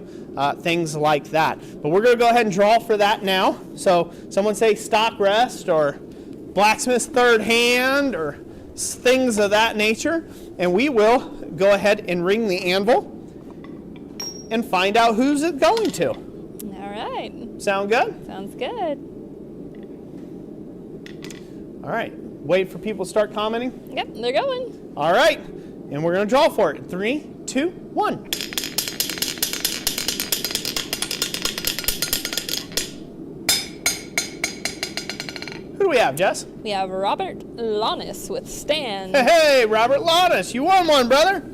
things like that. But we're going to go ahead and draw for that now. So someone say stock rest or blacksmith's third hand or things of that nature, and we will go ahead and ring the anvil and find out who's it going to. All right. Sound good? Sounds good. All right. Wait for people to start commenting. Yep, they're going. All right. And we're going to draw for it. 3, 2, 1. Who do we have, Jess? We have Robert Lonis with stand. Hey, Robert Lonis. You won one, brother.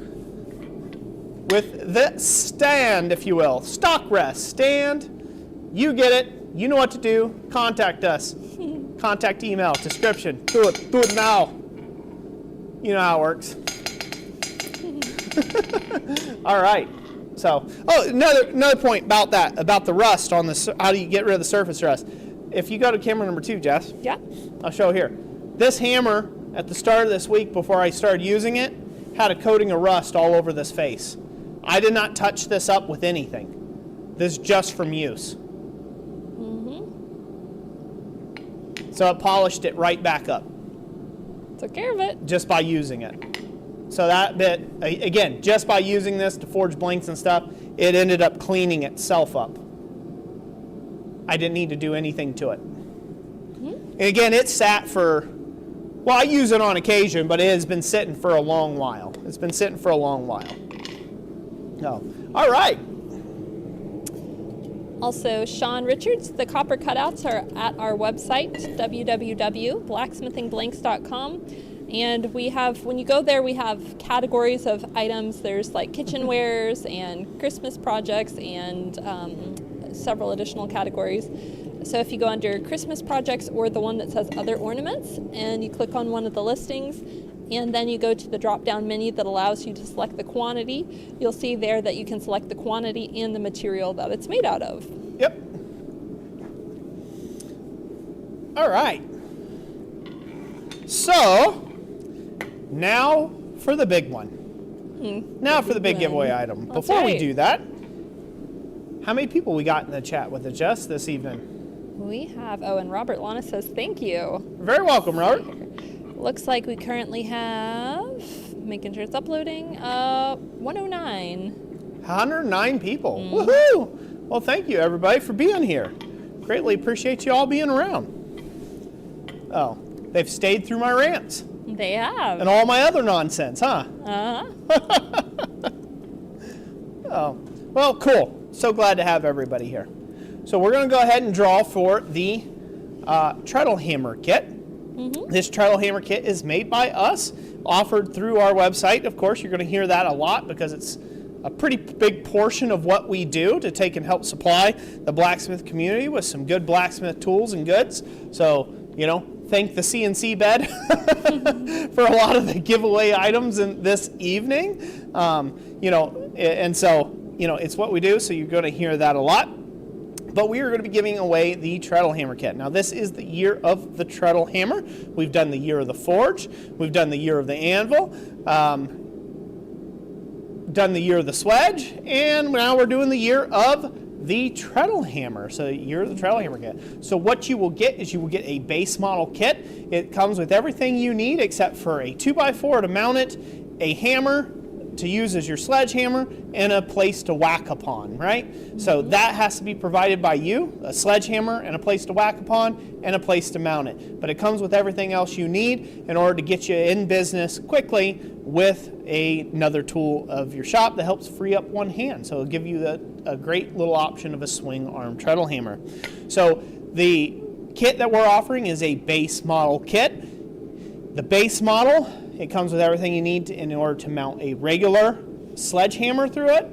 With the stand, if you will. Stock rest, stand. You get it. You know what to do. Contact us. Contact email, description. Do it now. You know how it works. All right. So, another point about that, about the rust on the, how do you get rid of the surface rust? If you go to camera number 2, Jess. Yeah. I'll show here. This hammer, at the start of this week, before I started using it, had a coating of rust all over this face. I did not touch this up with anything. This is just from use. So it polished it right back up. Took care of it. Just by using it. So that bit, again, just by using this to forge blanks and stuff, it ended up cleaning itself up. I didn't need to do anything to it. And again, it sat for, well, I use it on occasion, but it has been sitting for a long while. It's been sitting for a long while. Oh, all right. Also, Sean Richards, the copper cutouts are at our website, www.blacksmithingblanks.com. And we have, when you go there, we have categories of items. There's like kitchenwares and Christmas projects and several additional categories. So if you go under Christmas projects or the one that says other ornaments, and you click on one of the listings, and then you go to the drop-down menu that allows you to select the quantity, you'll see there that you can select the quantity and the material that it's made out of. Yep. All right. So, now for the big one. Now for the big giveaway item. That's Before we right. do that, how many people we got in the chat with us just this evening? We have, and Robert Lana says thank you. You're very welcome, Robert. Looks like we currently have, making sure it's uploading, 109. 109 people. Woohoo! Well, thank you, everybody, for being here. Greatly appreciate you all being around. Oh, they've stayed through my rants. They have. And all my other nonsense, huh? Uh-huh. Oh, well, cool. So glad to have everybody here. So we're going to go ahead and draw for the Treadle hammer kit. This Treadle hammer kit is made by us, offered through our website. Of course, you're going to hear that a lot because it's a pretty big portion of what we do to take and help supply the blacksmith community with some good blacksmith tools and goods. So, thank the CNC bed for a lot of the giveaway items in this evening. And so, it's what we do, so you're going to hear that a lot. But we are going to be giving away the Treadle Hammer Kit. Now, this is the year of the Treadle Hammer. We've done the year of the Forge. We've done the year of the Anvil. Done the year of the Sledge. And now we're doing the year of the Treadle Hammer. So, year of the Treadle Hammer Kit. So, what you will get is you will get a base model kit. It comes with everything you need except for a 2x4 to mount it, a hammer to use as your sledgehammer, and a place to whack upon, right? So that has to be provided by you, a sledgehammer and a place to whack upon and a place to mount it. But it comes with everything else you need in order to get you in business quickly with another tool of your shop that helps free up one hand. So it'll give you a great little option of a swing arm treadle hammer. So the kit that we're offering is a base model kit. The base model, it comes with everything you need in order to mount a regular sledgehammer through it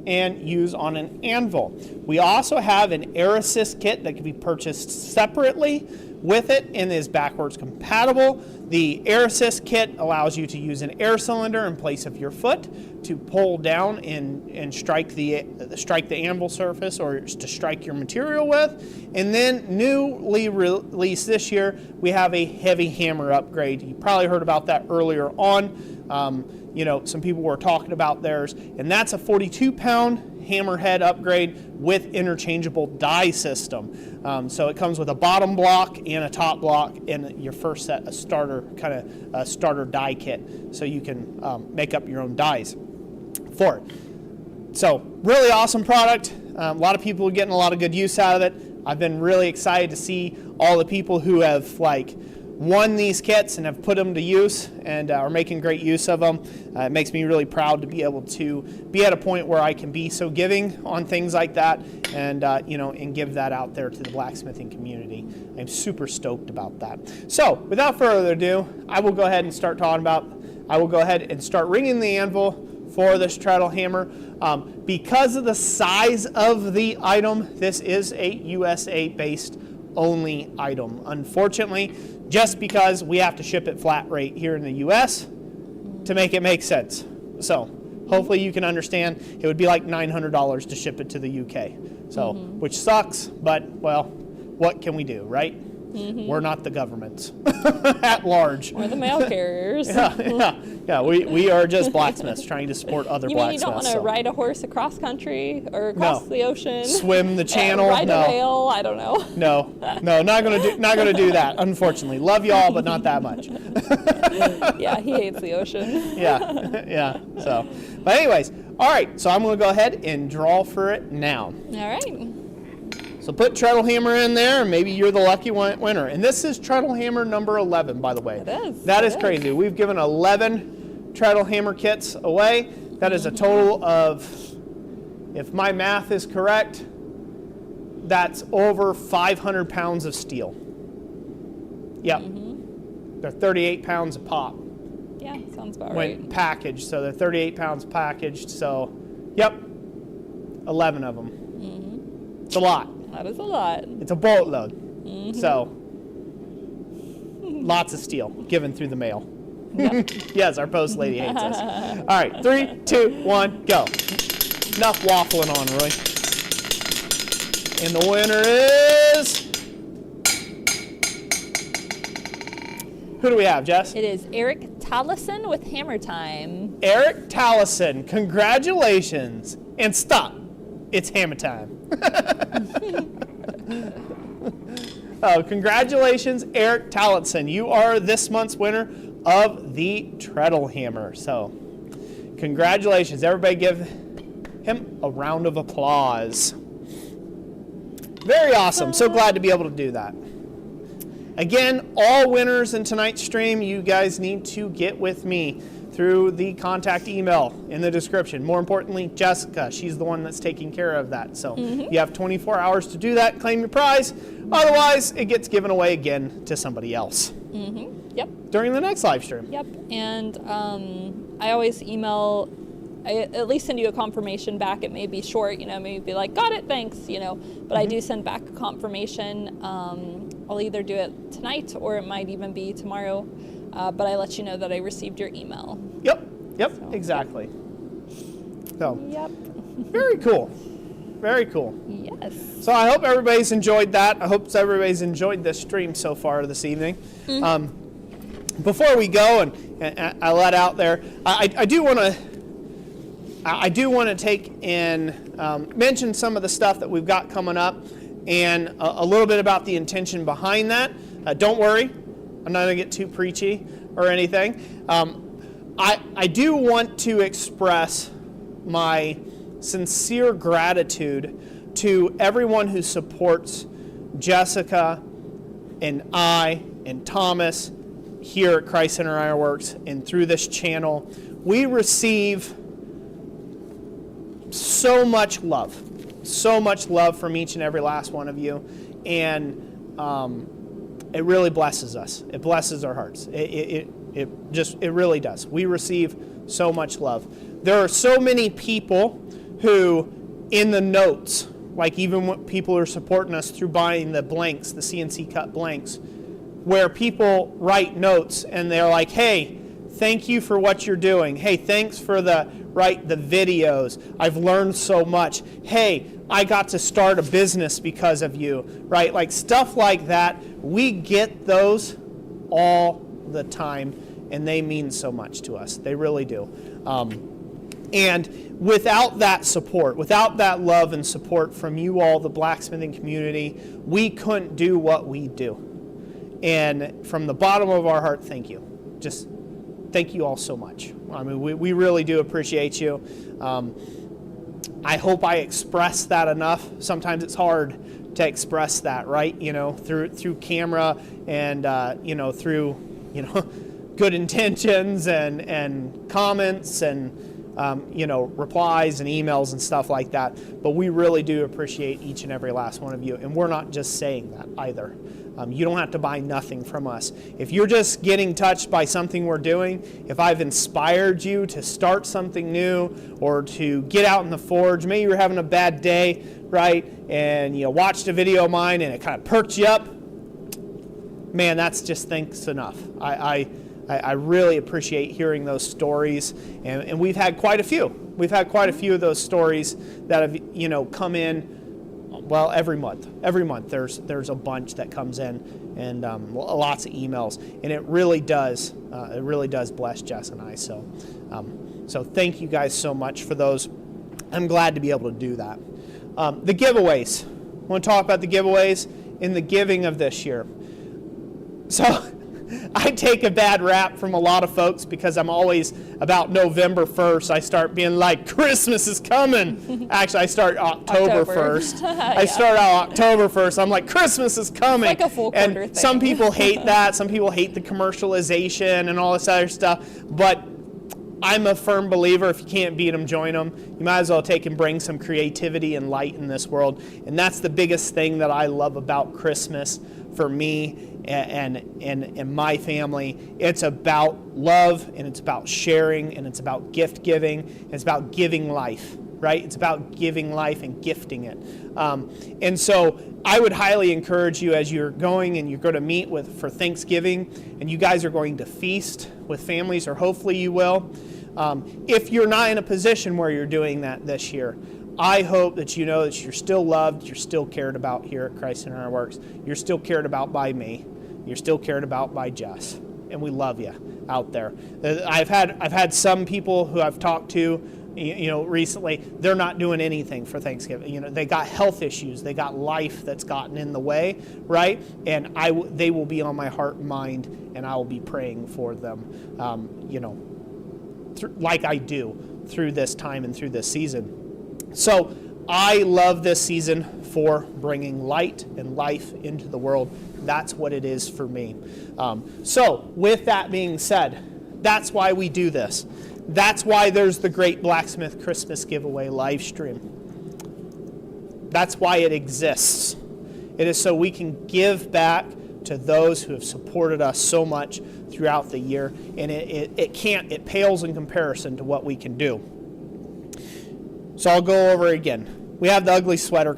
and use on an anvil. We also have an air assist kit that can be purchased separately with it and is backwards compatible. The air assist kit allows you to use an air cylinder in place of your foot to pull down and strike the anvil surface or to strike your material with. And then newly released this year, we have a heavy hammer upgrade. You probably heard about that earlier on. Some people were talking about theirs, and that's a 42-pound hammerhead upgrade with interchangeable die system. So it comes with a bottom block and a top block and your first set, a starter die kit, so you can make up your own dies for it. So really awesome product. A lot of people are getting a lot of good use out of it. I've been really excited to see all the people who have won these kits and have put them to use and are making great use of them. It makes me really proud to be able to be at a point where I can be so giving on things like that and and give that out there to the blacksmithing community. I'm super stoked about that. So without further ado, I will go ahead and start ringing the anvil for this treadle hammer. Because of the size of the item, this is a USA based only item. Unfortunately, just because we have to ship it flat rate here in the US to make it make sense. So hopefully you can understand it would be like $900 to ship it to the UK. So, which sucks, but well, what can we do, right? We're not the government at large. Or the mail carriers. Yeah. We are just blacksmiths trying to support other blacksmiths. You don't want to ride a horse across country or across the ocean? Swim the channel? Ride a whale? I don't know. No, not gonna do that. Unfortunately, love y'all, but not that much. Yeah, he hates the ocean. Yeah. So, but anyways, all right. So I'm gonna go ahead and draw for it now. All right. So put treadle hammer in there, and maybe you're the lucky winner. And this is treadle hammer number 11, by the way. It is. That is crazy. We've given 11 treadle hammer kits away. That is a total of, if my math is correct, that's over 500 pounds of steel. Yep. They're 38 pounds a pop. Yeah, sounds about when right. packaged. So they're 38 pounds packaged. So, yep, 11 of them. It's a lot. That is a lot. It's a boatload. So, lots of steel given through the mail. Yep. Yes, our post lady hates us. All right, 3, 2, 1, go. Enough waffling on, Roy. And the winner is... Who do we have, Jess? It is Eric Tallison with Hammer Time. Eric Tallison, congratulations. And stop. It's hammer time. Oh, congratulations, Eric Tallison. You are this month's winner of the Treadle Hammer. So, congratulations. Everybody give him a round of applause. Very awesome. So glad to be able to do that. Again, all winners in tonight's stream, you guys need to get with me through the contact email in the description. More importantly, Jessica, she's the one that's taking care of that. So you have 24 hours to do that, claim your prize. Otherwise, it gets given away again to somebody else. Yep. During the next live stream. Yep. And I always email at least send you a confirmation back. It may be short, maybe be like, got it, thanks, but I do send back a confirmation. I'll either do it tonight or it might even be tomorrow, but I let you know that I received your email. Yep, So, exactly. So, Yep. very cool. Very cool. Yes. So I hope everybody's enjoyed that. I hope everybody's enjoyed this stream so far this evening. Before we go, and I let out there, I do want to take and mention some of the stuff that we've got coming up, and a little bit about the intention behind that. Don't worry, I'm not going to get too preachy or anything. I do want to express my sincere gratitude to everyone who supports Jessica and I and Thomas here at Christ Center Ironworks and through this channel. We receive so much love from each and every last one of you, and it really blesses us. It blesses our hearts. It really does. We receive so much love. There are so many people who, in the notes, like even when people are supporting us through buying the blanks, the CNC cut blanks, where people write notes and they're like, hey, thank you for what you're doing. Hey, thanks for the videos. I've learned so much. Hey, I got to start a business because of you, right? Like stuff like that. We get those all the time, and they mean so much to us. They really do. And without that support, without that love and support from you all, the blacksmithing community, we couldn't do what we do. And from the bottom of our heart, thank you. Just thank you all so much. I mean, we really do appreciate you. I hope I express that enough. Sometimes it's hard to express that, right? Through camera and, through, good intentions and comments and, replies and emails and stuff like that. But we really do appreciate each and every last one of you. And we're not just saying that either. You don't have to buy nothing from us. If you're just getting touched by something we're doing, if I've inspired you to start something new or to get out in the forge, maybe you're having a bad day, right? And you watched a video of mine and it kind of perked you up, man, that's just thanks enough. I really appreciate hearing those stories, and we've had quite a few. We've had quite a few of those stories that have come in. Well, every month there's a bunch that comes in, and lots of emails, and it really does bless Jess and I. So thank you guys so much for those. I'm glad to be able to do that. The giveaways. I want to talk about the giveaways in the giving of this year. So I take a bad rap from a lot of folks because I'm always about November 1st. I start being like, Christmas is coming. Actually, I start October 1st. I start out October 1st. I'm like, Christmas is coming. It's like a full quarter thing. Some people hate that. Some people hate the commercialization and all this other stuff. But I'm a firm believer, if you can't beat them, join them. You might as well take and bring some creativity and light in this world. And that's the biggest thing that I love about Christmas for me and my family. It's about love, and it's about sharing, and it's about gift giving, and it's about giving life, right? It's about giving life and gifting it. And so I would highly encourage you, as you're going and you're going to meet for Thanksgiving, and you guys are going to feast with families, or hopefully you will. If you're not in a position where you're doing that this year, I hope that you know that you're still loved, you're still cared about here at Christ Center Ironworks. You're still cared about by me. You're still cared about by Jess, and we love you out there. I've had some people who I've talked to, recently. They're not doing anything for Thanksgiving. They got health issues, they got life that's gotten in the way, right? And they will be on my heart and mind, and I will be praying for them, like I do through this time and through this season. So I love this season for bringing light and life into the world. That's what it is for me. So with that being said, that's why we do this. That's why there's the Great Blacksmith Christmas Giveaway live stream. That's why it exists. It is so we can give back to those who have supported us so much throughout the year, and it pales in comparison to what we can do. So I'll go over it again. We have the ugly sweater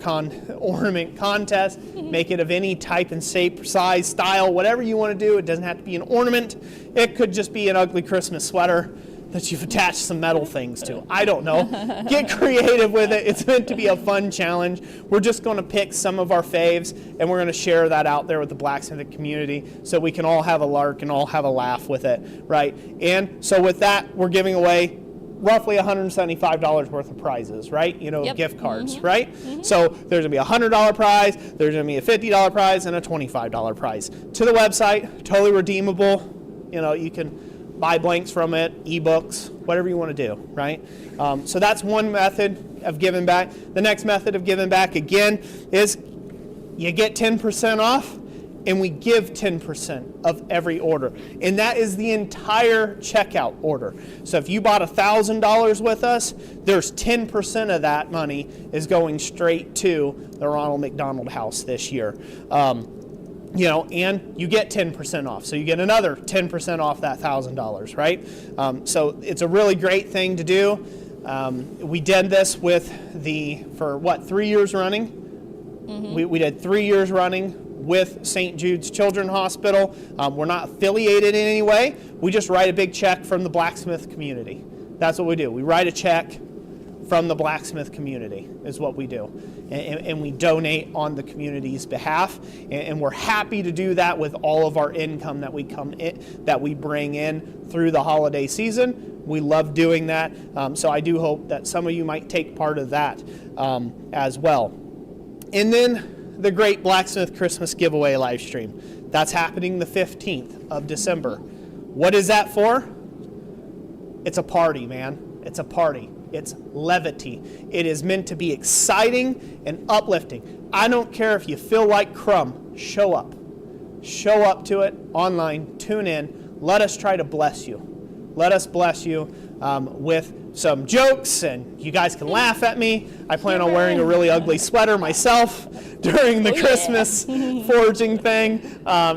ornament contest. Make it of any type and shape, size, style, whatever you want to do. It doesn't have to be an ornament. It could just be an ugly Christmas sweater that you've attached some metal things to. I don't know. Get creative with it. It's meant to be a fun challenge. We're just going to pick some of our faves, and we're going to share that out there with the blacksmith community so we can all have a lark and all have a laugh with it, right? And so with that, we're giving away roughly $175 worth of prizes, right? You know, gift cards, right? So there's gonna be a $100 prize, there's gonna be a $50 prize, and a $25 prize. To the website, totally redeemable. You know, you can buy blanks from it, ebooks, whatever you want to do, right? So that's one method of giving back. The next method of giving back, again, is you get 10% off, and we give 10% of every order. And that is the entire checkout order. So if you bought $1,000 with us, there's 10% of that money is going straight to the Ronald McDonald House this year. You know, and you get 10% off. So you get another 10% off that $1,000, right? So it's a really great thing to do. We did this with for 3 years running? We did 3 years running with St. Jude's Children's Hospital. We're not affiliated in any way. We just write a big check from the blacksmith community. That's what we do. We write a check from the blacksmith community is what we do. And we donate on the community's behalf. And we're happy to do that with all of our income that we bring in through the holiday season. We love doing that. So I do hope that some of you might take part of that as well. And then the Great Blacksmith Christmas Giveaway live stream. That's happening the 15th of December. What is that for? It's a party, man. It's a party. It's levity. It is meant to be exciting and uplifting. I don't care if you feel like crumb. Show up. Show up to it online. Tune in. Let us try to bless you. Let us bless you with some jokes, and you guys can laugh at me. I plan on wearing a really ugly sweater myself during the Christmas forging thing.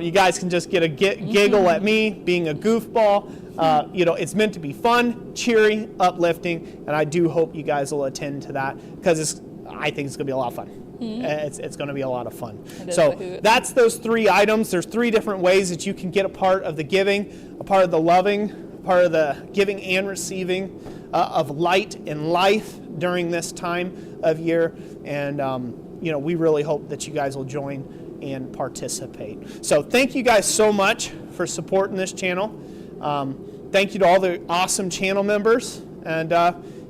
You guys can just get a giggle at me being a goofball. You know, it's meant to be fun, cheery, uplifting, and I do hope you guys will attend to that because I think it's going to be a lot of fun. It's going to be a lot of fun. So that's those 3 items. There's 3 different ways that you can get a part of the giving, a part of the loving, a part of the giving and receiving of light and life during this time of year. And, you know, we really hope that you guys will join and participate. So thank you guys so much for supporting this channel. Thank you to all the awesome channel members. And,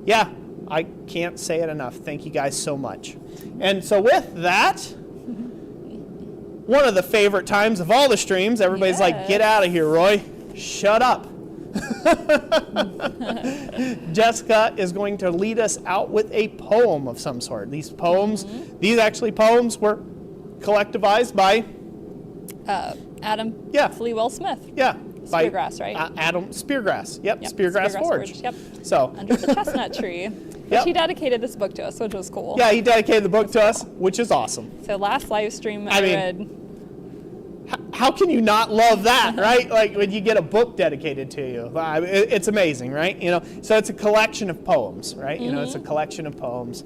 yeah, I can't say it enough. Thank you guys so much. And so with that, one of the favorite times of all the streams, everybody's like, get out of here, Roy. Shut up. Jessica is going to lead us out with a poem of some sort. These poems, these actually poems were collectivized by Adam Flewell Smith. Yeah. Speargrass, right? Adam Speargrass. Yep. Speargrass Forge. Yep. So under the Chestnut Tree. Which he dedicated this book to us, which was cool. Yeah, he dedicated the book to us, which is awesome. So last live stream I read. How can you not love that, right? Like when you get a book dedicated to you, it's amazing, right? You know, so it's a collection of poems, right? You know, it's a collection of poems.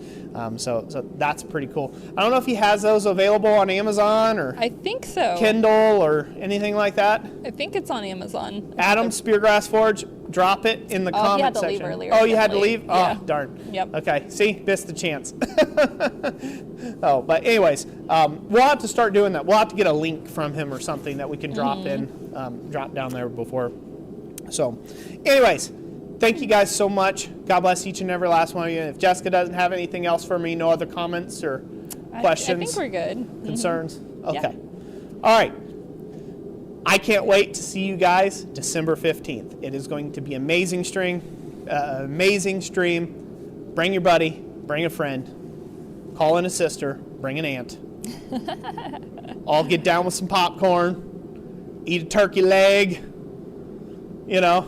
So that's pretty cool. I don't know if he has those available on Amazon or I think so. Kindle or anything like that. I think it's on Amazon. Adam Speargrass Forge, drop it in the comment section. Leave earlier. Oh, you had to leave? Yeah. Oh, darn. Yep. Okay, see, missed the chance. Oh, but anyways, we'll have to start doing that. We'll have to get a link from him or something that we can drop drop down there before. So, anyways, thank you guys so much. God bless each and every last one of you. If Jessica doesn't have anything else for me, no other comments or questions? I think we're good. Concerns? Okay. Yeah. All right. I can't wait to see you guys December 15th. It is going to be amazing stream. Bring your buddy, bring a friend, call in a sister, bring an aunt. All get down with some popcorn, eat a turkey leg, you know.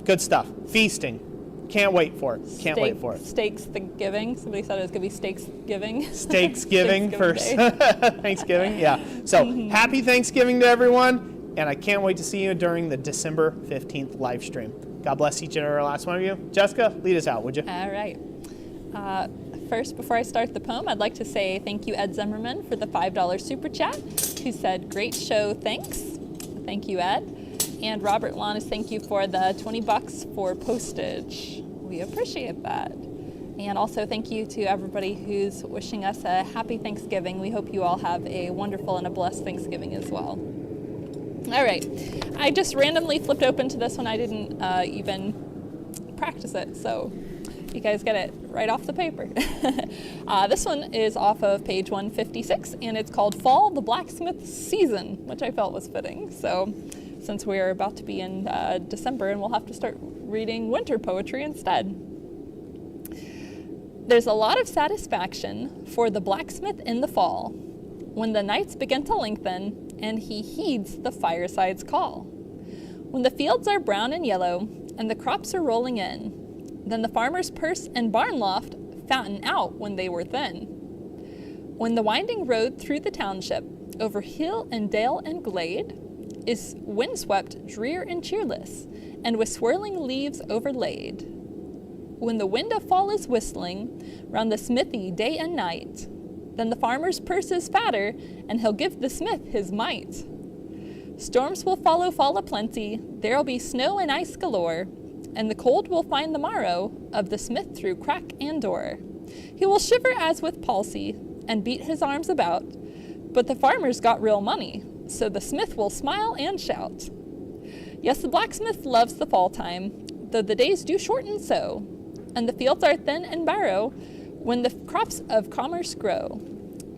Good stuff. Feasting. Can't wait for it. Can't wait for it. Steaks the giving. Somebody said it was going to be steaks giving. Steaks giving for Thanksgiving. Yeah. So happy Thanksgiving to everyone. And I can't wait to see you during the December 15th live stream. God bless each and every last one of you. Jessica, lead us out, would you? All right. First, before I start the poem, I'd like to say thank you, Ed Zimmerman, for the $5 super chat, who said, great show, thanks. Thank you, Ed. And Robert Lannis, thank you for the $20 for postage. We appreciate that. And also thank you to everybody who's wishing us a happy Thanksgiving. We hope you all have a wonderful and a blessed Thanksgiving as well. All right, I just randomly flipped open to this one. I didn't even practice it, so you guys get it right off the paper. This one is off of page 156, and it's called Fall, the Blacksmith Season, which I felt was fitting. So since we're about to be in December, and we'll have to start reading winter poetry instead. There's a lot of satisfaction for the blacksmith in the fall, when the nights begin to lengthen and he heeds the fireside's call. When the fields are brown and yellow and the crops are rolling in, then the farmer's purse and barn loft fatten out when they were thin. When the winding road through the township, over hill and dale and glade, is windswept, drear and cheerless, and with swirling leaves overlaid. When the wind of fall is whistling round the smithy day and night, then the farmer's purse is fatter, and he'll give the smith his mite. Storms will follow fall aplenty, there'll be snow and ice galore, and the cold will find the marrow of the smith through crack and door. He will shiver as with palsy, and beat his arms about, but the farmer's got real money, so the smith will smile and shout. Yes, the blacksmith loves the fall time, though the days do shorten so, and the fields are thin and barrow when the crops of commerce grow.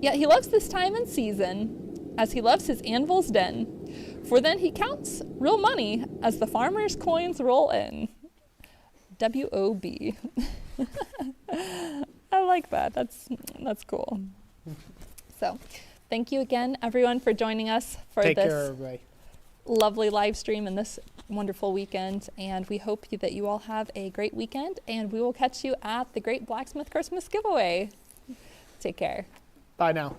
Yet he loves this time and season, as he loves his anvil's den, for then he counts real money as the farmer's coins roll in. W-O-B. I like that. That's cool. So, thank you again, everyone, for joining us for Take care, this everybody. lovely live stream and this wonderful weekend. And we hope that you all have a great weekend. And we will catch you at the Great Blacksmith Christmas Giveaway. Take care. Bye now.